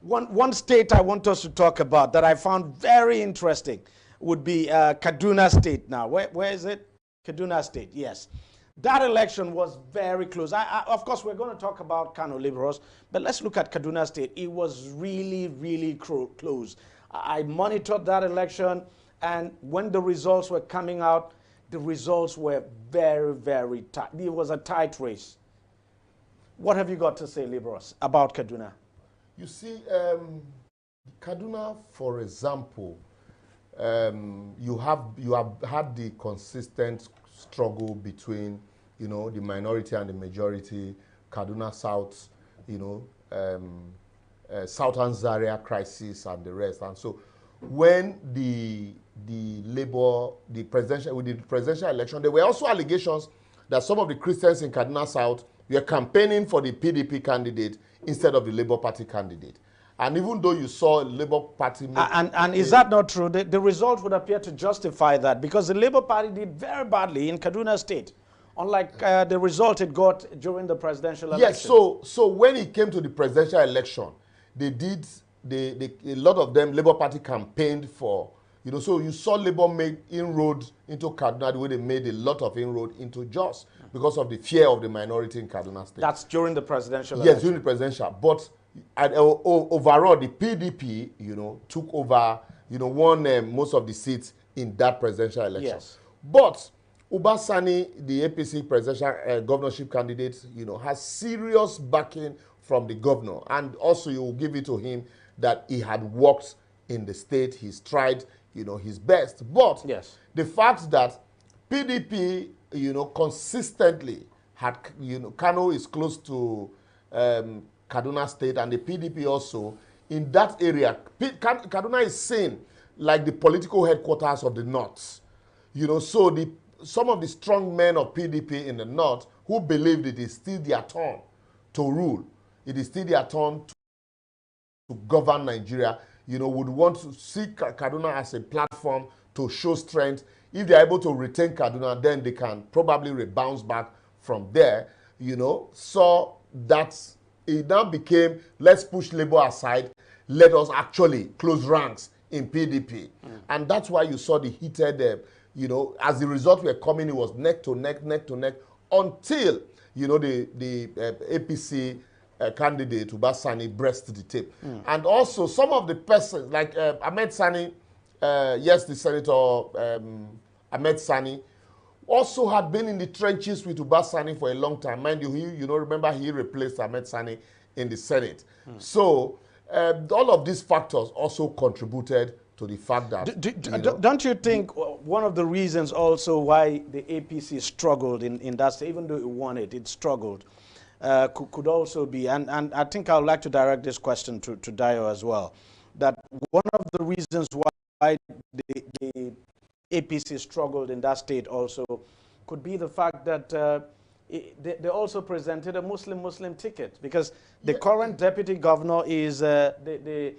One state I want us to talk about that I found very interesting would be Kaduna State. Now, where is it? Kaduna State, yes. That election was very close. Of course, we're going to talk about Kano Liberals, but let's look at Kaduna State. It was really, really close. I monitored that election, and when the results were coming out, the results were very, very tight. It was a tight race. What have you got to say, Liberals, about Kaduna? You see, Kaduna, for example, you have had the consistent struggle between, the minority and the majority. Kaduna South, Southern Zaria crisis and the rest. And so, when the presidential election, there were also allegations that some of the Christians in Kaduna South were campaigning for the PDP candidate instead of the Labour Party candidate. And even though you saw Labour Party... And is that not true? The result would appear to justify that, because the Labour Party did very badly in Kaduna State, unlike the result it got during the presidential election. Yes, so when it came to the presidential election, they did, a lot of them, Labour Party campaigned for, you know, so you saw Labour make inroads into Kaduna the way they made a lot of inroad into Jos because of the fear of the minority in Kaduna State. That's during the presidential election? Yes, during the presidential. But overall, the PDP, you know, took over, you know, won most of the seats in that presidential election. Yes. But Uba Sani, the APC presidential governorship candidate, you know, has serious backing from the governor. And also, you will give it to him that he had worked in the state. He's tried, you know, his best. But yes, the fact that PDP, you know, consistently had, you know, Kano is close to Kaduna State, and the PDP also, in that area, Kaduna is seen like the political headquarters of the North. You know, so some of the strong men of PDP in the North who believed it is still their turn to rule, it is still their turn to govern Nigeria, you know, would want to see Kaduna as a platform to show strength. If they're able to retain Kaduna, then they can probably rebound back from there, you know. So that's, it now became, let's push Labour aside, let us actually close ranks in PDP. And that's why you saw the heated, you know, as the result were coming, it was neck to neck, until, you know, the APC candidate, Uba Sani, breast the tape. And also some of the persons, like Ahmed Sani, yes, the Senator Ahmed Sani, also had been in the trenches with Uba Sani for a long time. Mind you, remember he replaced Ahmed Sani in the Senate. So all of these factors also contributed to the fact that... Don't you think one of the reasons also why the APC struggled in that state, even though it won it, it struggled, could also be, and I think I would like to direct this question to Dio as well, that one of the reasons why the APC struggled in that state also could be the fact that they also presented a Muslim ticket, because the current deputy governor is the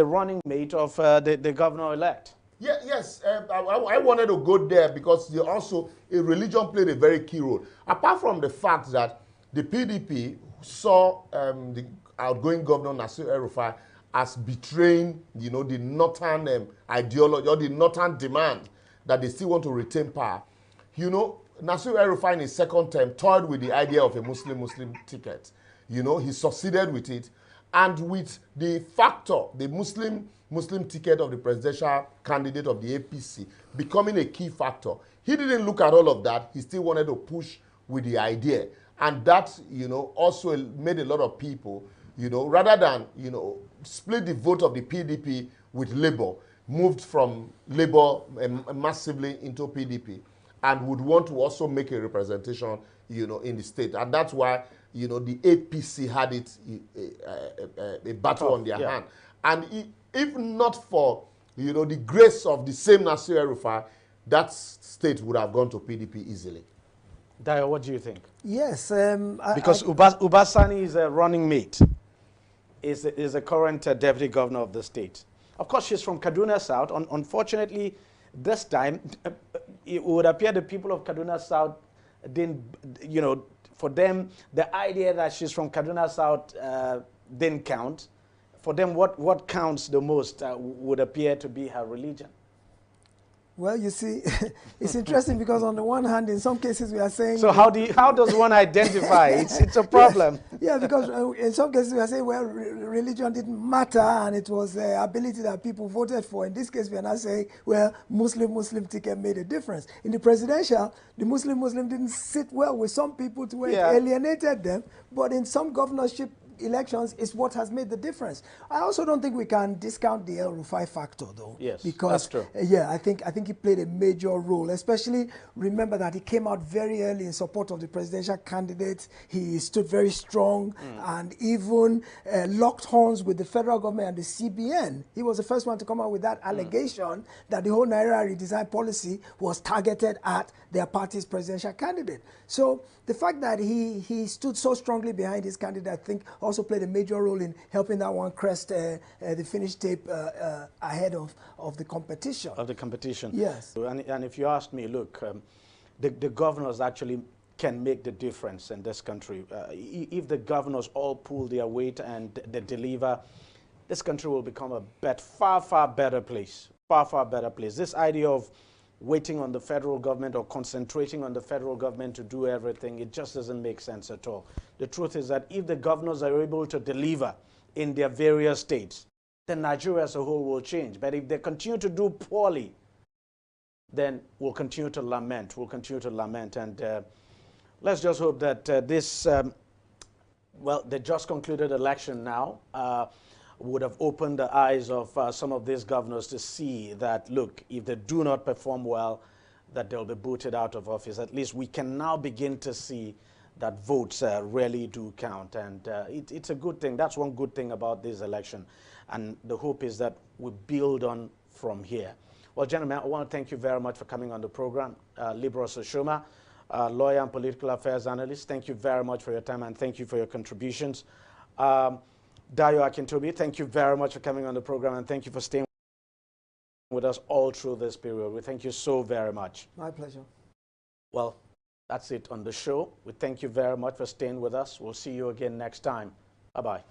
running mate of the governor-elect. Yeah, yes, I wanted to go there because also religion played a very key role. Apart from the fact that the PDP saw the outgoing governor Nasir El-Rufai as betraying, you know, the northern ideology or the northern demand that they still want to retain power. You know, Nasir El-Rufai in his second term toyed with the idea of a Muslim ticket. You know, he succeeded with it. And with the factor, the Muslim ticket of the presidential candidate of the APC becoming a key factor, he didn't look at all of that. He still wanted to push with the idea. And that, you know, also made a lot of people, you know, rather than, you know, split the vote of the PDP with Labour, moved from Labour massively into PDP, and would want to also make a representation, you know, in the state. And that's why, you know, the APC had a battle on their hand. And if not for, you know, the grace of the same Nasir El-Rufai, that state would have gone to PDP easily. Dio, what do you think? Yes. Because Uba Sani is a running mate, is the current deputy governor of the state. Of course, she's from Kaduna South. Unfortunately, this time, it would appear the people of Kaduna South didn't, you know, for them, the idea that she's from Kaduna South didn't count. For them, what counts the most would appear to be her religion. Well, you see, it's interesting because on the one hand, in some cases we are saying... So how does one identify? It's a problem. Yeah, because in some cases we are saying, well, religion didn't matter and it was the ability that people voted for. In this case, we are not saying, well, Muslim ticket made a difference. In the presidential, the Muslim didn't sit well with some people to where it alienated them. But in some governorship elections is what has made the difference. I also don't think we can discount the El Rufai factor, though. Yes, because, that's true. Yeah, I think he played a major role. Especially remember that he came out very early in support of the presidential candidate. He stood very strong and even locked horns with the federal government and the CBN. He was the first one to come out with that allegation that the whole Naira redesign policy was targeted at their party's presidential candidate. So the fact that he stood so strongly behind his candidate, I think, also played a major role in helping that one crest the finish tape ahead of the competition. Of the competition. Yes. And if you ask me, look, the governors actually can make the difference in this country. If the governors all pull their weight and they deliver, this country will become a far, far better place. Far, far better place. This idea of waiting on the federal government or concentrating on the federal government to do everything, it just doesn't make sense at all. The truth is that if the governors are able to deliver in their various states, then Nigeria as a whole will change. But if they continue to do poorly, then we'll continue to lament. We'll continue to lament. And let's just hope that well, the just concluded election now would have opened the eyes of some of these governors to see that, look, if they do not perform well, that they'll be booted out of office. At least we can now begin to see that votes really do count. And it's a good thing. That's one good thing about this election. And the hope is that we build on from here. Well, gentlemen, I want to thank you very much for coming on the program. Libros Oshoma, lawyer and political affairs analyst, thank you very much for your time and thank you for your contributions. Dayo Akintobi, thank you very much for coming on the program and thank you for staying with us all through this period. We thank you so very much. My pleasure. Well, that's it on the show. We thank you very much for staying with us. We'll see you again next time. Bye-bye.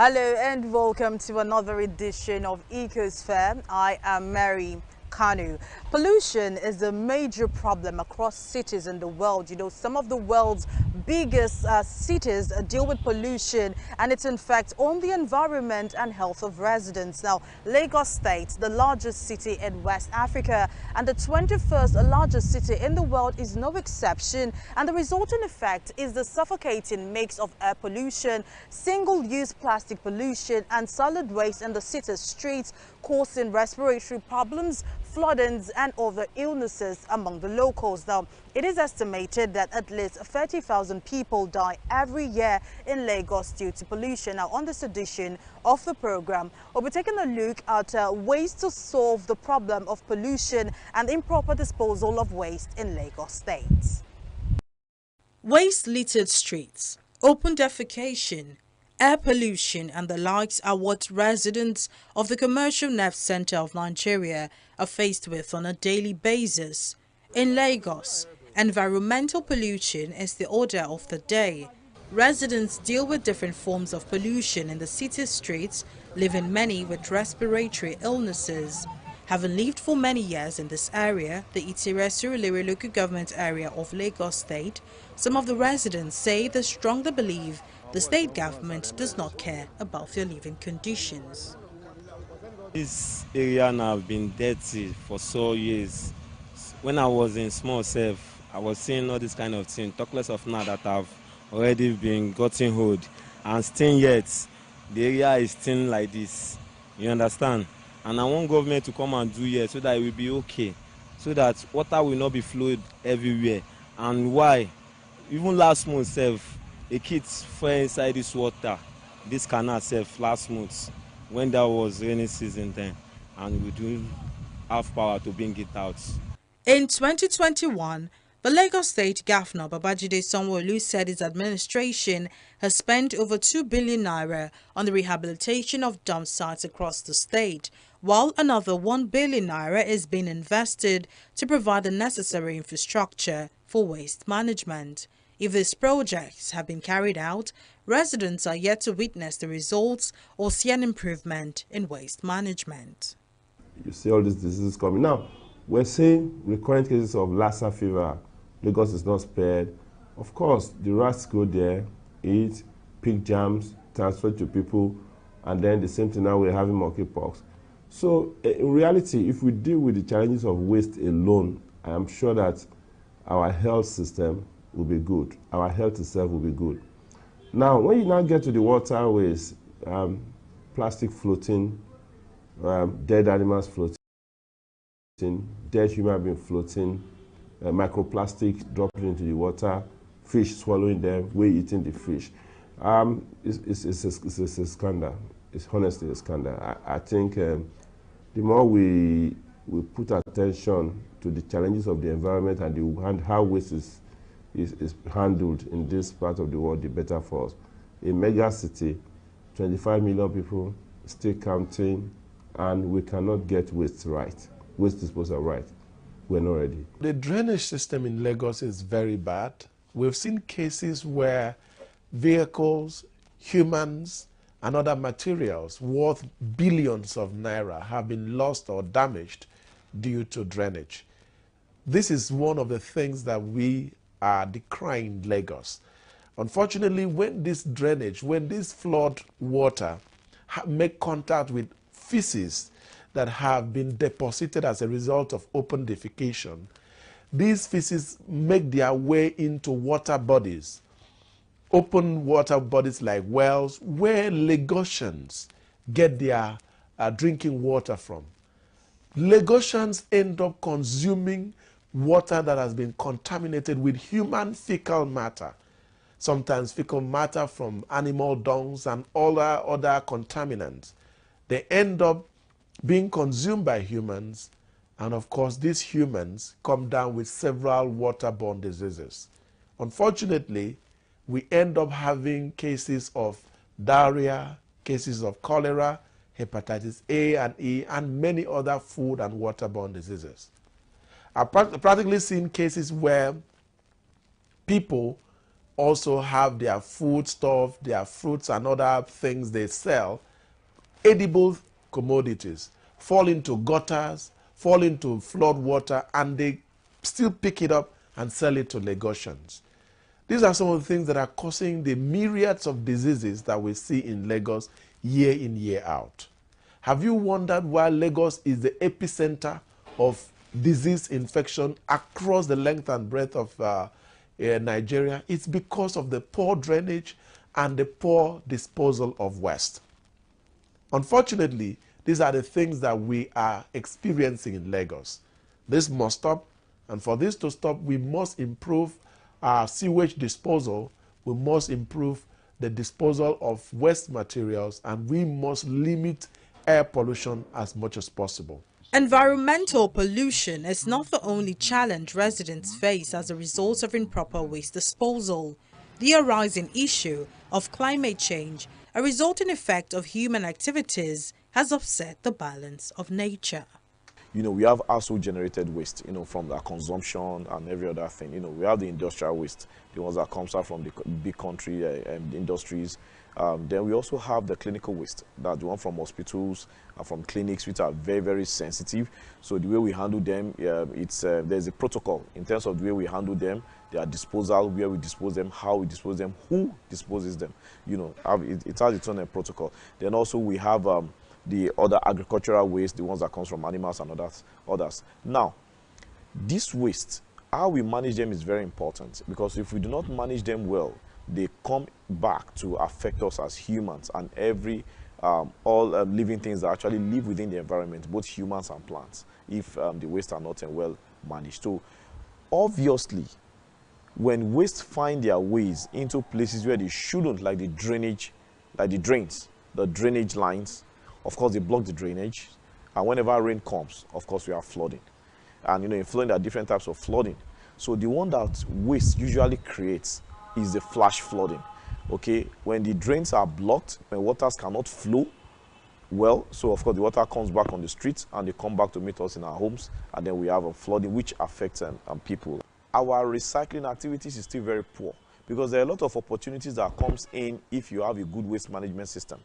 Hello and welcome to another edition of Ecosphere. I am Mary Kanu. Pollution is a major problem across cities in the world. You know, some of the world's biggest cities deal with pollution, and it's in fact on the environment and health of residents. Now, Lagos State, the largest city in West Africa and the 21st largest city in the world, is no exception. And the resulting effect is the suffocating mix of air pollution, single-use plastic pollution and solid waste in the city's streets, causing respiratory problems, floodings and other illnesses among the locals. Now, it is estimated that at least 30,000 people die every year in Lagos due to pollution. Now, on this edition of the program, we'll be taking a look at ways to solve the problem of pollution and improper disposal of waste in Lagos State. Waste-littered streets, open defecation, air pollution and the likes are what residents of the commercial nerve center of Nigeria are faced with on a daily basis. In Lagos, environmental pollution is the order of the day. residents deal with different forms of pollution in the city's streets, leaving many with respiratory illnesses. Having lived for many years in this area, the Itire-Surulere local government area of Lagos State, some of the residents say they strongly believe the state government does not care about their living conditions. This area now have been dirty for so years. When I was in small self, I was seeing all this kind of thing, talk less of now that I've already been gotten hold. And still yet, the area is still like this. You understand? And I want government to come and do here so that it will be okay. So that water will not be flowed everywhere. And why? Even last month self, a kid fell inside this water, this canal self last month, when there was rainy season then. And we do have power to bring it out. In 2021, the Lagos State Governor Babajide Sanwo-Olu said his administration has spent over 2 billion naira on the rehabilitation of dump sites across the state, while another 1 billion naira is being invested to provide the necessary infrastructure for waste management. If these projects have been carried out, residents are yet to witness the results or see an improvement in waste management. You see all these diseases coming. Now, we're seeing recurrent cases of Lassa fever. Lagos is not spared. Of course, the rats go there, eat, pick jams, transfer to people, and then the same thing now we're having monkeypox. So in reality, if we deal with the challenges of waste alone, I am sure that our health system will be good. Our health itself will be good. Now, when you now get to the waterways, plastic floating, dead animals floating, dead human being floating, microplastic dropping into the water, fish swallowing them, we eating the fish. It's a scandal. It's honestly a scandal. I think the more we put attention to the challenges of the environment and how waste is handled in this part of the world, the better for us. A mega city, 25 million people, still counting, and we cannot get waste right, waste disposal right. We're not ready. The drainage system in Lagos is very bad. We've seen cases where vehicles, humans, and other materials worth billions of naira have been lost or damaged due to drainage. This is one of the things that we are decrying in Lagos. Unfortunately, when this drainage, when this flood water make contact with feces that have been deposited as a result of open defecation, these feces make their way into water bodies, open water bodies like wells, where Lagosians get their drinking water from. Lagosians end up consuming water that has been contaminated with human fecal matter, sometimes fecal matter from animal dungs and all other contaminants. They end up being consumed by humans, and of course these humans come down with several waterborne diseases. Unfortunately, we end up having cases of diarrhea, cases of cholera, hepatitis A and E, and many other food and waterborne diseases. I've practically seen cases where people also have their food stuff, their fruits and other things they sell, edible commodities, fall into gutters, fall into flood water, and they still pick it up and sell it to Lagosians. These are some of the things that are causing the myriads of diseases that we see in Lagos year in, year out. Have you wondered why Lagos is the epicenter of disease infection across the length and breadth of Nigeria? It's because of the poor drainage and the poor disposal of waste. Unfortunately, these are the things that we are experiencing in Lagos. This must stop, and for this to stop, we must improve our sewage disposal, we must improve the disposal of waste materials, and we must limit air pollution as much as possible. Environmental pollution is not the only challenge residents face as a result of improper waste disposal. The arising issue of climate change, a resulting effect of human activities, has upset the balance of nature. You know, we have household generated waste, you know, from our consumption and every other thing. You know, we have the industrial waste, the ones that comes out from the big country industries. Then we also have the clinical waste, that's the one from hospitals and from clinics, which are very, very sensitive. So the way we handle them, there's a protocol in terms of the way we handle them. Their disposal, where we dispose them, how we dispose them, who disposes them. You know, it has its own protocol. Then also we have the other agricultural waste, the ones that comes from animals and others. Now, this waste, how we manage them is very important, because if we do not manage them well, they come back to affect us as humans and all living things that actually live within the environment, both humans and plants, if the waste are not well managed. So obviously, when waste find their ways into places where they shouldn't, like the drainage, like the drains, the drainage lines, of course they block the drainage, and whenever rain comes, of course we have flooding. And you know, in flooding there are different types of flooding. So the one that waste usually creates is the flash flooding. Okay, when the drains are blocked, when waters cannot flow well, so of course the water comes back on the streets and they come back to meet us in our homes, and then we have a flooding which affects people. Our recycling activities is still very poor, because there are a lot of opportunities that comes in if you have a good waste management system.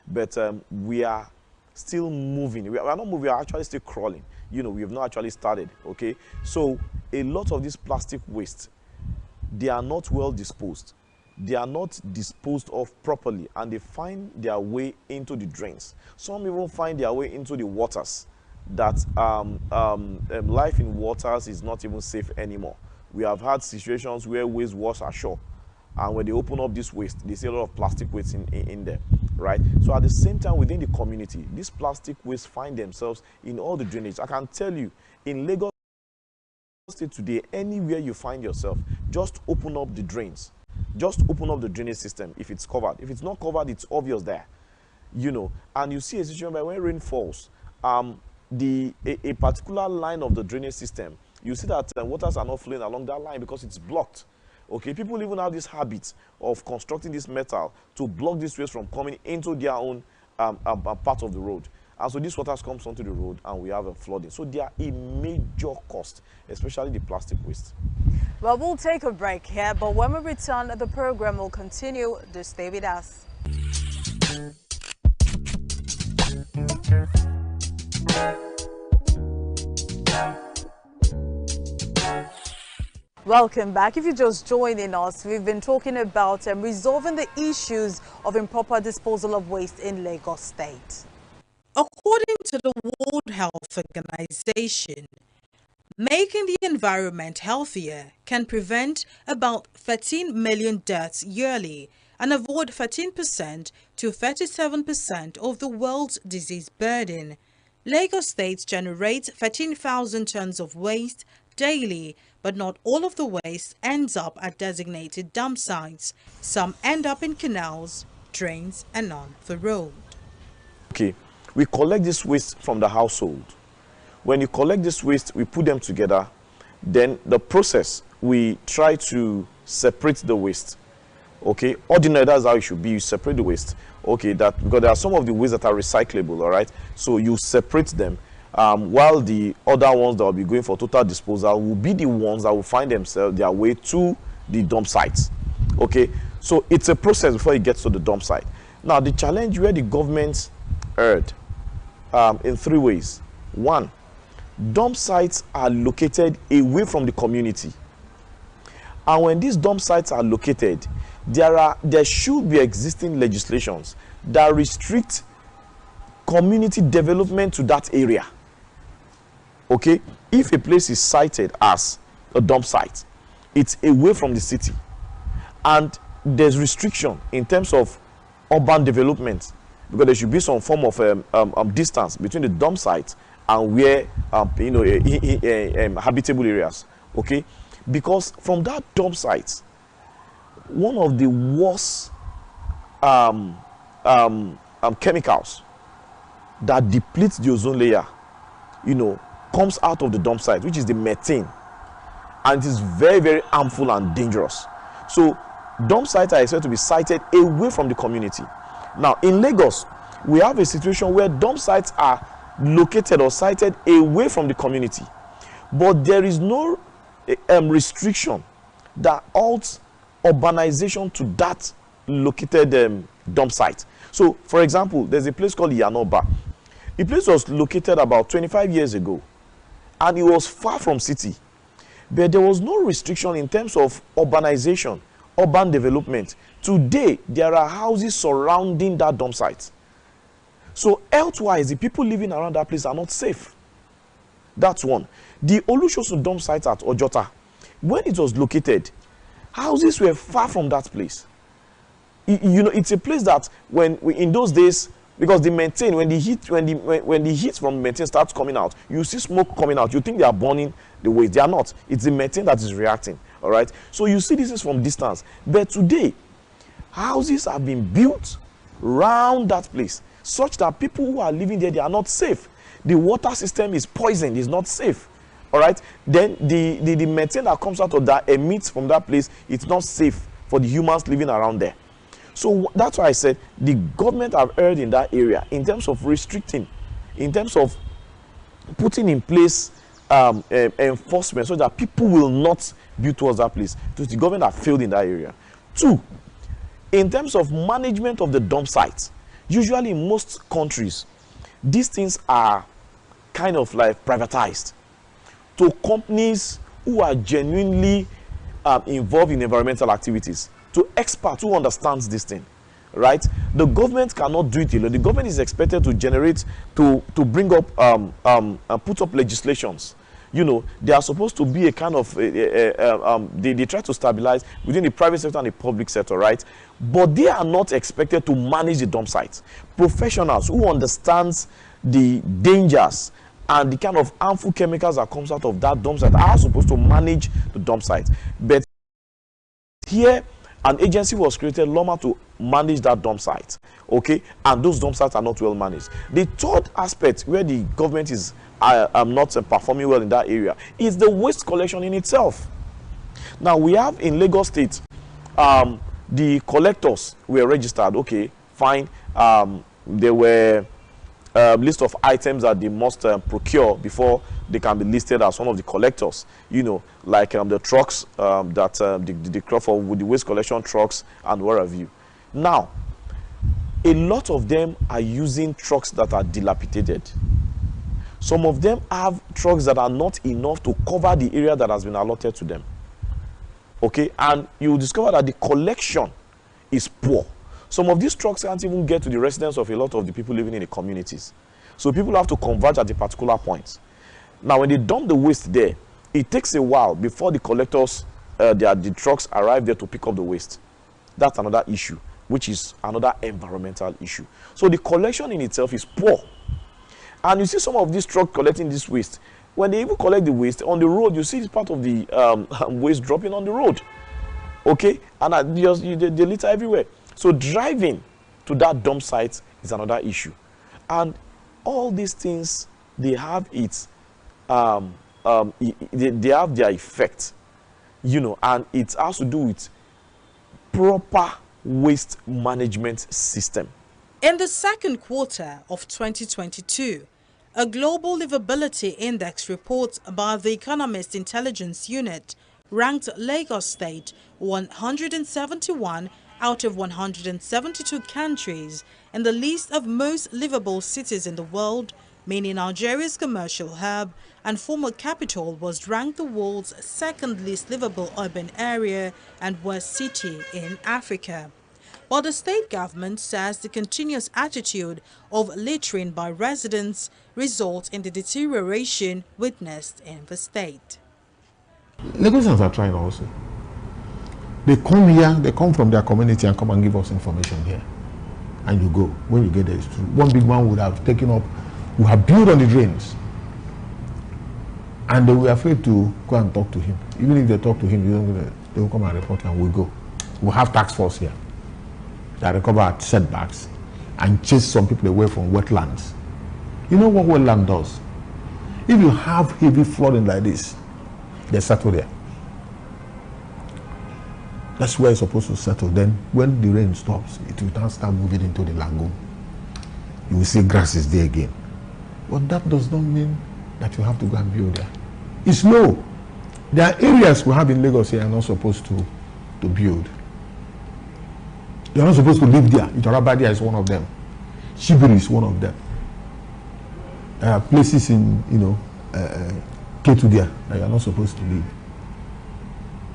But we are still moving. We are not moving, we are actually still crawling. You know, we have not actually started, okay? So a lot of this plastic waste, they are not well disposed. They are not disposed of properly, and they find their way into the drains. Some even find their way into the waters, that life in waters is not even safe anymore. We have had situations where waste was ashore, and when they open up this waste, they see a lot of plastic waste in there, right? So at the same time, within the community, these plastic waste find themselves in all the drainage. I can tell you, in Lagos State today, anywhere you find yourself, just open up the drains. Just open up the drainage system if it's covered. If it's not covered, it's obvious there, you know. And you see a situation where when rain falls, a particular line of the drainage system, you see that waters are not flowing along that line because it's blocked. Okay, people even have this habit of constructing this metal to block this waste from coming into their own part of the road. And so this waters comes onto the road and we have a flooding. So they are a major cost, especially the plastic waste. Well, we'll take a break here, but when we return, the program will continue. Do stay with us. Welcome back. If you're just joining us, we've been talking about resolving the issues of improper disposal of waste in Lagos State. According to the World Health Organization, making the environment healthier can prevent about 13 million deaths yearly and avoid 13% to 37% of the world's disease burden. Lagos State generates 13,000 tons of waste daily, but not all of the waste ends up at designated dump sites. Some end up in canals, drains, and on the road. Okay, we collect this waste from the household. When you collect this waste, we put them together. Then the process, we try to separate the waste. Okay, ordinary, that's how it should be. You separate the waste. Okay, that because there are some of the waste that are recyclable, all right? So you separate them, while the other ones that will be going for total disposal will be the ones that will find themselves their way to the dump sites. Okay, so it's a process before it gets to the dump site. Now, the challenge where the government erred in three ways. One, dump sites are located away from the community. And when these dump sites are located, there should be existing legislations that restrict community development to that area. Okay, if a place is cited as a dump site, it's away from the city, and there's restriction in terms of urban development, because there should be some form of distance between the dump site and where habitable areas. Okay, because from that dump site, one of the worst chemicals that depletes the ozone layer, comes out of the dump site, which is the methane, and it is very, very harmful and dangerous. So dump sites are expected to be sited away from the community. Now in Lagos, we have a situation where dump sites are located or sited away from the community. But there is no restriction that halts urbanization to that located dump site. So, for example, there's a place called Yanoba. The place was located about 25 years ago, and it was far from city. But there was no restriction in terms of urbanization, urban development. Today, there are houses surrounding that dump site. So, health-wise, the people living around that place are not safe. That's one. The Olusosun dump site at Ojota, when it was located, houses were far from that place. You know, it's a place that in those days, because the methane, when the heat from methane starts coming out, you see smoke coming out. You think they are burning the waste. They are not. It's the methane that is reacting. All right. So you see this is from distance. But today, houses have been built around that place, such that people who are living there, they are not safe. The water system is poisoned. It's not safe. All right. Then the methane that comes out of that emits from that place, it's not safe for the humans living around there. So that's why I said the government have erred in that area in terms of restricting, in terms of putting in place enforcement so that people will not build towards that place. So the government have failed in that area. Two, in terms of management of the dump sites, usually in most countries, these things are kind of like privatized to companies who are genuinely involved in environmental activities, to experts who understands this thing, right? The government cannot do it alone. The government is expected to generate, to bring up, put up legislations. You know, they are supposed to be a kind of, they try to stabilize within the private sector and the public sector, right? But they are not expected to manage the dump sites. Professionals who understands the dangers and the kind of harmful chemicals that comes out of that dump site are supposed to manage the dump site. But here, an agency was created, Loma, to manage that dump site, okay? And those dump sites are not well managed. The third aspect where the government is not performing well in that area is the waste collection in itself. Now, we have in Lagos State, the collectors were registered, okay, fine. There were list of items that they must procure before they can be listed as one of the collectors, you know, like the trucks the crop for with the waste collection trucks and what have you. Now, a lot of them are using trucks that are dilapidated. Some of them have trucks that are not enough to cover the area that has been allotted to them. Okay, and you discover that the collection is poor. Some of these trucks can't even get to the residence of a lot of the people living in the communities. So people have to converge at a particular point. Now, when they dump the waste there, it takes a while before the collectors, the trucks arrive there to pick up the waste. That's another issue, which is another environmental issue. So the collection in itself is poor. And you see some of these trucks collecting this waste. When they even collect the waste on the road, you see it's part of the waste dropping on the road. Okay? And they litter everywhere. So driving to that dump site is another issue. And all these things, they have its, they have their effect, you know, and it has to do with proper waste management system. In the second quarter of 2022, a global livability index report by the Economist Intelligence Unit ranked Lagos State 171 out of 172 countries in the list of most livable cities in the world, meaning Nigeria's commercial hub and former capital was ranked the world's second least livable urban area and worst city in Africa. While the state government says the continuous attitude of littering by residents results in the deterioration witnessed in the state. Lagosians are trying also. They come here, they come from their community and come and give us information here. And you go. When you get there, one big man would have taken up, would have built on the drains. And they were afraid to go and talk to him. Even if they talk to him, they will come and report and we'll go. We'll have task force here that recover setbacks and chase some people away from wetlands. You know what wetland does? If you have heavy flooding like this, they settle there. That's where it's supposed to settle. Then when the rain stops, it will now start moving into the lagoon. You will see grass is there again. But that does not mean that you have to go and build there. It's low. There are areas we have in Lagos here are not supposed to build. You're not supposed to live there. Itarabadia is one of them. Shibiri is one of them. There are places in, Ketu there that you're not supposed to live.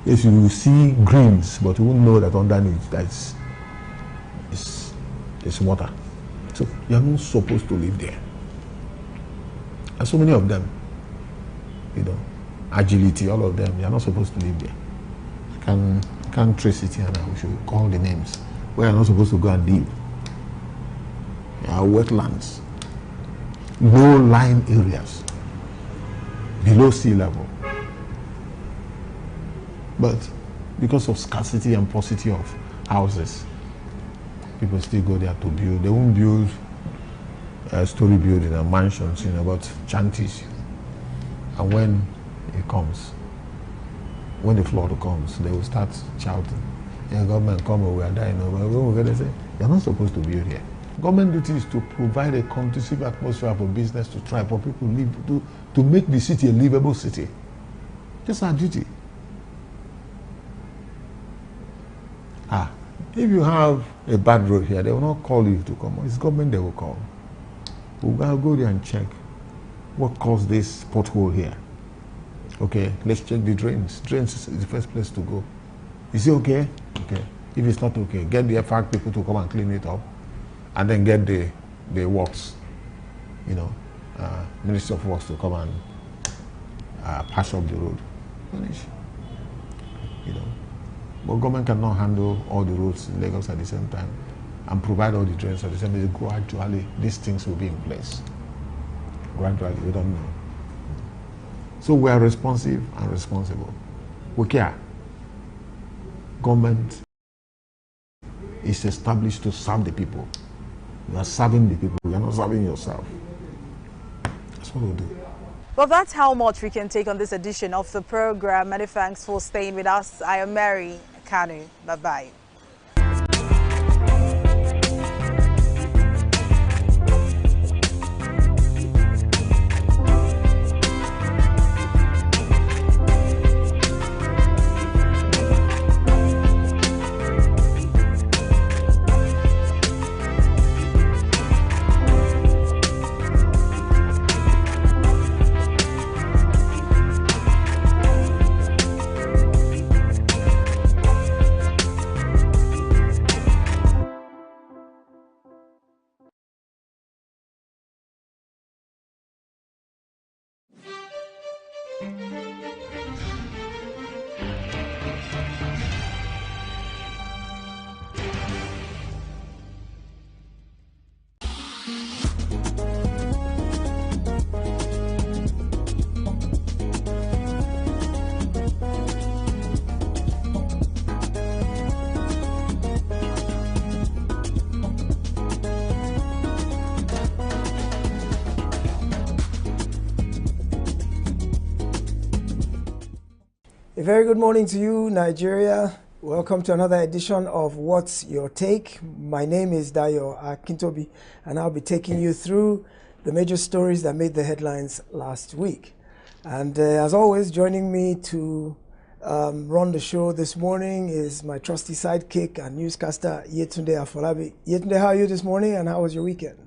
Yes, you will see greens, but you won't know that underneath that's it's water. So you're not supposed to live there. And so many of them, agility, all of them, you're not supposed to live there. I can't trace it here now. We should call the names where you're not supposed to go and live. There are wetlands, low-lying areas, below sea level. But because of scarcity and paucity of houses, people still go there to build. They won't build story building and mansions, but shanties. And when it comes, when the flood comes, they will start shouting, government come over, we are dying over. When we get, they say, you're not supposed to build here. Government duty is to provide a conducive atmosphere for business to thrive, for people to live, to make the city a livable city. That's our duty. If you have a bad road here, they will not call you to come. It's government they will call. We'll go there and check what caused this pothole here. Okay, let's check the drains. Drains is the first place to go. Is it okay? Okay. If it's not okay, get the FAC people to come and clean it up, and then get the works, Ministry of Works to come and patch up the road. Finish. But government cannot handle all the roads in Lagos at the same time and provide all the drains at the same time. Gradually, these things will be in place. Gradually, we don't know. So we are responsive and responsible. We care. Government is established to serve the people. You are serving the people. You are not serving yourself. That's what we do. Well, that's how much we can take on this edition of the program. Many thanks for staying with us. I am Mary Kanu. Bye-bye. A very good morning to you, Nigeria. Welcome to another edition of What's Your Take? My name is Dayo Akintobi, and I'll be taking you through the major stories that made the headlines last week. And as always, joining me to run the show this morning is my trusty sidekick and newscaster, Yetunde Afolabi. Yetunde, how are you this morning, and how was your weekend?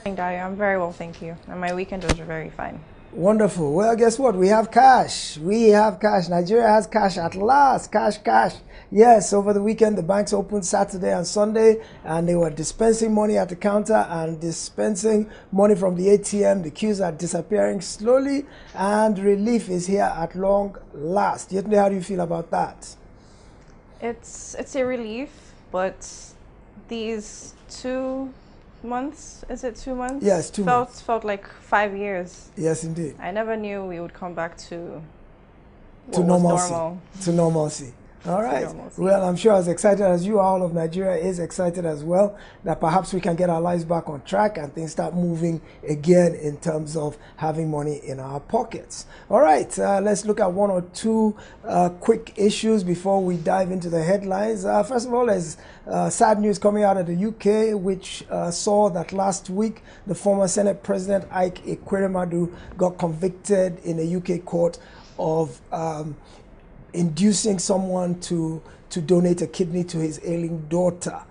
Dayo, I'm very well, thank you. And my weekend was very fine. Wonderful. Well, guess what? We have cash. We have cash. Nigeria has cash at last. Cash, cash. Yes, over the weekend, the banks opened Saturday and Sunday, and they were dispensing money at the counter and dispensing money from the ATM. The queues are disappearing slowly, and relief is here at long last. Yetunde, how do you feel about that? It's a relief, but these 2 months, is it 2 months? Yes, 2 months. Felt like 5 years. Yes, indeed. I never knew we would come back to normalcy. normal. To normalcy. All right. Well, I'm sure as excited as you are, all of Nigeria is excited as well, that perhaps we can get our lives back on track and things start moving again in terms of having money in our pockets. All right. Let's look at one or two quick issues before we dive into the headlines. First of all, there's sad news coming out of the UK, which saw that last week the former Senate President Ike Ekweremadu got convicted in a UK court of inducing someone to donate a kidney to his ailing daughter.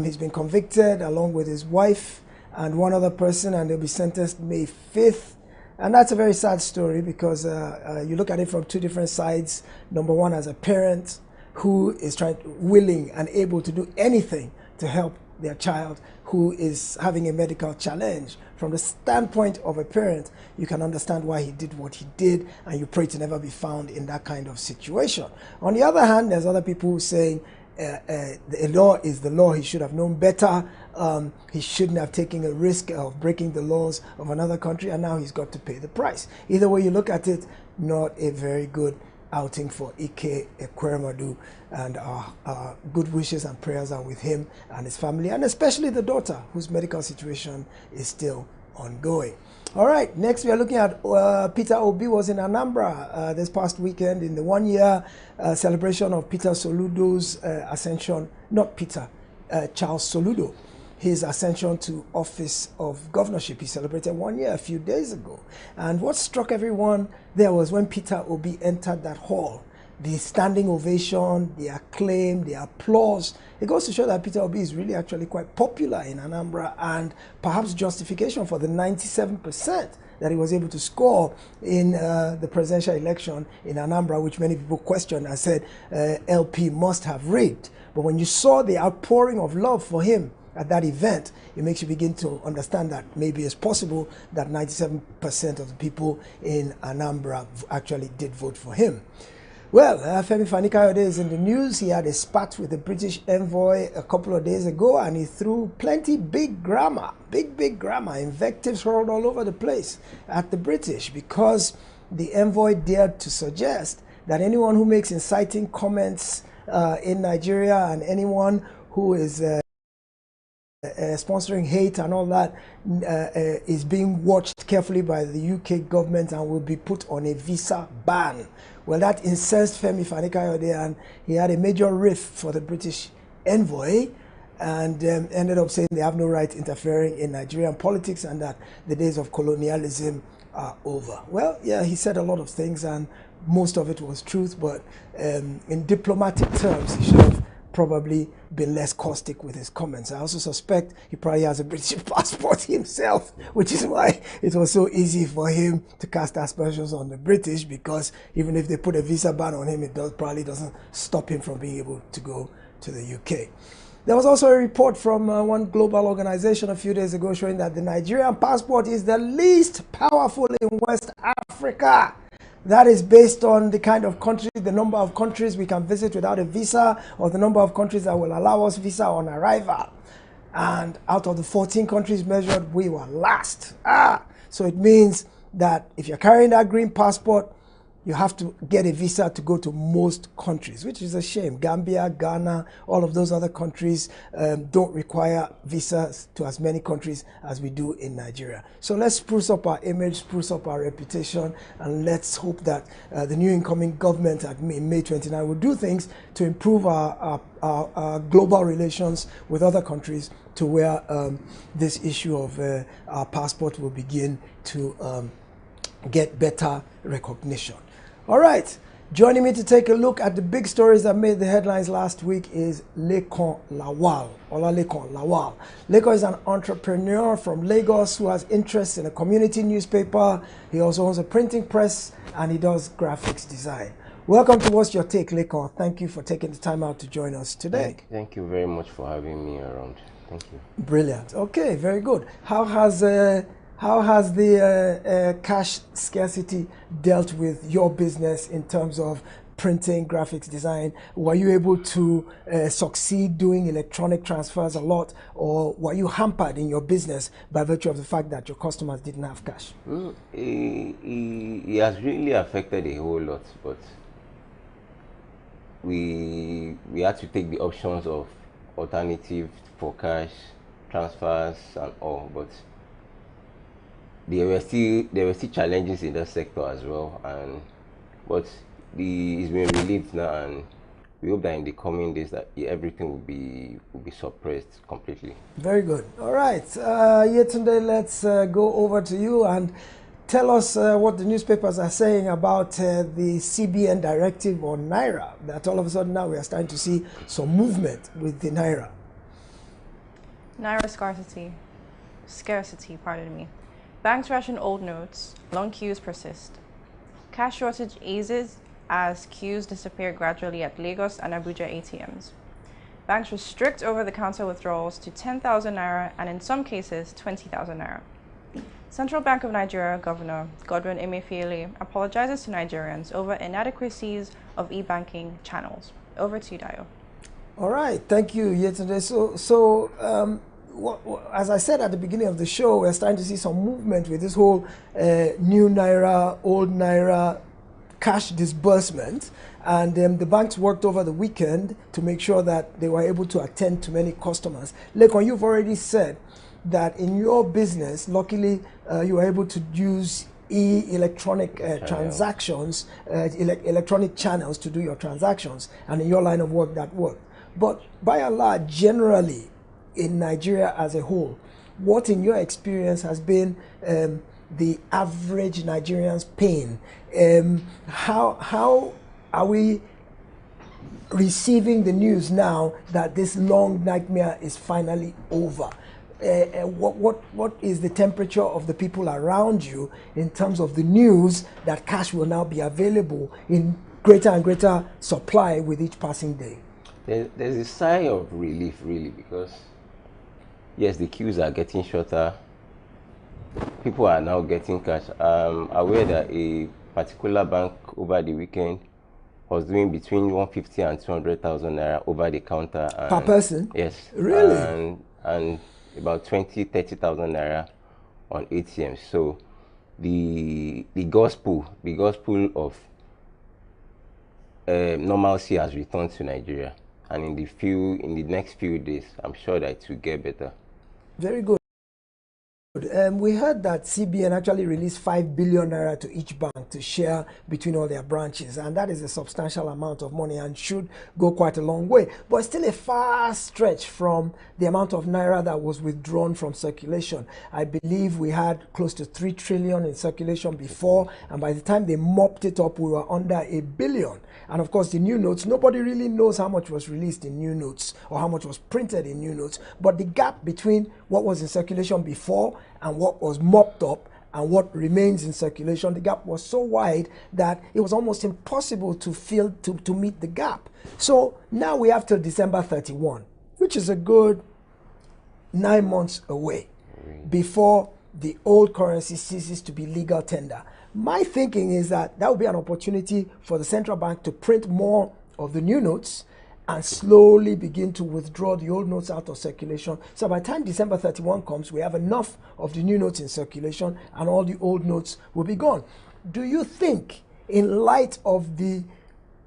He's been convicted along with his wife and one other person, and they'll be sentenced May 5th. And that's a very sad story because you look at it from two different sides. Number one, as a parent who is willing and able to do anything to help their child who is having a medical challenge. From the standpoint of a parent, you can understand why he did what he did, and you pray to never be found in that kind of situation. On the other hand, there's other people who saying the law is the law. He should have known better. He shouldn't have taken a risk of breaking the laws of another country, and now he's got to pay the price. Either way you look at it, not a very good outing for Ike Ekweremadu, and our good wishes and prayers are with him and his family, and especially the daughter whose medical situation is still ongoing. All right, next we are looking at Peter Obi was in Anambra this past weekend in the 1-year celebration of Peter Soludo's ascension, not Peter, Charles Soludo, his ascension to office of governorship. He celebrated 1 year a few days ago. And what struck everyone there was when Peter Obi entered that hall, the standing ovation, the acclaim, the applause. It goes to show that Peter Obi is really actually quite popular in Anambra, and perhaps justification for the 97% that he was able to score in the presidential election in Anambra, which many people questioned and said LP must have rigged. But when you saw the outpouring of love for him at that event, it makes you begin to understand that maybe it's possible that 97% of the people in Anambra actually did vote for him. Well, Femi Fani-Kayode is in the news. He had a spat with the British envoy a couple of days ago, and he threw plenty big grammar, invectives rolled all over the place at the British, because the envoy dared to suggest that anyone who makes inciting comments in Nigeria and anyone who is sponsoring hate and all that is being watched carefully by the UK government and will be put on a visa ban. Well, that incensed Femi Fani-Kayode, and he had a major riff for the British envoy, and ended up saying they have no right interfering in Nigerian politics and that the days of colonialism are over. Well, yeah, he said a lot of things, and most of it was truth, but in diplomatic terms, he should have probably been less caustic with his comments. I also suspect he probably has a British passport himself, which is why it was so easy for him to cast aspersions on the British, because even if they put a visa ban on him, it probably doesn't stop him from being able to go to the UK. There was also a report from one global organization a few days ago showing that the Nigerian passport is the least powerful in West Africa. That is based on the kind of country, the number of countries we can visit without a visa, or the number of countries that will allow us visa on arrival. And out of the 14 countries measured, we were last. So it means that if you're carrying that green passport, you have to get a visa to go to most countries, which is a shame. Gambia, Ghana, all of those other countries don't require visas to as many countries as we do in Nigeria. So let's spruce up our image, spruce up our reputation, and let's hope that the new incoming government at May 29 will do things to improve our global relations with other countries, to where this issue of our passport will begin to get better recognition. All right, joining me to take a look at the big stories that made the headlines last week is Lekan Lawal, Olalekan Lawal. Lekan is an entrepreneur from Lagos who has interests in a community newspaper. He also owns a printing press, and he does graphics design. Welcome to What's Your Take, Lekan. Thank you for taking the time out to join us today. Thank you very much for having me around. Thank you. Brilliant. Okay, very good. How has the cash scarcity dealt with your business in terms of printing, graphics design? Were you able to succeed doing electronic transfers a lot, or were you hampered in your business by virtue of the fact that your customers didn't have cash? It has really affected a whole lot, but we had to take the options of alternative for cash transfers and all, but there were still challenges in that sector as well, but it's been relieved now, and we hope that in the coming days that everything will be suppressed completely. Very good. All right, Yetunde, let's go over to you and tell us what the newspapers are saying about the CBN directive on Naira, that all of a sudden now we are starting to see some movement with the Naira. Naira scarcity, pardon me. Banks ration old notes, long queues persist. Cash shortage eases as queues disappear gradually at Lagos and Abuja ATMs. Banks restrict over-the-counter withdrawals to 10,000 Naira and in some cases 20,000 Naira. Central Bank of Nigeria Governor Godwin Emefiele apologizes to Nigerians over inadequacies of e-banking channels. Over to you, Dayo. All right, thank you, Yetunde. So as I said at the beginning of the show, we're starting to see some movement with this whole new Naira, old Naira cash disbursement. And the banks worked over the weekend to make sure that they were able to attend to many customers. Lekon, you've already said that in your business, luckily, you were able to use electronic transactions, electronic channels to do your transactions, and in your line of work that worked. But by and large, generally, in Nigeria as a whole, what in your experience has been the average Nigerian's pain? How are we receiving the news now that this long nightmare is finally over? What is the temperature of the people around you in terms of the news that cash will now be available in greater and greater supply with each passing day? There's a sigh of relief, really, because yes, the queues are getting shorter. People are now getting cash. I'm aware that a particular bank over the weekend was doing between 150 and 200,000 Naira over the counter. Per person? Yes. Really? And about 30,000 Naira on ATMs. So the gospel of normalcy has returned to Nigeria, and in the next few days, I'm sure that it will get better. Very good. We heard that CBN actually released 5 billion Naira to each bank to share between all their branches, and that is a substantial amount of money and should go quite a long way, but still a far stretch from the amount of Naira that was withdrawn from circulation. I believe we had close to 3 trillion in circulation before, and by the time they mopped it up, we were under 1 billion. And of course, the new notes, nobody really knows how much was released in new notes or how much was printed in new notes, but the gap between what was in circulation before and what was mopped up and what remains in circulation, the gap was so wide that it was almost impossible to meet the gap. So now we have till December 31, which is a good 9 months away before the old currency ceases to be legal tender. My thinking is that that will be an opportunity for the central bank to print more of the new notes and slowly begin to withdraw the old notes out of circulation. So by the time December 31 comes, we have enough of the new notes in circulation and all the old notes will be gone. Do you think, in light of the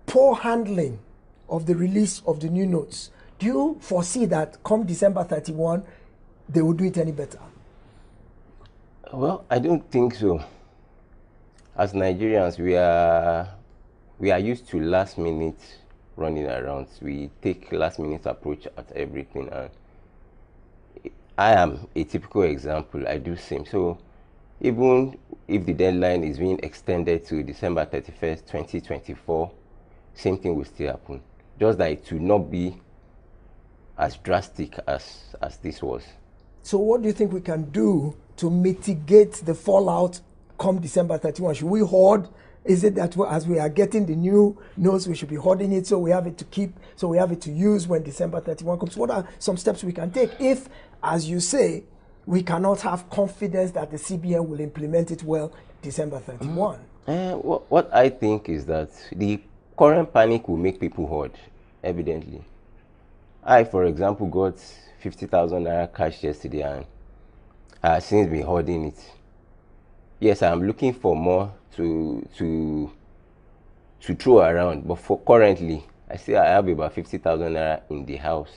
poor handling of the release of the new notes, do you foresee that come December 31, they will do it any better? Well, I don't think so. As Nigerians, we are used to last minute running around. We take last minute approach at everything, and I am a typical example. I do same. So even if the deadline is being extended to December 31st, 2024, same thing will still happen. Just that it will not be as drastic as this was. So what do you think we can do to mitigate the fallout come December 31? Should we hoard? Is it that as we are getting the new notes, we should be hoarding it so we have it to keep, so we have it to use when December 31 comes? What are some steps we can take if, as you say, we cannot have confidence that the CBN will implement it well December 31? What I think is that the current panic will make people hoard, evidently. I, for example, got 50,000 Naira cash yesterday and I have since been hoarding it. Yes, I'm looking for more to throw around, but for currently, I have about 50,000 naira in the house,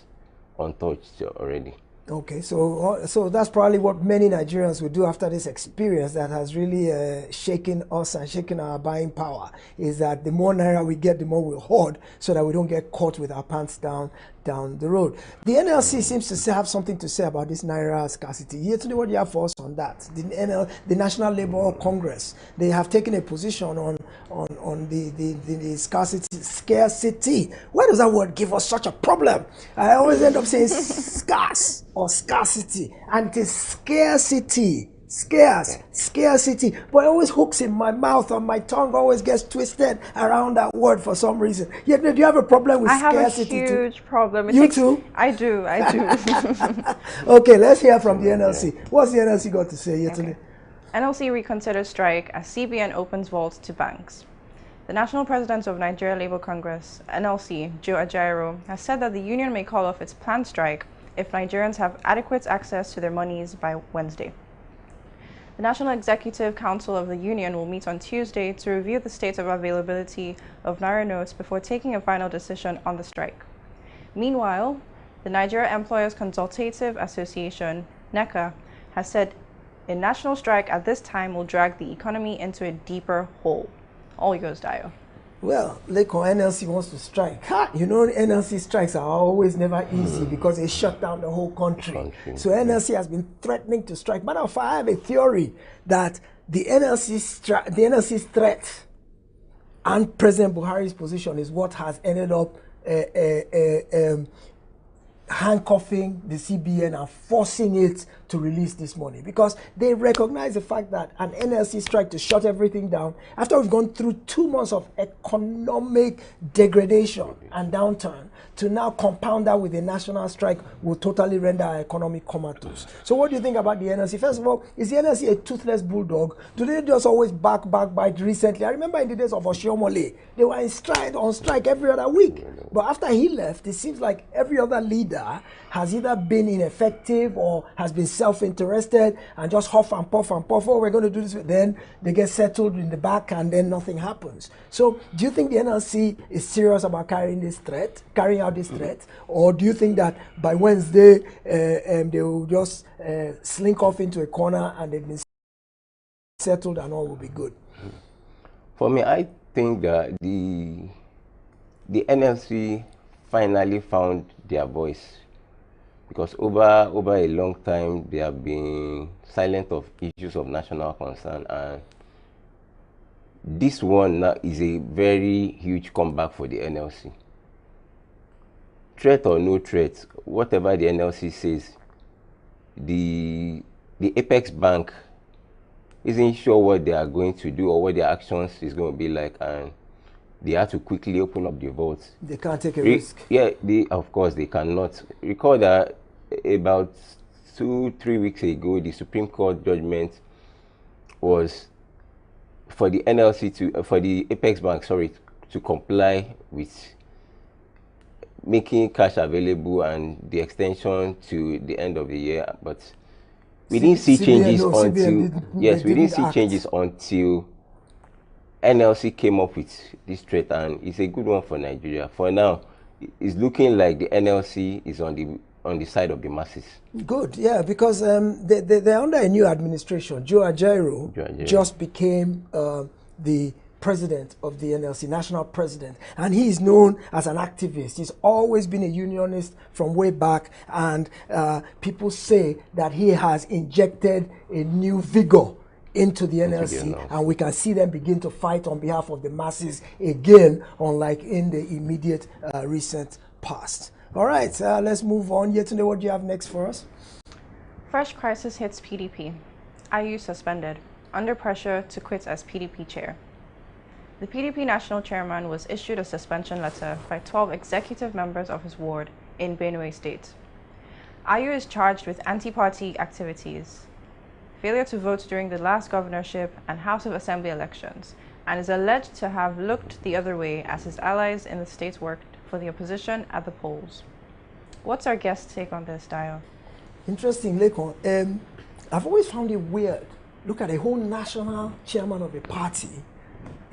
untouched already. Okay, so that's probably what many Nigerians will do after this experience that has really shaken us and shaken our buying power, is that the more naira we get, the more we'll hoard so that we don't get caught with our pants down the road. The NLC seems to have something to say about this naira scarcity. Yesterday, what do you have for us on that? The National Labour Congress, they have taken a position on the scarcity. Why does that word give us such a problem? I always end up saying scarce or scarcity, and it is scarcity. Scarcity, but it always hooks in my mouth, and my tongue always gets twisted around that word for some reason. Yet, do you have a problem with scarcity? I have a huge problem. You too? I do. Okay, let's hear from the NLC. What's the NLC got to say here today? NLC reconsiders strike as CBN opens vaults to banks. The National President of Nigeria Labour Congress, NLC, Joe Ajaero, has said that the union may call off its planned strike if Nigerians have adequate access to their monies by Wednesday. The National Executive Council of the Union will meet on Tuesday to review the state of availability of Naira notes before taking a final decision on the strike. Meanwhile, the Nigeria Employers Consultative Association, NECA, has said a national strike at this time will drag the economy into a deeper hole. All yours, Dio. Well, NLC wants to strike. You know, NLC strikes are always never easy because they shut down the whole country. So NLC has been threatening to strike. Matter of fact, I have a theory that the NLC's threat and President Buhari's position is what has ended up handcuffing the CBN and forcing it to release this money, because they recognize the fact that an NLC strike to shut everything down after we've gone through 2 months of economic degradation and downturn, to now compound that with a national strike will totally render our economy comatose. So what do you think about the NLC? First of all, is the NLC a toothless bulldog? Do they just always bite recently? I remember in the days of Oshiomhole, they were on strike every other week. But after he left, it seems like every other leader has either been ineffective or has been self-interested and just huff and puff, oh, we're going to do this. Then they get settled in the back and then nothing happens. So do you think the NLC is serious about carrying out this threat? Or do you think that by Wednesday they will just slink off into a corner and they've been settled and all will be good? For me, I think that the NLC finally found their voice, because over a long time they have been silent of issues of national concern, and this one now is a very huge comeback for the NLC. Threat or no threat, whatever the NLC says, the Apex Bank isn't sure what they are going to do or what their actions is going to be like, and they have to quickly open up the vaults. They can't take a risk. Yeah, of course they cannot. Recall that about 2-3 weeks ago, the Supreme Court judgment was for the NLC for the Apex Bank, to comply with making cash available and the extension to the end of the year. But we didn't see changes until NLC came up with this threat, and it's a good one for Nigeria. For now, it's looking like the NLC is on the side of the masses. Good, yeah, because they're under a new administration. Joe Ajaero just became the president of the NLC, national president, and he is known as an activist. He's always been a unionist from way back, and people say that he has injected a new vigor into the NLC, and we can see them begin to fight on behalf of the masses again, unlike in the immediate recent past. All right, let's move on. Yetunde, what do you have next for us? Fresh crisis hits PDP. IU suspended, under pressure to quit as PDP chair. The PDP national chairman was issued a suspension letter by 12 executive members of his ward in Benue State. IU is charged with anti-party activities, failure to vote during the last governorship and House of Assembly elections, and is alleged to have looked the other way as his allies in the state worked for the opposition at the polls. What's our guest's take on this, Dio? Interesting, Lekon. I've always found it weird. Look at a whole national chairman of a party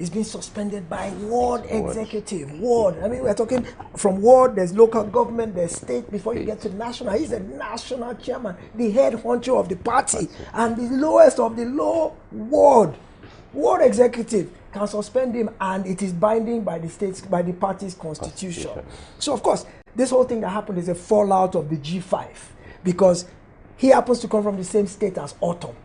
is being suspended by ward executive. Ward. I mean, we're talking from ward, there's local government, there's state, before you get to national. He's the national chairman, the head honcho of the party, and the lowest of the low ward executive can suspend him, and it is binding by the state's, by the party's constitution. So of course, this whole thing that happened is a fallout of the G5, because he happens to come from the same state as Autumn,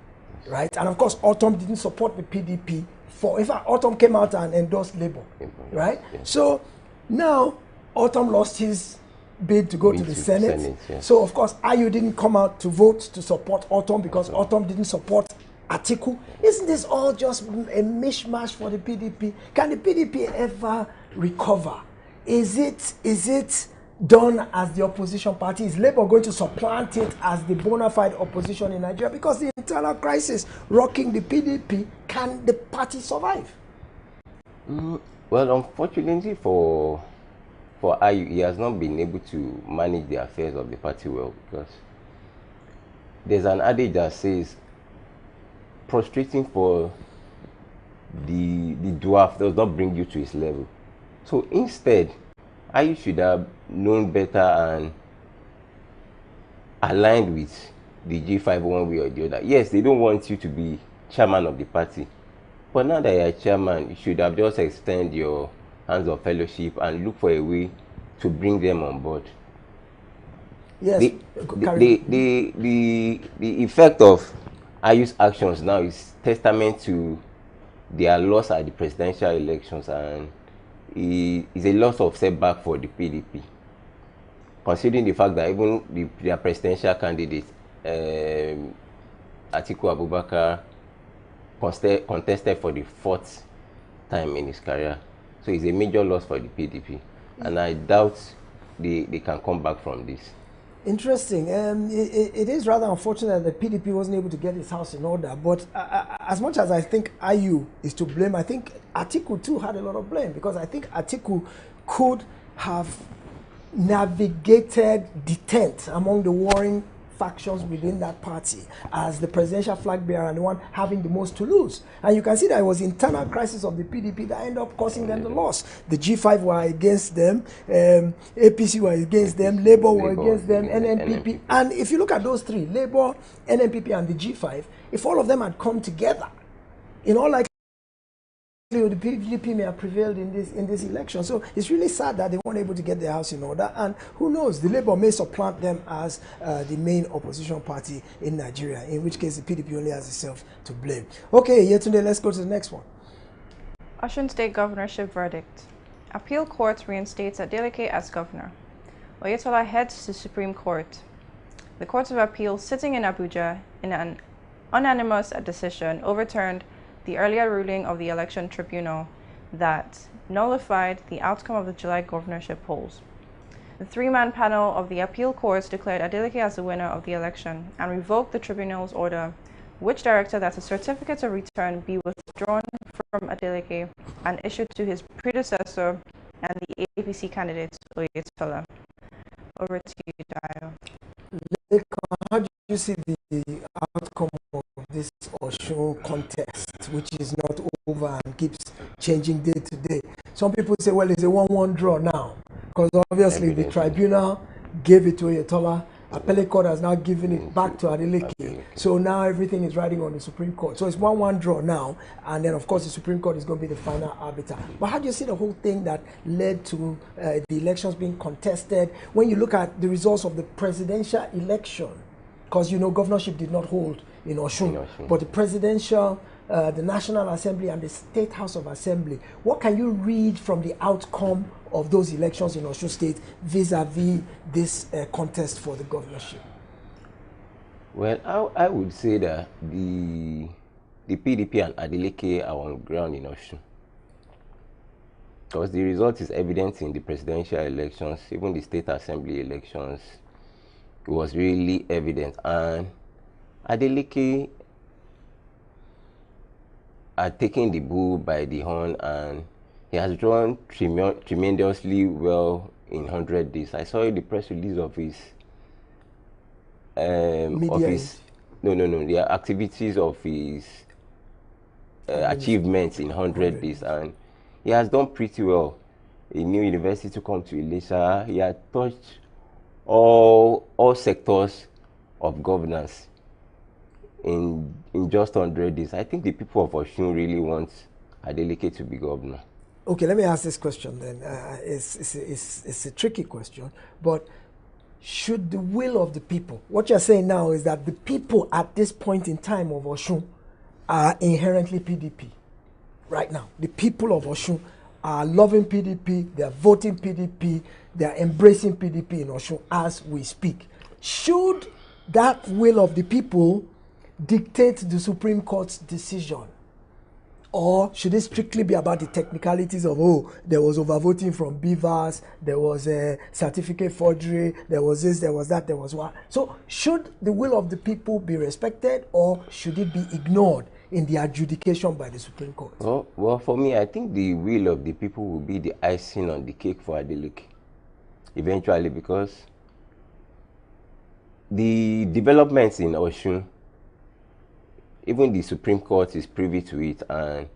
right? And of course, Autumn didn't support the PDP. In fact, Autumn came out and endorsed Labour, right? So now Autumn lost his bid to go to the Senate. So of course, Ayu didn't come out to vote to support Autumn because Autumn didn't support Atiku. Isn't this all just a mishmash for the PDP? Can the PDP ever recover? Is it done as the opposition party? Is Labour going to supplant it as the bona fide opposition in Nigeria? Because the internal crisis rocking the PDP, can the party survive? Well, unfortunately for Ayu, he has not been able to manage the affairs of the party well, because there's an adage that says prostrating for the dwarf does not bring you to his level. So instead, Ayu should have known better and aligned with the G5 one way or the other. Yes, they don't want you to be chairman of the party, but now that you're chairman, you should have just extend your hands of fellowship and look for a way to bring them on board. Yes. The effect of Ayu's actions now is testament to their loss at the presidential elections, and is a loss of setback for the PDP, considering the fact that even their presidential candidate, Atiku Abubakar, contested for the 4th time in his career. So it's a major loss for the PDP, and I doubt they can come back from this. Interesting. It is rather unfortunate that the PDP wasn't able to get its house in order. But as much as I think Ayu is to blame, I think Atiku too had a lot of blame, because I think Atiku could have navigated detent among the warring factions within that party as the presidential flag bearer and the one having the most to lose. And you can see that it was internal crisis of the PDP that ended up causing them the loss. The G5 were against them, APC were against them, Labour were against them, NNPP. And if you look at those three, Labour, NNPP and the G5, if all of them had come together, in all likelihood, the PDP may have prevailed in this election. So it's really sad that they weren't able to get their house in order, and who knows, the Labour may supplant them as the main opposition party in Nigeria, in which case the PDP only has itself to blame. Okay, here today, let's go to the next one. Osun State governorship verdict. Appeal court reinstates Adeleke as governor. Oyetola heads to Supreme Court. The Court of Appeal sitting in Abuja in an unanimous decision overturned the earlier ruling of the election tribunal that nullified the outcome of the July governorship polls. The three-man panel of the appeal courts declared Adeleke as the winner of the election and revoked the tribunal's order, which directed that a certificate of return be withdrawn from Adeleke and issued to his predecessor and the APC candidate, Oyetola. Over to you, Dayo. How do you see the outcome of this Osun contest, which is not over and keeps changing day to day? Some people say, well, it's a 1-1 draw now, because obviously the tribunal gave it to Oyetola. Appellate court has now given it back to Adeleke. So now everything is riding on the Supreme Court. So it's 1-1 draw now, and then of course the Supreme Court is going to be the final arbiter. But how do you see the whole thing that led to the elections being contested? When you look at the results of the presidential election, because you know governorship did not hold in Osun, but the presidential, the National Assembly and the State House of Assembly, what can you read from the outcome of those elections in Osun State vis-a-vis this contest for the governorship? Well, I would say that the PDP and Adeleke are on ground in Osun, because the result is evident in the presidential elections, even the State Assembly elections. It was really evident, and Adeleke had taken the bull by the horn, and he has drawn tremendously well in 100 days. I saw the press release of his the activities of his achievements in 100 days, and he has done pretty well. A new university to come to Ilesha. He had touched all sectors of governance in just 100 days. I think the people of Osun really want Adeleke to be governor. Okay, let me ask this question then. It's a tricky question, but should the will of the people, what you're saying now is that the people at this point in time of Osun are inherently PDP right now. The people of Osun are loving PDP, they are voting PDP, they are embracing PDP in Osun as we speak. Should that will of the people dictate the Supreme Court's decision? Or should it strictly be about the technicalities of, oh, there was overvoting from Beavers, there was a certificate forgery, there was this, there was that, there was what? So should the will of the people be respected, or should it be ignored in the adjudication by the Supreme Court? Well, for me, I think the will of the people will be the icing on the cake for Adeleke, eventually, because the developments in Osun, even the Supreme Court is privy to it, and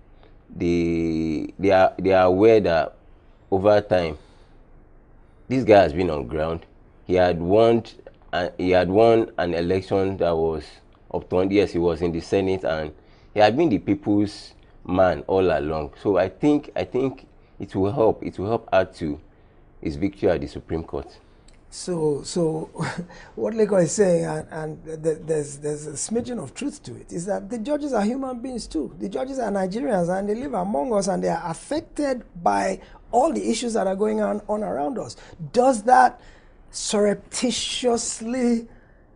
they are aware that over time this guy has been on ground. He had won an election that was up to 20 years. He was in the Senate, and he had been the people's man all along. So I think it will help. It will help add to his victory at the Supreme Court. So what Leko is saying, and there's a smidgen of truth to it, is that the judges are human beings too. The judges are Nigerians, and they live among us, and they are affected by all the issues that are going on around us. Does that surreptitiously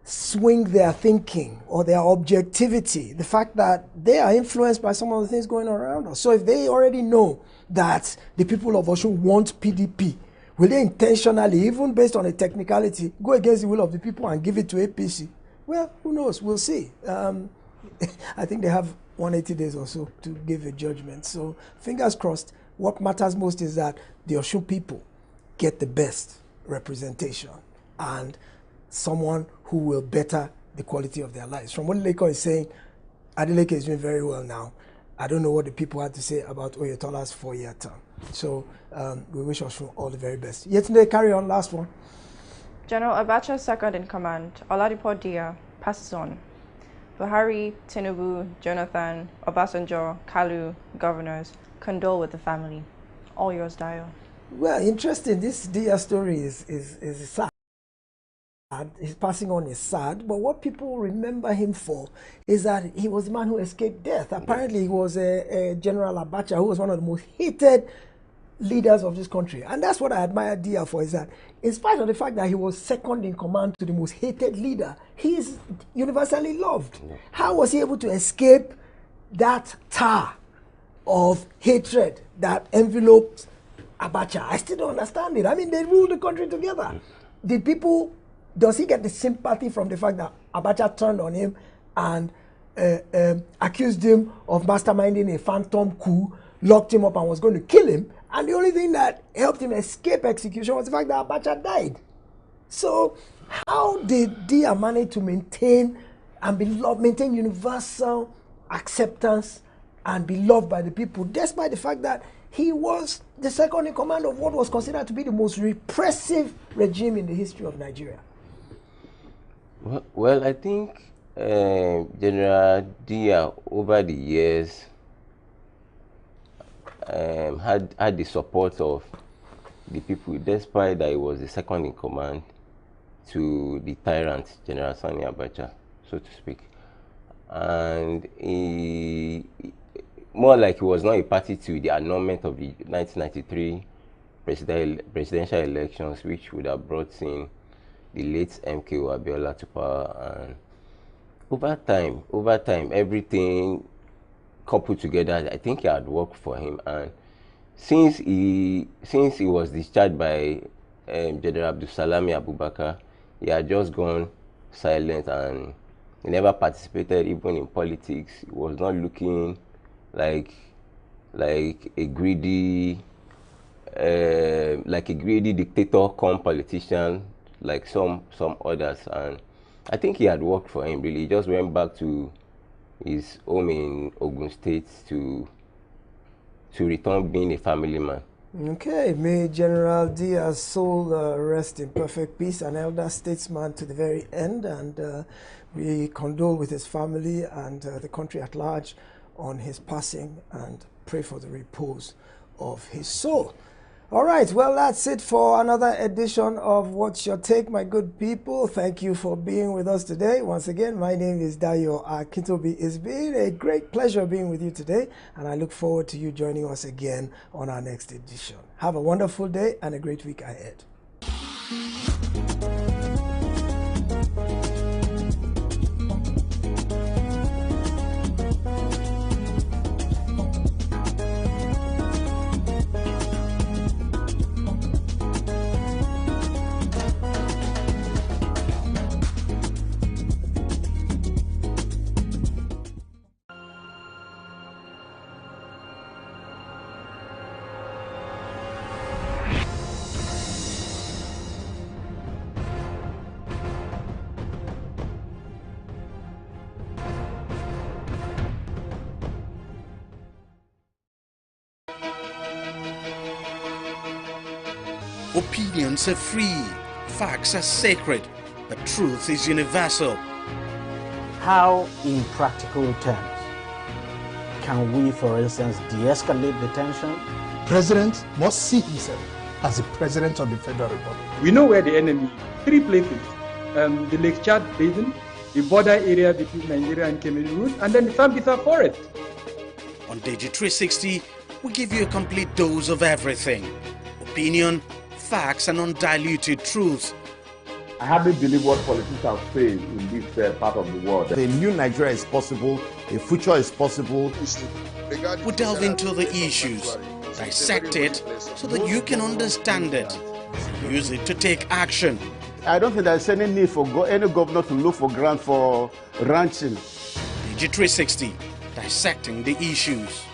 swing their thinking or their objectivity, the fact that they are influenced by some of the things going on around us? So if they already know that the people of Osun want PDP, will they intentionally, even based on a technicality, go against the will of the people and give it to APC? Well, who knows? We'll see. I think they have 180 days or so to give a judgment. So fingers crossed. What matters most is that the Osun people get the best representation and someone who will better the quality of their lives. From what Leko is saying, Adeleke is doing very well now. I don't know what the people had to say about Oyetola's 4-year term. So we wish us all the very best. Yetunde, carry on, last one. General Abacha's second in command, Oladipo Dia, passes on. Buhari, Tinubu, Jonathan, Obasanjo, Kalu, governors, condole with the family. All yours, Dio. Well, interesting. This Dia story is sad. His passing on is sad, but what people remember him for is that he was the man who escaped death. Apparently, he was a General Abacha who was one of the most hated leaders of this country. And that's what I admire Dia for, is that in spite of the fact that he was second in command to the most hated leader, he is universally loved. How was he able to escape that tar of hatred that enveloped Abacha? I still don't understand it. I mean, they ruled the country together. Did people... Does he get the sympathy from the fact that Abacha turned on him and accused him of masterminding a phantom coup, locked him up and was going to kill him? And the only thing that helped him escape execution was the fact that Abacha died. So how did Dia manage to maintain and be loved, maintain universal acceptance and be loved by the people, despite the fact that he was the second in command of what was considered to be the most repressive regime in the history of Nigeria? Well, I think General Dia over the years had the support of the people, despite that he was the second in command to the tyrant, General Sani Abacha, so to speak. And he, more like he was not a party to the annulment of the 1993 presidential elections, which would have brought in the late MKO Abiola to power. And over time, everything coupled together, I think it had worked for him. And since he was discharged by General Abdulsalami Abubakar, he had just gone silent, and he never participated even in politics. He was not looking like a greedy dictator come politician like some others. And I think he had worked for him really. He just went back to his home in Ogun State to return being a family man. Okay, may General Diaz's soul rest in perfect peace, an elder statesman to the very end, and we condole with his family and the country at large on his passing and pray for the repose of his soul. All right, well, that's it for another edition of What's Your Take, my good people. Thank you for being with us today. Once again, my name is Dayo Akintobi. It's been a great pleasure being with you today, and I look forward to you joining us again on our next edition. Have a wonderful day and a great week ahead. Opinions are free, facts are sacred, but truth is universal. How, in practical terms, can we, for instance, de-escalate the tension? President must see himself as the President of the Federal Republic. We know where the enemy is. 3 places. The Lake Chad Basin, the border area between Nigeria and Cameroon, and then the Sambisa Forest. On TV360, we give you a complete dose of everything. Opinion, facts, and undiluted truth. I hardly believe what politicians say in this part of the world. A new Nigeria is possible, a future is possible. We delve into the issues, dissect it so that you can understand it, use it to take action. I don't think there's any need for any governor to look for grant for ranching. TV360, dissecting the issues.